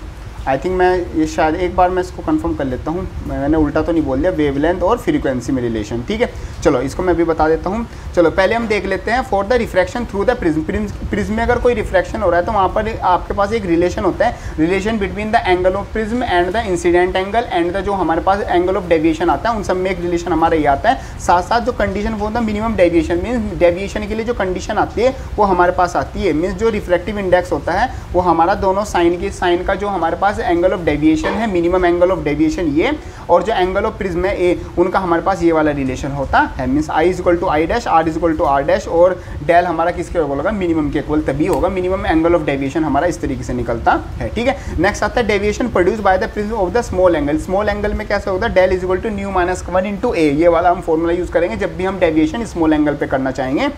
आई थिंक मैं ये शायद एक बार मैं इसको कंफर्म कर लेता हूँ, मैंने उल्टा तो नहीं बोल दिया, वेवलेंथ और फ्रीक्वेंसी में रिलेशन। ठीक है, चलो इसको मैं भी बता देता हूँ। चलो पहले हम देख लेते हैं for the refraction through the prism. Prism में अगर कोई रिफ्रैक्शन हो रहा है तो वहाँ पर आपके पास एक रिलेशन होता है, relation between the angle of prism and the incident angle and the जो हमारे पास एंगल ऑफ डेविएशन आता है, उन सब में एक रिलेशन हमारा ये आता है। साथ साथ जो कंडीशन वो the minimum deviation, means deviation के लिए जो कंडीशन आती है वो हमारे पास आती है। मीन्स जो रिफ्रैक्टिव इंडेक्स होता है वो हमारा दोनों साइन का जो हमारे पास एंगल ऑफ डेविएशन है, मिनिमम एंगल ऑफ डेविएशन ये, और जो एंगल ऑफ प्रिज्म है ए, उनका हमारे पास ये वाला रिलेशन होता है। Means I equal to I dash, R equal to R dash, और डेल हमारा किसके इक्वल होगा, मिनिमम के इक्वल तभी होगा। मिनिमम एंगल ऑफ डेविएशन हमारा इस तरीके से निकलता है। ठीक है, नेक्स्ट आता है deviation produce by the prism of the small angle. Small angle में कैसे होता है, del is equal to new minus 1 into A. ये वाला हम फॉर्मूला यूज करेंगे जब भी हम डेविएशन स्मॉल एंगल पे करना चाहेंगे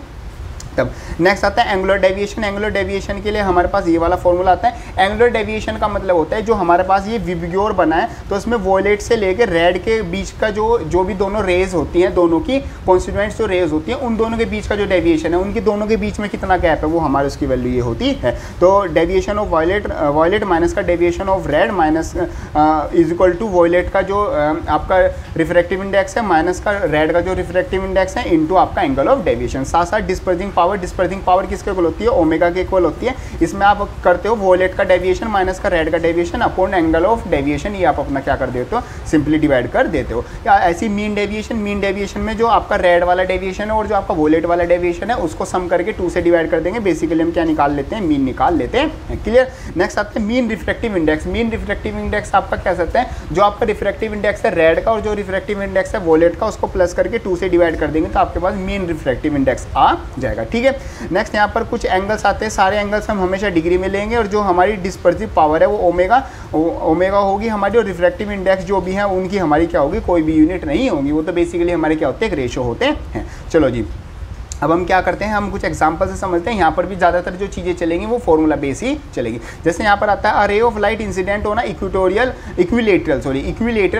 तब। नेक्स्ट आता है एंगुलर डेविएशन। एंगुलर डेविएशन के लिए हमारे पास ये वाला फॉर्मूला आता है। एंगुलर डेविएशन का मतलब होता है जो हमारे पास ये विबग्योर बना है, तो इसमें वॉयलेट से लेकर रेड के बीच का जो भी दोनों रेज होती हैं, दोनों की कॉन्स्टिट्यूएंट्स जो रेज होती हैं, उन दोनों के बीच का जो डेविएशन है, उनके दोनों के बीच में कितना गैप है, वो हमारे उसकी वैल्यू ये होती है। तो डेविएशन ऑफ वॉयलेट माइनस का deviation of red minus is equal to violet का जो आपका रिफ्रैक्टिव इंडेक्स है माइनस का रेड का जो रिफ्रैक्टिव इंडेक्स है इनटू आपका एंगल ऑफ डेविएशन। साथ साथ डिस्पर्जिंग पावर, डिस्पर्सिंग पावर किसके इक्वल होती है, ओमेगा के इक्वल होती है। इसमें आप करते हो वोलेट का डेविएशन माइनस का रेड का deviation upon angle of deviation, ये आप अपना क्या कर देते हो, सिंपली डिवाइड कर देते हो। या ऐसी मीन डेविएशन में जो आपका रेड वाला डेविएशन है और जो आपका वोलेट वाला डेविएशन है उसको सम करके 2 से डिवाइड कर देंगे। बेसिकली हम क्या निकाल लेते हैं, मीन निकाल लेते हैं। क्लियर। नेक्स्ट आते हैं mean refractive index. Mean refractive index आपका कह सकते हैं जो आपका रिफ्रैक्टिव इंडेक्स है रेड का और जो रिफ्रैक्टिव इंडेक्स है वोलेट का, उसको प्लस करके 2 से डिवाइड कर देंगे तो आपके पास मीन रिफ्रैक्टिव इंडेक्स आ जाएगा। ठीक है। नेक्स्ट यहाँ पर कुछ एंगल्स आते हैं, सारे एंगल्स हम हमेशा डिग्री में लेंगे और जो हमारी डिस्पर्सिव पावर है वो ओमेगा होगी हमारी, और रिफ्रैक्टिव इंडेक्स जो भी है उनकी हमारी क्या होगी, कोई भी यूनिट नहीं होगी, वो तो बेसिकली हमारे क्या होते हैं, एक रेशो होते हैं। चलो जी, अब हम क्या करते हैं, हम कुछ एग्जांपल से समझते हैं। यहाँ पर भी ज़्यादातर जो चीज़ें चलेंगी वो फॉर्मूला बेस ही चलेगी। जैसे यहाँ पर आता है अरे ऑफ लाइट इंसिडेंट होना इक्विलेटरल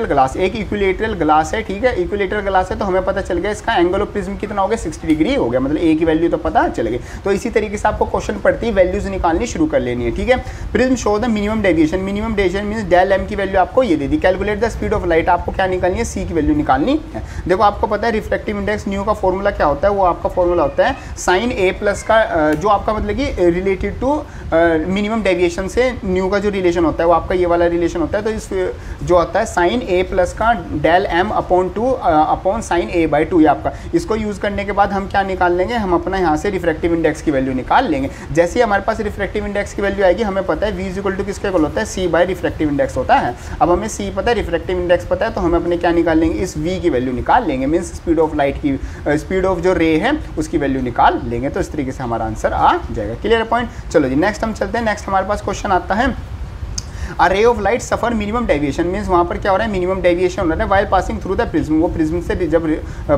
ग्लास। एक इक्विलेटरल ग्लास है, ठीक है, इक्विलेटरल ग्लास है तो हमें पता चल गया इसका एंगल ऑफ प्रिज्म कितना हो गया, 60 डिग्री हो गया, मतलब ए की वैल्यू तो पता चल गई। तो इसी तरीके से आपको क्वेश्चन पढ़ती वैल्यूज निकालनी शुरू कर लेनी है। ठीक है। Prism show the minimum deviation means del M की वैल्यू आपको ये दे दी। Calculate the speed of light, आपको क्या निकालनी है, सी की वैल्यू निकालनी है। देखो आपको पता है रिफ्रैक्टिव इंडेक्स न्यू का फॉर्मूला क्या होता है, वो आपका फॉर्मूला होता है साइन ए प्लस का जो आपका मतलब कि रिलेटेड टू मिनिमम डेविएशन से न्यू का जो रिलेशन होता है वो आपका ये वाला रिलेशन होता है। तो इस जो होता है साइन ए प्लस का del M upon 2 upon sine A by 2 ये आपका, इसको यूज़ करने के बाद हम क्या निकाल लेंगे, हम अपना यहाँ से रिफ्रैक्टिव इंडेक्स की वैल्यू निकाल लेंगे। जैसे ही हमारे पास रिफ्रैक्टिव इंडेक्स की वैल्यू आएगी, हमें पता है वी इज इक्वल टू किसके इक्वल होता है, सी बाई रिफ्रैक्टिव इंडेक्स होता है। अब हमें सी पता है, रिफ्रैक्टिव इंडेक्स पता है, तो हम अपने क्या निकाल लेंगे, इस वी की वैल्यू निकाल लेंगे, मीन्स स्पीड ऑफ लाइट की स्पीड ऑफ जो रे है उसकी वैल्यू निकाल लेंगे। तो इस तरीके से हमारा आंसर आ जाएगा। Clear point. चलो जी, नेक्स्ट हम चलते हैं। नेक्स्ट हमारे पास क्वेश्चन आता है a ray of light suffer minimum deviation, means वहाँ पर क्या हो रहा है, मिनिमम डेविएशन हो रहा है while passing through the prism. वो प्रिज्म से जब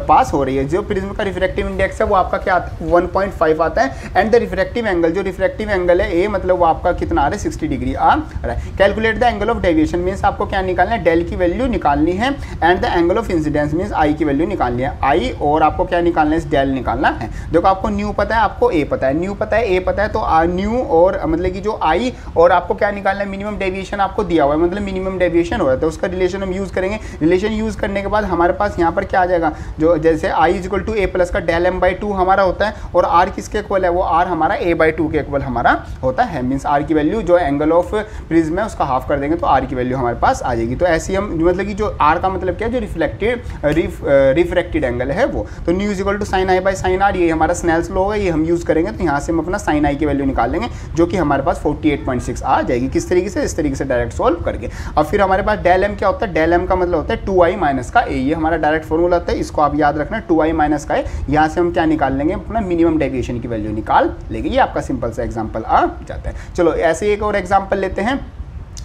पास हो रही है, जो प्रिज्म का रिफ्रैक्टिव इंडेक्स है वो आपका क्या आता है, 1.5 आता है। एंड द रिफ्रैक्टिव एंगल, जो रिफ्रैक्टिव एंगल है ए, मतलब वो आपका कितना आ रहा है, 60 डिग्री आ रहा है। Calculate the angle of deviation, means आपको क्या निकालना है, डेल की वैल्यू निकालनी है। And the angle of incidence, means I की वैल्यू निकालनी है, आई, और आपको क्या निकालना है, डेल निकालना है। देखो आपको न्यू पता है, आपको ए पता है, न्यू पता है, ए पता है, तो न्यू और मतलब कि जो आई और आपको क्या निकालना है, मिनिमम डेविएशन आपको दिया हुआ है, मतलब मिनिमम डेविएशन हो रहा है, तो उसका रिलेशन हम यूज करेंगे। रिलेशन यूज करने के बाद हमारे पास यहाँ पर क्या आ जाएगा, जो जैसे I is equal to A plus का डेल एम बाई 2 हमारा होता है, और आर किसके इक्वल है, वो आर हमारा ए बाई 2 के इक्वल हमारा होता है। मीन्स आर की वैल्यू जो एंगल ऑफ प्रिज्म है उसका हाफ कर देंगे तो आर की वैल्यू हमारे पास आ जाएगी। तो ऐसे हम मतलब कि जो आर का मतलब क्या है, जो रिफ्रैक्टेड एंगल है वो, तो new is equal to sine I by sine R, ये हमारा स्नेल्स लॉ होगा, ये हम यूज करेंगे। तो यहाँ से हम अपना साइन आई की वैल्यू निकाल लेंगे जो कि हमारे पास 48.6 आ जाएगी। किस तरीके से, इस तरीके से डायरेक्ट सोल्व करके। अब फिर हमारे पास डेल एम क्या होता है, डेल एम का मतलब होता है 2i माइनस का ए, ये हमारा डायरेक्ट फॉर्मूला होता है, इसको आप याद रखना, 2i माइनस का ए। यहाँ से हम क्या निकाल लेंगे, अपना मिनिमम डेविएशन की वैल्यू निकाल लेंगे। ये आपका सिंपल सा एग्जांपल आ जाता है। चलो ऐसे एक और एग्जांपल लेते हैं।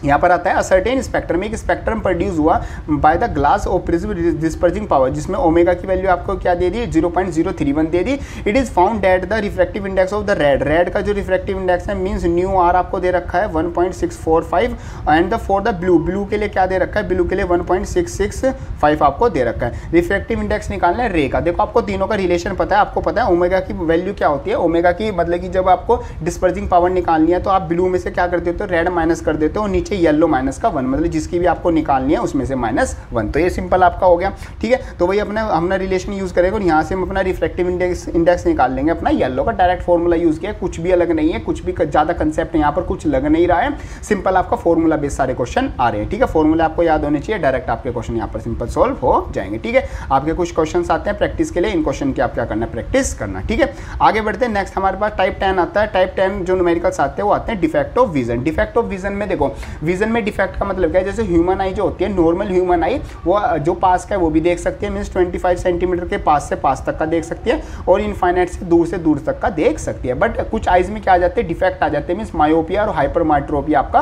यहाँ पर आता है अ सर्टेन स्पेक्ट्रम, एक स्पेक्ट्रम प्रोड्यूस हुआ by the glass of prism dispersing power, जिसमें ओमेगा की वैल्यू आपको क्या दे दी, 0.031 दे दी। It is found that the refractive index of the red का जो रिफ्रैक्टिव इंडेक्स है, मींस न्यू आर आपको दे रखा है 1.645, and the for the blue के लिए क्या दे रखा है, ब्लू के लिए 1.665 आपको दे रखा है। रिफ्रैक्टिव इंडेक्स निकालना है रे का। देखो आपको तीनों का रिलेशन पता है, आपको पता है ओमेगा की वैल्यू क्या होती है, ओमेगा की मतलब कि जब आपको डिस्पर्सिंग पावर निकालनी है तो आप ब्लू में से क्या कर देते हो, रेड माइनस कर देते हो, नीचे येलो माइनस का 1, मतलब जिसकी भी आपको निकालनी है उसमें से -1। तो ये सिंपल आपका हो गया। ठीक है, तो वही अपना हमने रिलेशन यूज करेंगे और यहाँ से हम अपना रिफ्रैक्टिव इंडेक्स निकाल लेंगे। अपना येलो का डायरेक्ट फॉर्मूला यूज किया, कुछ भी अलग नहीं है, कुछ भी ज़्यादा कंसेप्ट यहाँ पर कुछ लग नहीं रहा है, सिंपल आपका फॉर्मूला बेस्ड सारे क्वेश्चन आ रहे हैं। ठीक है, फॉर्मूला आपको याद होने चाहिए, डायरेक्ट आपके क्वेश्चन यहाँ पर सिंपल सोल्व हो जाएंगे। ठीक है, आपके कुछ क्वेश्चन आते हैं प्रैक्टिस के लिए, इन क्वेश्चन की आप क्या करना है, प्रैक्टिस करना। ठीक है, आगे बढ़ते हैं। नेक्स्ट हमारे पास टाइप 10 आता है। टाइप 10 जो न्यूमेरिकल्स आते हैं वो आते हैं defect of vision. Defect of vision में देखो, विजन में डिफेक्ट का मतलब क्या है, जैसे ह्यूमन आई जो होती है, नॉर्मल ह्यूमन आई वो जो पास का है वो भी देख सकती है, मीन्स 25 सेंटीमीटर के पास से पास तक का देख सकती है, और इनफाइनाइट से दूर तक का देख सकती है। बट कुछ आइज में क्या आ जाते हैं, डिफेक्ट आ जाते हैं, मीन्स मायोपिया और हाइपरमेट्रोपिया आपका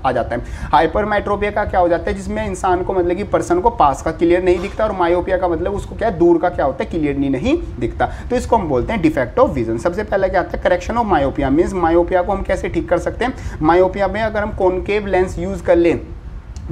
आ जाता है। हाइपरमेट्रोपिया का क्या हो जाता है, जिसमें इंसान को मतलब कि पर्सन को पास का क्लियर नहीं दिखता, और मायोपिया का मतलब उसको क्या दूर का क्या होता है, क्लियरली नहीं दिखता। तो इसको हम बोलते हैं डिफेक्ट ऑफ विजन। सबसे पहले क्या आता है, correction of myopia, means myopia को हम कैसे ठीक कर सकते हैं। मायोपिया में अगर हम कॉनकेव लेंस यूज कर लें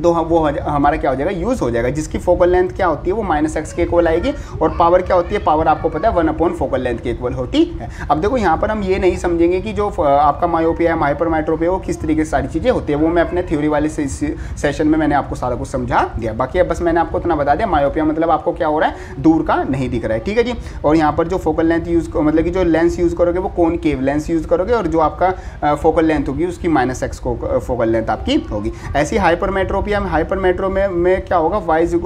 तो हम वो हमारा क्या हो जाएगा, यूज़ हो जाएगा, जिसकी फोकल लेंथ क्या होती है वो -x के इक्वल आएगी, और पावर क्या होती है, पावर आपको पता है 1/4 फोकल लेंथ के इक्वल होती है। अब देखो यहाँ पर हम ये नहीं समझेंगे कि जो आपका मायोपिया है, हाइपरमेट्रोपिया, वो किस तरीके से सारी चीज़ें होती है, वो मैं अपने थ्योरी वाले सेशन में मैंने आपको सारा कुछ समझा दिया। बाकी बस मैंने आपको इतना बता दिया, मायोपिया मतलब आपको क्या हो रहा है, दूर का नहीं दिख रहा है, ठीक है जी। और यहाँ पर जो फोकल लेंथ यूज़ मतलब कि जो लेंस यूज़ करोगे वो कॉनकेव लेंस यूज़ करोगे, और जो आपका फोकल लेंथ होगी उसकी -x को फोकल लेंथ आपकी होगी। ऐसी हाइपरमेट्रोपिया में क्या होगा, f = y-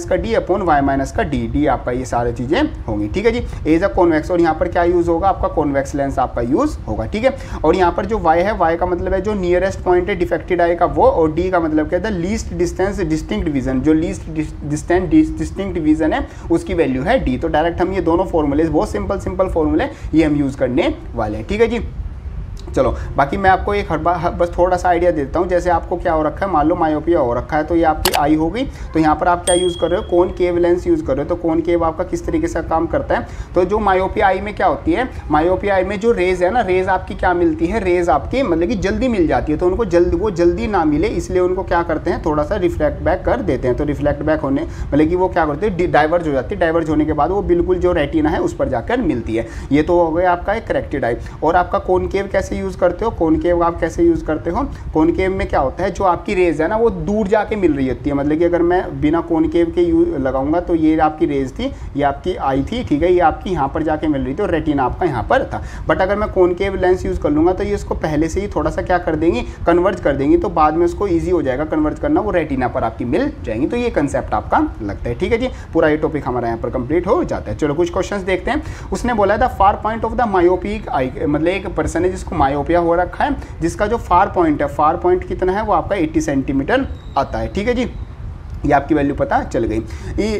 का d अपॉन y- का d आपका ये सारी चीज़ें होंगी, ठीक है जी। एज अ कॉन्वेक्स, और यहाँ पर क्या यूज़ होगा, आपका कॉन्वेक्स लेंस आपका यूज़ होगा, ठीक है। और यहाँ पर जो y है, y का मतलब है जो नियरेस्ट पॉइंट है डिफेक्टेड आई का वो, और d का मतलब क्या है, लीस्ट डिस्टेंस डिस्टिंक्ट विजन, जो लीस्ट डिस्टिंक्ट विजन है उसकी वैल्यू है d। तो डायरेक्ट हम ये दोनों फॉर्मूले, बहुत सिंपल फॉर्मूले ये हम यूज़ करने वाले हैं, ठीक है जी। चलो बाकी मैं आपको एक बस थोड़ा सा आइडिया देता हूँ। जैसे आपको क्या हो रखा है, मान लो मायोपिया हो रखा है, तो ये आपकी आई हो गई, तो यहाँ पर आप क्या यूज़ कर रहे हो, कॉनकेव लेंस यूज़ कर रहे हो। तो कॉनकेव आपका किस तरीके से काम करता है, तो जो मायोपिया आई में क्या होती है, मायोपिया आई में जो रेज है ना, रेज आपकी क्या मिलती है, रेज आपकी मतलब कि जल्दी मिल जाती है, तो उनको जल्दी ना मिले इसलिए उनको क्या करते हैं, थोड़ा सा रिफ्लेक्ट बैक कर देते हैं। तो रिफ्लेक्ट बैक होने मतलब कि वो क्या करते हैं, डाइवर्ज हो जाती है, डाइवर्ज होने के बाद वो बिल्कुल जो रेटिना है उस पर जाकर मिलती है। ये तो हो गया आपका एक करेक्टेड आई। और आपका कॉनकेव कैसे यूज़ करते हो, कॉनकेव आप कैसे यूज़ करते हो, कॉनकेव में क्या होता है, जो आपकी रेज है ना वो दूर जाके मिल रही होती है। मतलब कि अगर मैं बिना कॉनकेव के लगाऊंगा तो ये आपकी रेज थी, ये आपकी आई थी, ठीक है, ये आपकी यहाँ पर जाके मिल रही थी और रेटिना आपका यहाँ पर था। बट अगर मैं कॉनकेव लेंस यूज़ कर लूँगा तो ये इसको पहले से ही थोड़ा सा क्या कर देंगी, कन्वर्ज कर देंगी, तो बाद में उसको ईजी हो जाएगा कन्वर्ज करना, वो रेटिना पर आपकी मिल जाएंगी। तो ये कंसेप्ट आपका लगता है, ठीक है जी। पूरा ये टॉपिक हमारा यहाँ पर कंप्लीट हो जाता है। चलो कुछ क्वेश्चंस देखते हैं। उसने बोला था far point of the myopic eye, मतलब एक पर्सन है जिसको मायोपिया हो रखा है, जिसका जो फार पॉइंट है, फार पॉइंट कितना है वो आपका 80 सेंटीमीटर आता है, ठीक है जी। ये आपकी वैल्यू पता चल गई।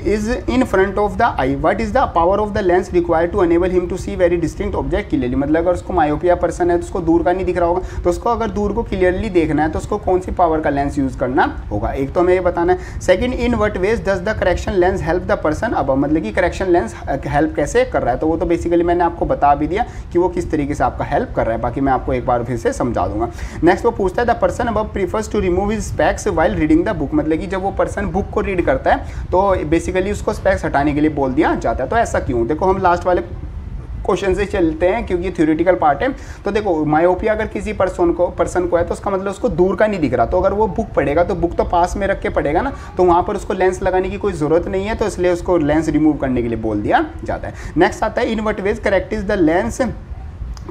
Is in front of the eye, what is the power of the lens required to enable him to see very distinct object clearly. मतलब अगर उसको मायोपिया पर्सन है तो उसको दूर का नहीं दिख रहा होगा, तो उसको अगर दूर को क्लियरली देखना है तो उसको कौन सी पावर का लेंस यूज करना होगा, एक तो हमें ये बताना है। Second, in what ways does the correction lens help the person अब, मतलब कि करेक्शन लेंस हेल्प कैसे कर रहा है, तो वो तो बेसिकली मैंने आपको बता भी दिया कि वो किस तरीके से आपका हेल्प कर रहा है, बाकी मैं आपको एक बार फिर से समझा दूंगा। नेक्स्ट वो पूछता है the person above prefers to remove his specs while reading the book, मतलब कि जब वो पर्सन बुक को रीड करता है तो बेसिकली उसको स्पेक्स हटाने के लिए बोल दिया जाता है। तो ऐसा क्यों, देखो हम लास्ट वाले क्वेश्चन से चलते हैं क्योंकि ये थ्योरेटिकल पार्ट है। तो देखो मायोपिया अगर किसी पर्सन को है तो उसका मतलब उसको दूर का नहीं दिख रहा, तो अगर वो बुक पढ़ेगा तो बुक तो पास में रख के पढ़ेगा ना, तो वहाँ पर उसको लेंस लगाने की कोई ज़रूरत नहीं है, तो इसलिए उसको लेंस रिमूव करने के लिए बोल दिया जाता है। नेक्स्ट आता है in what ways correct is the lens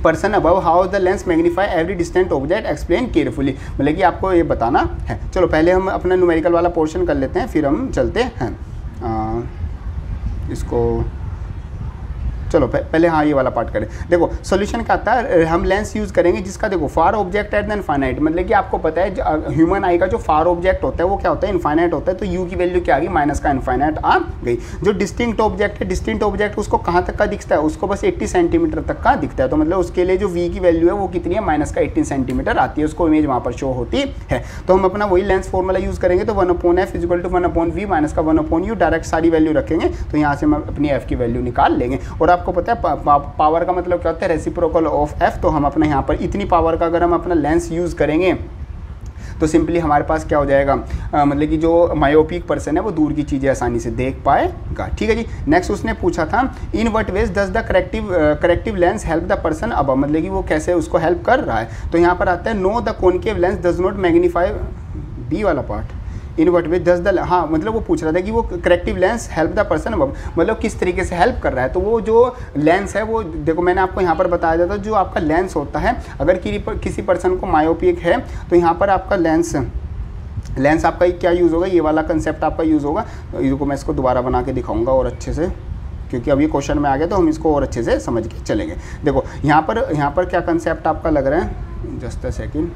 person above, how the lens magnify every distant object, explain carefully, मतलब कि आपको ये बताना है। चलो पहले हम अपना न्यूमेरिकल वाला पोर्शन कर लेते हैं, फिर हम चलते हैं इसको। चलो पहले हाँ ये वाला पार्ट करें। देखो सॉल्यूशन क्या आता है, हम लेंस यूज़ करेंगे जिसका देखो फार ऑब्जेक्ट एट द इनफाइनाइट, मतलब कि आपको पता है ह्यूमन आई का जो फार ऑब्जेक्ट होता है वो क्या होता है, इनफाइनाइट होता है, तो यू की वैल्यू क्या आ गई, माइनस का इनफाइनाइट आ गई। जो डिस्टिंक्ट ऑब्जेक्ट है, डिस्टिंक्ट ऑब्जेक्ट उसको कहाँ तक का दिखता है, उसको बस 80 सेंटीमीटर तक का दिखता है, तो मतलब उसके लिए जो वी की वैल्यू है वो कितनी है, माइनस का 18 सेंटीमीटर आती है, उसको इमेज वहाँ पर शो होती है। तो हम अपना वही लेंस फॉर्मूला यूज़ करेंगे, तो 1/f = 1/v माइनस का 1/u, डायरेक्ट सारी वैल्यू रखेंगे, तो यहाँ से हम अपनी f की वैल्यू निकाल लेंगे। और आपको पता है पावर का मतलब क्या होता है, रेसिप्रोकल ऑफ f, तो हम अपना यहाँ पर इतनी पावर का अगर हम अपना लेंस यूज़ करेंगे तो सिंपली हमारे पास क्या हो जाएगा, मतलब कि जो मायोपिक पर्सन है वो दूर की चीज़ें आसानी से देख पाएगा, ठीक है जी। नेक्स्ट उसने पूछा था in what ways does the corrective lens help the person अब, मतलब कि वो कैसे उसको हेल्प कर रहा है, तो यहाँ पर आता है no the concave lens does not magnify, B वाला part, in what way does the, हाँ मतलब वो पूछ रहा था कि वो corrective lens help the person अब, मतलब किस तरीके से हेल्प कर रहा है। तो वो जो लेंस है वो देखो मैंने आपको यहाँ पर बताया जाता है, जो आपका लेंस होता है अगर किसी पर्सन को मायोपिक है तो यहाँ पर आपका लेंस आपका क्या यूज़ होगा, ये वाला कंसेप्ट आपका यूज़ होगा। इसको मैं इसको दोबारा बना के दिखाऊंगा और अच्छे से, क्योंकि अभी क्वेश्चन में आ गया तो हम इसको और अच्छे से समझ के चलेंगे। देखो यहाँ पर क्या कंसेप्ट आपका लग रहा है, जस्ट अ सेकेंड।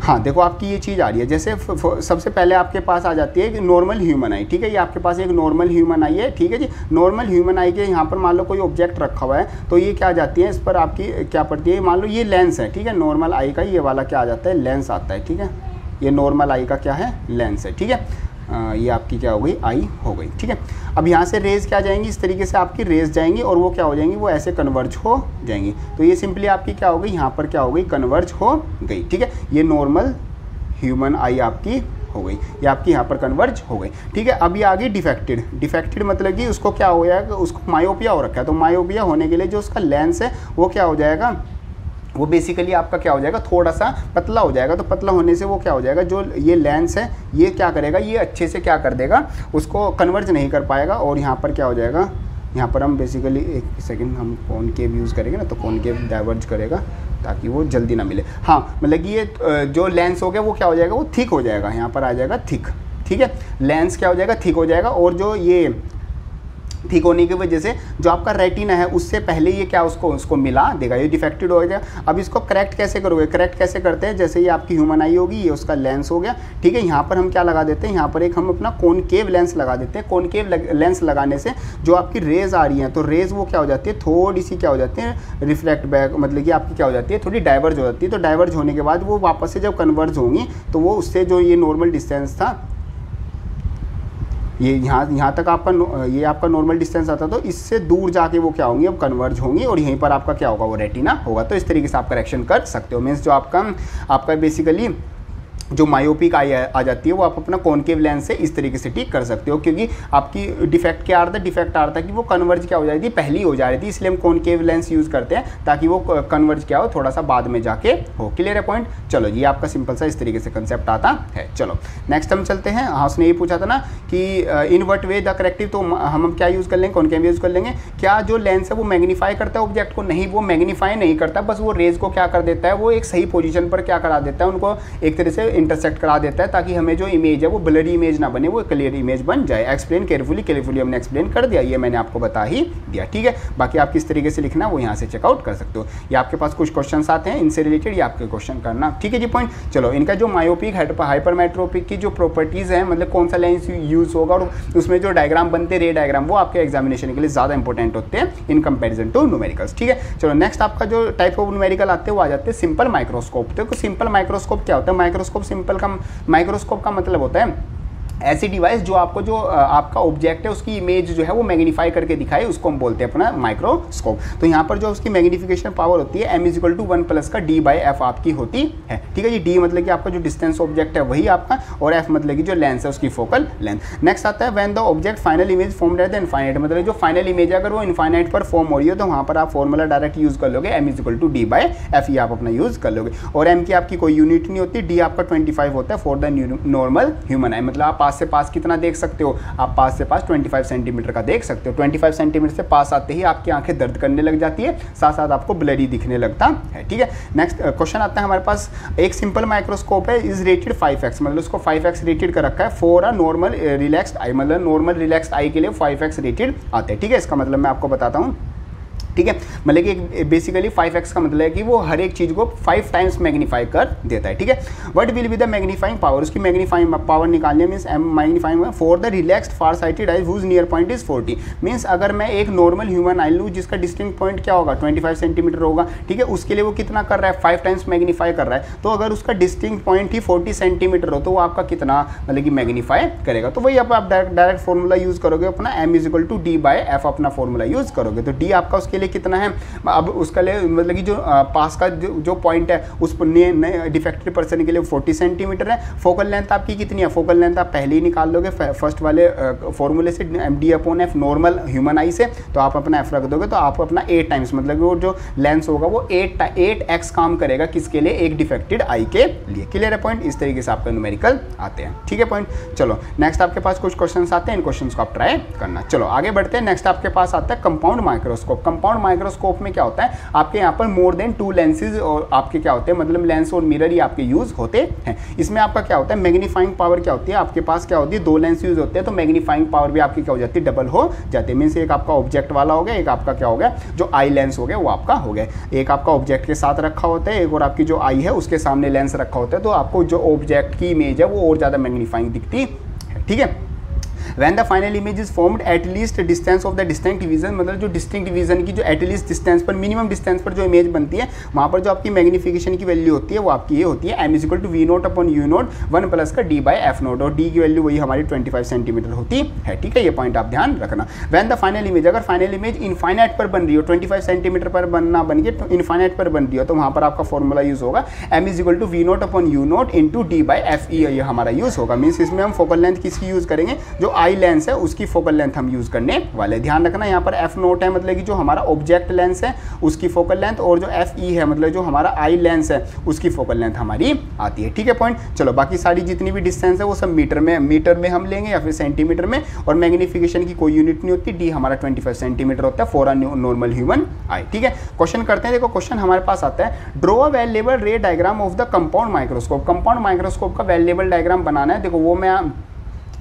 हाँ देखो आपकी ये चीज़ आ रही है, जैसे सबसे पहले आपके पास आ जाती है कि नॉर्मल ह्यूमन आई, ठीक है, ये आपके पास एक नॉर्मल ह्यूमन आई है, ठीक है जी। नॉर्मल ह्यूमन आई के यहाँ पर मान लो कोई ऑब्जेक्ट रखा हुआ है तो ये क्या आ जाती है, इस पर आपकी क्या पड़ती है, मान लो ये लेंस है, ठीक है, नॉर्मल आई का ये वाला क्या आ जाता है, लेंस आता है, ठीक है, ये नॉर्मल आई का क्या है, लेंस है, ठीक है। ये आपकी क्या हो गई, आई हो गई। ठीक है, अब यहाँ से रेज क्या जाएंगी, इस तरीके से आपकी रेज जाएंगी और वो क्या हो जाएंगी, वो ऐसे कन्वर्ज हो जाएंगी। तो ये सिंपली आपकी क्या हो गई, यहाँ पर क्या हो गई, कन्वर्ज हो गई। ठीक है, ये नॉर्मल ह्यूमन आई आपकी हो गई, ये आपकी यहाँ पर कन्वर्ज हो गई। ठीक है, अब ये आ गई डिफेक्टेड। डिफेक्टेड मतलब कि उसको क्या हो जाएगा, उसको मायोपिया हो रखा है। तो मायोपिया होने के लिए जो उसका लेंस है वो क्या हो जाएगा, वो बेसिकली आपका क्या हो जाएगा, थोड़ा सा पतला हो जाएगा। तो पतला होने से वो क्या हो जाएगा, जो ये लेंस है ये क्या करेगा, ये अच्छे से क्या कर देगा, उसको कन्वर्ज नहीं कर पाएगा। और यहाँ पर क्या हो जाएगा, यहाँ पर हम बेसिकली एक सेकंड हम कॉनकेव यूज़ करेंगे ना, तो कॉनकेव डाइवर्ज करेगा ताकि वो जल्दी ना मिले। हाँ, मतलब कि ये जो लेंस हो गया वो क्या हो जाएगा, वो थिक हो जाएगा, यहाँ पर आ जाएगा थिक। ठीक है, लेंस क्या हो जाएगा, थिक हो जाएगा। और जो ये ठीक होने की वजह से जो आपका रेटिना है उससे पहले ये क्या उसको मिला देगा, ये डिफेक्टेड हो गया। अब इसको करेक्ट कैसे करोगे, करेक्ट कैसे करते हैं, जैसे ये आपकी ह्यूमन आई होगी, ये उसका लेंस हो गया। ठीक है, यहाँ पर हम क्या लगा देते हैं, यहाँ पर एक हम अपना कॉनकेव लेंस लगा देते हैं। कॉनकेव लेंस लगाने से जो आपकी रेज आ रही है, तो रेज वो क्या हो जाती है, थोड़ी सी क्या हो जाती है, रिफ्लेक्ट बैक, मतलब कि आपकी क्या हो जाती है, थोड़ी डाइवर्ज हो जाती है। तो डाइवर्ज होने के बाद वो वापस से जब कन्वर्ज होंगी तो वो उससे जो ये नॉर्मल डिस्टेंस था, ये यहाँ तक आपका ये आपका नॉर्मल डिस्टेंस आता, तो इससे दूर जाके वो क्या होंगी, अब कन्वर्ज होंगी और यहीं पर आपका क्या होगा, वो रेटिना होगा। तो इस तरीके से आप करेक्शन कर सकते हो। मीन्स जो आपका बेसिकली जो मायोपिक आई आ जाती है वो आप अपना कॉनकेव लेंस से इस तरीके से ठीक कर सकते हो, क्योंकि आपकी डिफेक्ट क्या आ रहा था, डिफेक्ट आ रहा था कि वो कन्वर्ज क्या हो जाती थी, पहली हो जा रही थी। इसलिए हम कॉनकेव लेंस यूज़ करते हैं ताकि वो कन्वर्ज क्या हो, थोड़ा सा बाद में जाके हो। क्लियर है पॉइंट। चलो, ये आपका सिंपल सा इस तरीके से कंसेप्ट आता है। चलो नेक्स्ट हम चलते हैं। हाँ, उसने ये पूछा था ना कि in what way the corrective, तो हम क्या यूज़ कर लेंगे, कॉनकेव यूज़ कर लेंगे। क्या जो लेंस है वो मैग्नीफाई करता है ऑब्जेक्ट को, नहीं, वो मैग्नीफाई नहीं करता, बस वो रेज को क्या कर देता है, वो एक सही पोजीशन पर क्या करा देता है, उनको एक तरह से इंटरसेक्ट करा देता है, ताकि हमें जो इमेज है वो ब्लरी इमेज ना बने, वो क्लियर इमेज बन जाए। एक्सप्लेन केयरफुली हमने एक्सप्लेन कर दिया, ये मैंने आपको बता ही दिया। ठीक है, बाकी आप किस तरीके से लिखना वो यहाँ से चेकआउट कर सकते हो। ये आपके पास कुछ क्वेश्चंस आते हैं, इनसे रिलेटेड ये आपके क्वेश्चन करना। ठीक है जी, पॉइंट। चलो, इनका जो मायोपिक हाइपरमेट्रोपिक की जो प्रॉपर्टीज़ है, मतलब कौन सा लेंस यूज़ होगा और उसमें जो डायग्राम बनते हैं, रे डायग्राम, वो आपके एग्जामिनेशन के लिए ज़्यादा इंपॉर्टेंट होते हैं इन कंपेरिजन टू न्यूमेरिकल्स। ठीक है, चलो नेक्स्ट आपका जो टाइप ऑफ न्यूमेरिकल आते हैं वो आ जाते हैं सिंपल माइक्रोस्कोप। तो सिंपल माइक्रोस्कोप क्या होता है, माइक्रोस्कोप का मतलब होता है ऐसी डिवाइस जो आपको जो आपका ऑब्जेक्ट है उसकी इमेज जो है वो मैग्नीफाई करके दिखाए, उसको हम बोलते हैं अपना माइक्रोस्कोप। तो यहाँ पर जो उसकी मैग्नीफिकेशन पावर होती है m=1 का d/f आपकी होती है। ठीक है जी, d मतलब कि आपका जो डिस्टेंस ऑब्जेक्ट है वही आपका, और f मतलब कि जो लेंस है उसकी फोकल लेंथ। नेक्स्ट आता है when the object final image formed at the infinite, मतलब जो फाइनल इमेज है अगर वो इनफाइनाइट पर फॉर्म हो रही है तो वहाँ पर आप फॉर्मूला डायरेक्ट यूज़ कर लोगे, m=d/f, ये आप अपना यूज़ कर लोगे। और m की आपकी कोई यूनिट नहीं होती, d आपका 25 होता है फॉर द नॉर्मल ह्यूमन आई, मतलब आप पास से पास कितना देख सकते हो, आप पास से पास 25 सेंटीमीटर का देख सकते हो। 25 सेंटीमीटर से पास आते ही आपकी आंखें दर्द करने लग जाती है, साथ साथ आपको ब्लरी दिखने लगता है। ठीक है, नेक्स्ट क्वेश्चन आता है हमारे पास, एक सिंपल माइक्रोस्कोप है, इज रेटेड 5x, मतलब उसको 5x रेटेड कर रखा है फॉर अ नॉर्मल रिलैक्स्ड आई, मतलब नॉर्मल रिलैक्स्ड आई के लिए 5x रेटेड आते हैं। ठीक है, इसका मतलब मैं आपको बताता हूँ। ठीक है, मतलब कि बेसिकली 5x का मतलब है कि वो हर एक चीज़ को 5 टाइम्स मैग्नीफाई कर देता है। ठीक है, what will be the magnifying power, उसकी मैग्नीफाइंग पावर निकालने means magnifying for the relaxed far sighted eye whose near point is 40, means अगर मैं एक नॉर्मल ह्यूमन आई लूँ जिसका डिस्टिंक्ट पॉइंट क्या होगा 25 सेंटीमीटर होगा। ठीक है, उसके लिए वो कितना कर रहा है, 5 टाइम्स मैग्नीफाई कर रहा है। तो अगर उसका डिस्टिंक्ट पॉइंट ही 40 सेंटीमीटर हो तो वो आपका कितना मतलब कि मैग्नीफाई करेगा। तो वही आप डायरेक्ट फॉर्मूला यूज़ करोगे अपना, m=d/f अपना फॉर्मूला यूज़ करोगे। तो d आपका उसके लिए कितना है, अब उसका लिए मतलब कि जो पास का जो पॉइंट है उस डिफेक्टेड पर्सन के लिए 40 सेंटीमीटर है। फोकल लेंथ आपकी कितनी है, फोकल लेंथ आप पहले ही निकाल लोगे फर्स्ट वाले फॉर्मूले से, d/f नॉर्मल ह्यूमन आई से, तो आप अपना f रख दोगे तो आप अपना 8 टाइम्स मतलब वो जो लेंस होगा वो 8x काम करेगा, किसके लिए, एक डिफेक्टेड आई के लिए। क्लियर है पॉइंट। इस तरीके से आपका न्यूमेरिकल आते हैं। ठीक है पॉइंट। चलो नेक्स्ट आपके पास कुछ क्वेश्चन आते हैं, इन क्वेश्चन को आप ट्राई करना। चलो आगे बढ़ते हैं। नेक्स्ट आपके पास आता है कंपाउंड माइक्रोस्कोप। कंपाउंड माइक्रोस्कोप में क्या होता है, आपके यहाँ पर मोर देन 2 लेंसेज और आपके क्या होते हैं, मतलब लेंस और मिरर ही आपके यूज होते हैं। इसमें आपका क्या होता है, मैग्नीफाइंग पावर क्या होती है, आपके पास क्या होती है, 2 लेंस यूज होते हैं तो मैग्नीफाइंग पावर भी आपकी क्या हो जाती है, डबल हो जाती है। मीन्स एक आपका ऑब्जेक्ट वाला हो गया, एक आपका क्या हो गया, जो आई लेंस हो गया वो आपका हो गया। एक आपका ऑब्जेक्ट के साथ रखा होता है, एक और आपकी जो आई है उसके सामने लेंस रखा होता है, तो आपको जो ऑब्जेक्ट की इमेज है वो और ज़्यादा मैग्नीफाइंग दिखती है। ठीक है, when the final image is formed at least distance of the distinct division, मतलब जो डिस्टिंक्ट डिवीजन की जो एट लीस्ट डिस्टेंस पर, मिनिमम डिस्टेंस पर जो इमेज बनती है, वहाँ पर जो आपकी मैग्निफिकेशन की वैल्यू होती है वो आपकी ये होती है m is equal to V naught upon U naught 1 plus का d बाई एफ नोट, और d की वैल्यू वही हमारी 25 सेंटीमीटर होती है। ठीक है, ये पॉइंट आप ध्यान रखना। व्हेन द फाइनल इमेज, अगर फाइनल इमेज इनफाइनाइट पर बन रही हो, 25 सेंटीमीटर पर बनना बन के इनफाइनाइट पर बन रही हो, तो वहाँ पर आपका फॉर्मूला यूज होगा m is equal to V naught upon U naught into d by F E, ये हमारा यूज होगा। मीन्स इसमें हम फोकल लेंथ किसकी यूज करेंगे, जो आई लेंस है उसकी फोकल लेंथ हम यूज करने वाले। ध्यान रखना यहाँ पर एफ नोट है मतलब कि जो हमारा ऑब्जेक्ट लेंस है उसकी फोकल लेंथ, और जो एफ ई है मतलब जो हमारा आई लेंस है उसकी फोकल लेंथ हमारी आती है। ठीक है पॉइंट। चलो बाकी सारी जितनी भी डिस्टेंस है वो सब मीटर में हम लेंगे या फिर सेंटीमीटर में, और मैग्निफिकेशन की कोई यूनिट नहीं होती, डी हमारा 25 सेंटीमीटर होता है फॉर अ नॉर्मल ह्यूमन आई। ठीक है, क्वेश्चन करते हैं। देखो क्वेश्चन हमारे पास आता है, ड्रॉ अ वेरिएबल रे diagram of the compound microscope. Compound microscope का वेरिएबल डायग्राम बनाना है। देखो वो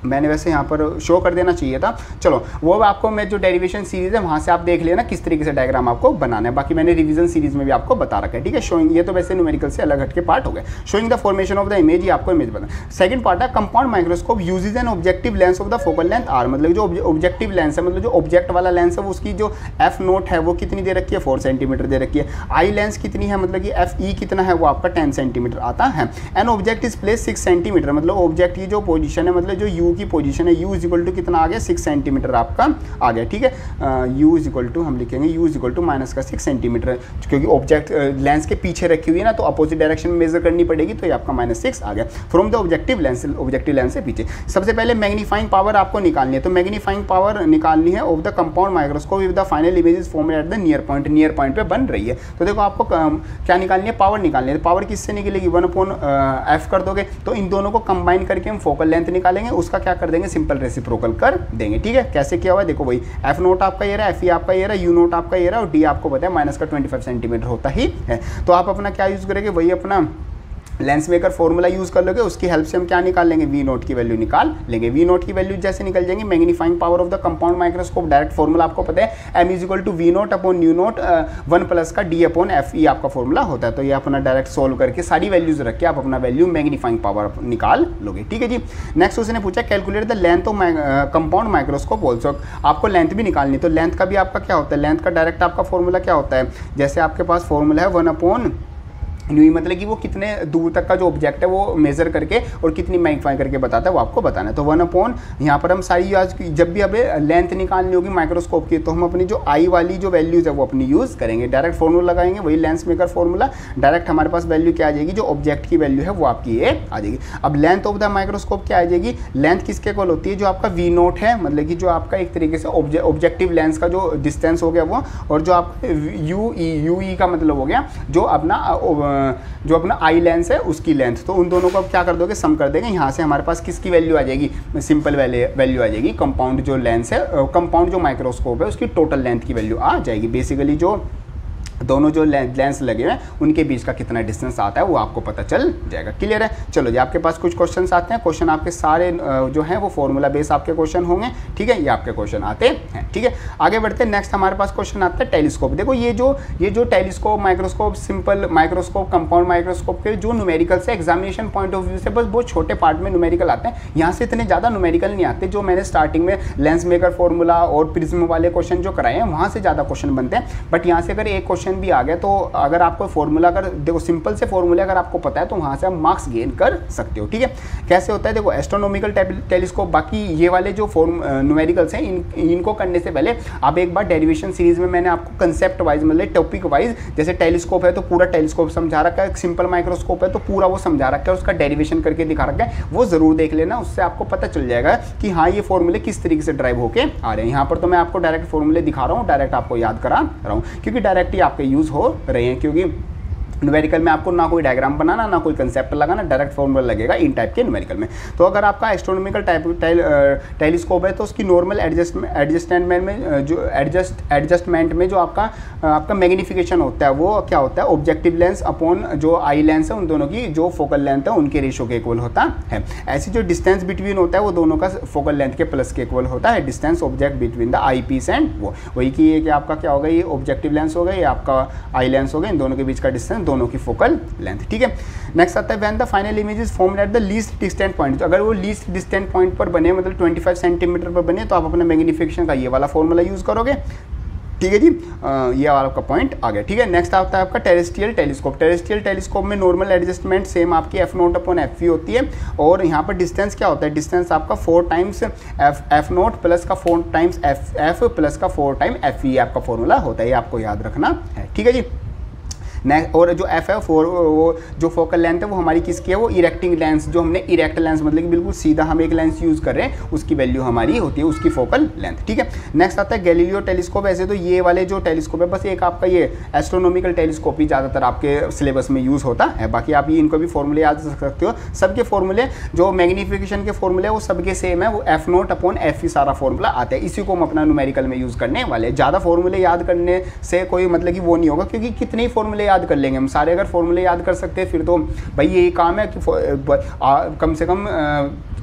मैंने वैसे यहाँ पर शो कर देना चाहिए था, चलो वो आपको मैं जो डेरिवेशन सीरीज है वहाँ से आप देख लेना किस तरीके से डायग्राम आपको बनाना है। बाकी मैंने रिवीजन सीरीज में भी आपको बता रखा है। ठीक है, शोइंग, ये तो वैसे न्यूमेरिकल से अलग हटके पार्ट हो गए। Showing the formation of the image, ये आपको इमेज बना। सेकंड पार्ट है compound microscope uses an objective lens of the focal length R, मतलब जो ऑब्जेक्टिव लेंस है, मतलब जो ऑब्जेक्ट वाला लेंस है उसकी जो एफ नोट है वो कितनी दे रखी है, 4 सेंटीमीटर दे रखी है। आई लेंस कितनी है, मतलब कि एफ ई कितना है, वो आपका 10 सेंटीमीटर आता है। An object is place 6 centimetre, मतलब ऑब्जेक्ट की जो पोजीशन है, मतलब जो यू की पोजीशन है, यू इज इक्वल टू कितना आ गया, 6 सेंटीमीटर आपका आ गया। ठीक है, यू इज इक्वल टू हम लिखेंगे U is equal to minus का 6 सेंटीमीटर, क्योंकि ऑब्जेक्ट लेंस के पीछे रखी हुई है ना, तो अपोजिट डायरेक्शन में मेजर करनी पड़ेगी, तो ये आपका -6 आ गया फ्रॉम द ऑब्जेक्टिव लेंस से पीछे। सबसे पहले मैग्नीफाइंग पावर आपको निकालनी है, तो मैग्नीफाइंग पावर निकालनी है of the compound microscope with the final image is formed at the near point पे बन रही है। तो देखो आपको क्या निकालनी है, पावर निकालनी है। पावर किससे निकलेगी, 1/f कर दोगे, तो इन दोनों को कंबाइन करके हम फोकल लेंथ निकालेंगे, उसका क्या कर देंगे, सिंपल रेसिप्रोकल कर देंगे। ठीक है, कैसे किया हुआ है देखो, वही एफ नोट आपका ये रहा, एफ ई आपका ये रहा, यू नोट आपका ये रहा, और डी आपको पता है माइनस का 25 सेंटीमीटर होता ही है। तो आप अपना क्या यूज करेंगे, वही अपना लेंस मेकर फॉर्मूला यूज कर लोगे, उसकी हेल्प से हम क्या निकाल लेंगे, वी नोट की वैल्यू निकाल लेंगे। वी नोट की वैल्यू जैसे निकल जाएंगे, magnifying power of the compound microscope, direct formula आपको पता है, M is equal to V naught upon U naught 1 plus का डी अपॉन एफ ई आपका फॉर्मूला होता है। तो ये अपना डायरेक्ट सोल्व करके सारी वैल्यूज रख के आप अपना वैल्यू मैग्नीफाइंग पावर निकाल लोगे। ठीक है जी। नेक्स्ट उसने पूछा calculate the length of compound microscope also, आपको लेंथ भी निकालनी। तो लेंथ का भी आपका क्या होता है, लेंथ का डायरेक्ट आपका फॉर्मूला क्या होता है, जैसे आपके पास फॉर्मूला है 1/, मतलब कि वो कितने दूर तक का जो ऑब्जेक्ट है वो मेजर करके और कितनी मैग्नीफाई करके बताता है, वो आपको बताना है। तो 1/, यहाँ पर हम सारी आज जब भी हमें लेंथ निकालनी होगी माइक्रोस्कोप की, तो हम अपनी जो आई वाली जो वैल्यूज है वो अपनी यूज़ करेंगे, डायरेक्ट फॉर्मूला लगाएंगे, वही लेंस मेकर फॉर्मूला, डायरेक्ट हमारे पास वैल्यू क्या आ जाएगी, जो ऑब्जेक्ट की वैल्यू है वो आपकी ये आ जाएगी। अब लेंथ ऑफ द माइक्रोस्कोप क्या आ जाएगी, लेंथ किसके इक्वल होती है, जो आपका वी नोट है, मतलब कि जो आपका एक तरीके से ऑब्जेक्टिव लेंस का जो डिस्टेंस हो गया वो, और जो आपका यू ई का मतलब हो गया जो अपना आई लेंस है उसकी लेंथ। तो उन दोनों को आप क्या कर दोगे, सम कर देंगे। यहाँ से हमारे पास किसकी वैल्यू आ जाएगी, सिंपल वैल्यू आ जाएगी कंपाउंड जो लेंस है, कंपाउंड जो माइक्रोस्कोप है उसकी टोटल लेंथ की वैल्यू आ जाएगी। बेसिकली जो दोनों जो लेंस लगे हुए हैं उनके बीच का कितना डिस्टेंस आता है वो आपको पता चल जाएगा। क्लियर है। चलो जी, आपके पास कुछ क्वेश्चंस आते हैं, क्वेश्चन आपके सारे जो हैं वो फॉर्मूला बेस आपके क्वेश्चन होंगे। ठीक है, ये आपके क्वेश्चन आते हैं। ठीक है, आगे बढ़ते हैं। नेक्स्ट हमारे पास क्वेश्चन आता है टेलीस्कोप। देखो ये जो telescope, microscope, simple microscope, compound microscope के जो न्यूमेरिकल से एग्जामिनेशन पॉइंट ऑफ व्यू से बस बहुत छोटे पार्ट में न्यूमेरिकल आते हैं, यहाँ से इतने ज़्यादा न्यूमेरिकल नहीं आते। जो मैंने स्टार्टिंग में लेंस मेकर फॉर्मूला और प्रिज्म वाले क्वेश्चन जो कराए हैं वहाँ से ज़्यादा क्वेश्चन बनते हैं। बट यहाँ से अगर एक क्वेश्चन भी आ गया तो अगर आपको फॉर्मूला, अगर देखो सिंपल से फॉर्मूला अगर आपको पता है तो वहाँ से आप मार्क्स गेन कर सकते हो। ठीक है, कैसे होता है देखो, एस्ट्रोनॉमिकल टेलीस्कोप, बाकी ये वाले जो न्यूमेरिकल्स हैं इनको करने से पहले आप एक बार डेरिवेशन सीरीज में मैंने आपको कंसेप्ट वाइज, मतलब टॉपिक वाइज, जैसे टेलीस्कोप है तो पूरा टेलीस्कोप समझा रखा है, सिंपल माइक्रोस्कोप है तो पूरा वो समझा रखा है, उसका डेरिवेशन करके दिखा रखा है, वो जरूर देख लेना। उससे आपको पता चल जाएगा कि हाँ ये फॉर्मूले किस तरीके से ड्राइव होके आ रहे हैं। यहाँ पर तो मैं आपको डायरेक्ट फॉर्मूले दिखा रहा हूँ, डायरेक्ट आपको याद करा रहा हूँ, क्योंकि डायरेक्ट ही आपके यूज हो रहे हैं। क्योंकि न्यूमेरिकल में आपको ना कोई डायग्राम बनाना, ना कोई कंसेप्ट लगाना, डायरेक्ट फॉर्मूला लगेगा इन टाइप के न्यूमेरिकल में। तो अगर आपका एस्ट्रोनॉमिकल टेलीस्कोप है तो उसकी नॉर्मल एडजस्टमेंट में जो आपका मैग्नीफिकेशन होता है वो क्या होता है, ऑब्जेक्टिव लेंस अपॉन जो आई लेंस है उन दोनों की जो फोकल लेंथ है उनके रेशो के इक्वल होता है। ऐसी जो डिस्टेंस बिटवीन होता है वो दोनों का फोकल लेंथ के प्लस के इक्वल होता है, distance object between the eyepiece and वो, वही की कि आपका क्या होगा, ये ऑब्जेक्टिव लेंस होगा, ये आपका आई लेंस होगा, इन दोनों के बीच का डिस्टेंस दोनों की फोकल लेंथ, ठीक है। नेक्स्ट आता है when the final image is formed at the least distant point, अगर वो लीस्ट डिस्टेंट पॉइंट पर बने, मतलब 25 सेंटीमीटर पर बने, तो आप अपने मैग्नीफिकेशन का ये वाला फॉर्मूला यूज़ करोगे, ठीक है जी। ये वाला आपका पॉइंट आ गया, ठीक है। नेक्स्ट आता है आपका टेरेस्ट्रियल टेलीस्कोप। टेरेस्ट्रियल टेलीस्कोप में नॉर्मल एडजस्टमेंट सेम आपकी f0/fv होती है, और यहाँ पर डिस्टेंस क्या होता है, डिस्टेंस आपका 4 टाइम्स f0 प्लस का 4 टाइम्स f प्लस का 4 टाइम f, ये आपका फॉर्मूला होता है, ये आपको याद रखना है, ठीक है जी। नेक्स्ट, और जो एफ है वो जो फोकल लेंथ है वो हमारी किसकी है, वो इरेक्टिंग लेंस, जो हमने इरेक्ट लेंस मतलब कि बिल्कुल सीधा हम एक लेंस यूज़ कर रहे हैं, उसकी वैल्यू हमारी होती है उसकी फोकल लेंथ, ठीक है। नेक्स्ट आता है गैलीलियो टेलीस्कोप। ऐसे तो ये वाले जो टेलीस्कोप है, बस एक आपका ये एस्ट्रोनॉमिकल टेलीस्कोप ही ज़्यादातर आपके सिलेबस में यूज़ होता है, बाकी आप ये इनको भी फॉर्मूले याद रख सकते हो। सबके फॉर्मूले जो मैग्नीफिकेशन के फॉर्मूले वो सबके सेम है, वो f0/f सारा फॉर्मूला आता है, इसी को हम अपना न्यूमेरिकल में यूज़ करने वाले। ज़्यादा फॉर्मूले याद करने से कोई मतलब कि वो नहीं होगा, क्योंकि कितने ही फॉर्मूले याद कर लेंगे हम, सारे अगर फॉर्मूले याद कर सकते हैं फिर तो भाई यही काम है कि कम से कम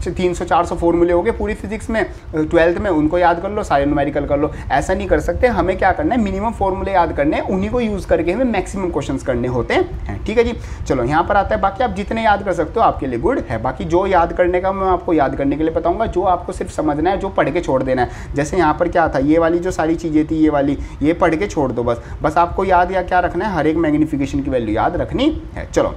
300-400 फॉर्मूले हो गए पूरी फिजिक्स में 12th में, उनको याद कर लो, सारे न्यूमेरिकल कर लो। ऐसा नहीं कर सकते, हमें क्या करना है, मिनिमम फॉर्मूले याद करने हैं, उन्हीं को यूज़ करके हमें मैक्सिमम क्वेश्चंस करने होते हैं, ठीक है जी। चलो यहाँ पर आता है, बाकी आप जितने याद कर सकते हो आपके लिए गुड है, बाकी जो याद करने का मैं आपको याद करने के लिए बताऊँगा, जो आपको सिर्फ समझना है, जो पढ़ के छोड़ देना है। जैसे यहाँ पर क्या था, ये वाली जो सारी चीज़ें थी, ये वाली ये पढ़ के छोड़ दो, बस आपको याद या क्या रखना है, हर एक मैग्नीफिकेशन की वैल्यू याद रखनी है। चलो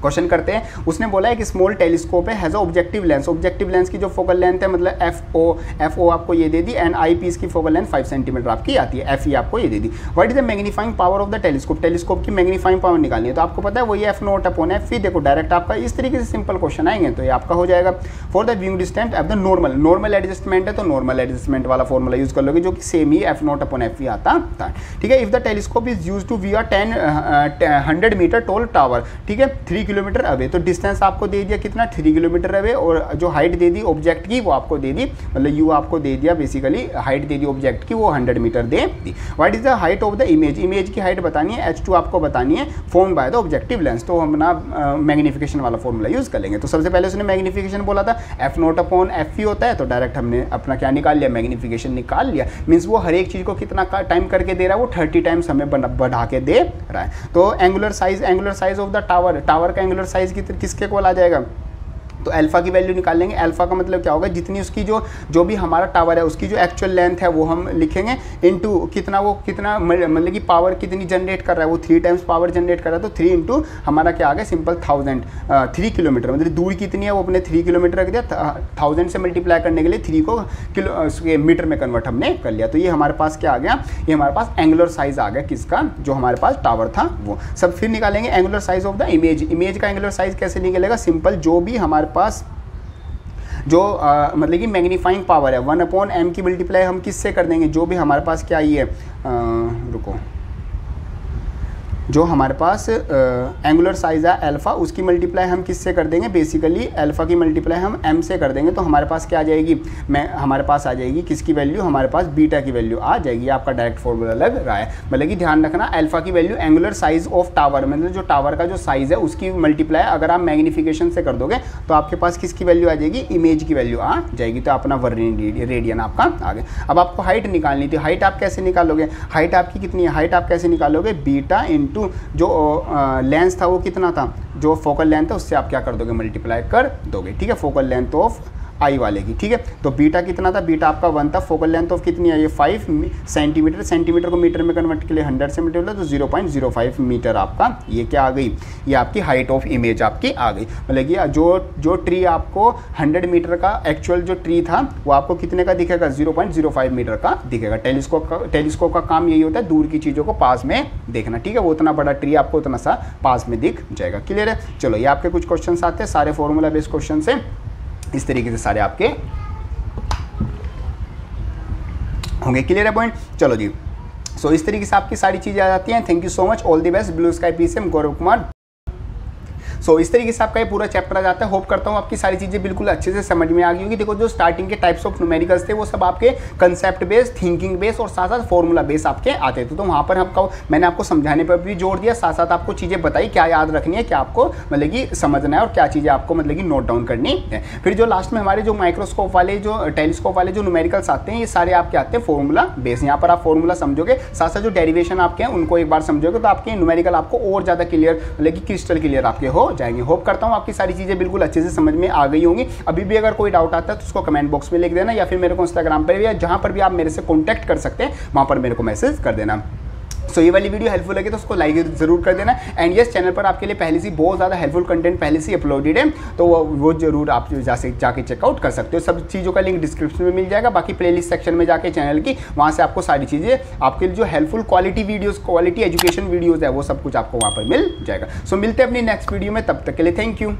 क्वेश्चन करते हैं। उसने बोला है कि स्मॉल टेलीस्कोप है, has a objective lens. Objective lens की जो फोकल लेंथ है, मतलब एफ ओ आपको ये दे दी, एंड आई पीस की फोकल लेंथ 5 सेंटीमीटर आपकी आती है, एफ ई आपको ये दे दी। What is the magnifying power of the telescope. Telescope की मैग्नीफाइंग पावर निकालनी है, तो आपको पता है वही f0/f। देखो डायरेक्ट आपका इस तरीके से सिंपल क्वेश्चन आएंगे, तो ये आपका हो जाएगा। For the viewing distance F the normal adjustment है, तो नॉर्मल एडजस्टमेंट वाला फॉर्मूला यूज कर लोगे, जो कि सेम ही f0/f आता था, ठीक है। If the telescope is use to view a 100 metre tall tower, ठीक है, 3 किलोमीटर अवे, तो डिस्टेंस आपको दे दिया कितना, 3 किलोमीटर अवे, और जो हाइट दे दी ऑब्जेक्ट की वो आपको दे दी, मतलब यू आपको दे दिया, बेसिकली हाइट दे दी ऑब्जेक्ट की, वो 100 मीटर दे दी। What is the height of the image. Image की हाइट बतानी है, h2 आपको बतानी है, form by the objective lens, तो हम अपना मैग्नीफिकेशन वाला फॉर्मूला यूज कर लेंगे। तो सबसे पहले उसने मैग्नीफिकेशन बोला था f0/f होता है, तो डायरेक्ट हमने अपना क्या निकाल लिया, मैग्नीफिकेशन निकाल लिया। मीन्स वो हर एक चीज़ को कितना टाइम करके दे रहा है, वो 30 टाइम्स हमें बढ़ा के दे रहा है। तो angular size of the tower का एंगुलर साइज किसके को आ जाएगा, तो अल्फा की वैल्यू निकाल लेंगे। अल्फा का मतलब क्या होगा, जितनी उसकी जो भी हमारा टावर है उसकी जो एक्चुअल लेंथ है वो हम लिखेंगे, इनटू कितना मतलब कि पावर कितनी जनरेट कर रहा है, वो 3 टाइम्स पावर जनरेट कर रहा है, तो 3 इंटू हमारा क्या आ गया, सिंपल 1000, 3 किलोमीटर, मतलब दूर कितनी है वो अपने 3 किलोमीटर रख दिया, 1000 से मल्टीप्लाई करने के लिए 3 को मीटर में कन्वर्ट हमने कर लिया। तो ये हमारे पास क्या आ गया, ये हमारे पास एंगुलर साइज आ गया किसका, जो हमारे पास टावर था वो। सब फिर निकालेंगे angular size of the image का एंगुलर साइज कैसे निकलेगा, सिंपल जो भी हमारे पास जो मतलब कि मैग्नीफाइंग पावर है 1/m की मल्टीप्लाई हम किससे कर देंगे, जो भी हमारे पास क्या आई है, रुको, जो हमारे पास एंगुलर साइज है अल्फा, उसकी मल्टीप्लाई हम किससे कर देंगे, बेसिकली अल्फा की मल्टीप्लाई हम m से कर देंगे, तो हमारे पास क्या आ जाएगी, हमारे पास आ जाएगी किसकी वैल्यू, हमारे पास बीटा की वैल्यू आ जाएगी। आपका डायरेक्ट फॉर्मूला लग रहा है, मतलब कि ध्यान रखना अल्फा की value angular size of tower, मतलब जो टावर का जो साइज है उसकी मल्टीप्लाई अगर आप मैग्नीफिकेशन से कर दोगे तो आपके पास किसकी वैल्यू आ जाएगी, इमेज की वैल्यू आ जाएगी। तो अपना रेडियन आपका आ गया। अब आपको हाइट निकालनी थी, हाइट आप कैसे निकालोगे, हाइट आपकी कितनी है, हाइट आप कैसे निकालोगे, बीटा इंटू जो लेंस था वो कितना था, जो फोकल लेंथ है उससे आप क्या कर दोगे, मल्टीप्लाई कर दोगे, ठीक है, फोकल लेंथ ऑफ आई वाले की, ठीक है। तो बीटा कितना था, बीटा आपका 1 था, फोकल लेंथ ऑफ कितनी है, ये 5 सेंटीमीटर, सेंटीमीटर को मीटर में कन्वर्ट के लिए 100 से मल्टीप्लाई, तो 0.05 मीटर आपका ये क्या आ गई, ये आपकी हाइट ऑफ इमेज आपकी आ गई। मतलब कि जो ट्री आपको 100 मीटर का एक्चुअल जो ट्री था वो आपको कितने का दिखेगा, 0.05 मीटर का दिखेगा। टेलीस्कोप का काम यही होता है, दूर की चीज़ों को पास में देखना, ठीक है, वो उतना बड़ा ट्री आपको उतना सा पास में दिख जाएगा। क्लियर है। चलो ये आपके कुछ क्वेश्चन आते हैं, सारे फॉर्मूला बेस्ड क्वेश्चन से इस तरीके से सारे आपके होंगे। क्लियर है पॉइंट। चलो जी, सो इस तरीके से आपकी सारी चीजें आ जाती हैं। Thank you so much, all the best, blue sky PCM, Gaurav Kumar. So इस तरीके से आपका ये पूरा चैप्टर आ जाता है। होप करता हूँ आपकी सारी चीज़ें बिल्कुल अच्छे से समझ में आ गई होगी। देखो जो स्टार्टिंग के टाइप्स ऑफ न्यूमेरिकल्स थे वो सब आपके कंसेप्ट बेस्ड, थिंकिंग बेस्ड और साथ साथ फॉर्मूला बेस्ड आपके आते थे। तो वहाँ पर मैंने आपको समझाने पर भी जोर दिया, साथ साथ आपको चीज़ें बताई क्या याद रखनी है, क्या आपको मतलब कि समझना है और क्या चीज़ें आपको मतलब कि नोट डाउन करनी है। फिर जो लास्ट में हमारे जो माइक्रोस्कोप वाले, जो टेलीस्कोप वाले जो न्यूमेरिकल्स आते हैं, ये सारे आपके आते हैं फॉर्मूला बेस। यहाँ पर आप फॉर्मूला समझोगे, साथ साथ जो डेरिवेशन आपके हैं उनको एक बार समझोगे तो आपके न्यूमेरिकल आपको और ज़्यादा क्लियर, मतलब कि क्रिस्टल क्लियर आपके हो जाएंगे। होप करता हूँ आपकी सारी चीज़ें बिल्कुल अच्छे से समझ में आ गई होंगी। अभी भी अगर कोई डाउट आता है तो उसको कमेंट बॉक्स में लिख देना, या फिर मेरे को इंस्टाग्राम पर या जहाँ पर भी आप मेरे से कॉन्टैक्ट कर सकते हैं वहाँ पर मेरे को मैसेज कर देना। सो ये वाली वीडियो हेल्पफुल लगे तो उसको लाइक जरूर कर देना। एंड यस, चैनल पर आपके लिए पहले से बहुत ज़्यादा हेल्पफुल कंटेंट पहले से अपलोडेड है, तो वो जरूर आप जाके चेकआउट कर सकते हो। सब चीज़ों का लिंक डिस्क्रिप्शन में मिल जाएगा। बाकी प्लेलिस्ट सेक्शन में जाके चैनल की, वहाँ से आपको सारी चीज़ें आपके लिए जो helpful quality videos, quality education videos है वो सब कुछ आपको वहाँ पर मिल जाएगा। सो मिलते हैं अपनी नेक्स्ट वीडियो में, तब तक के लिए थैंक यू।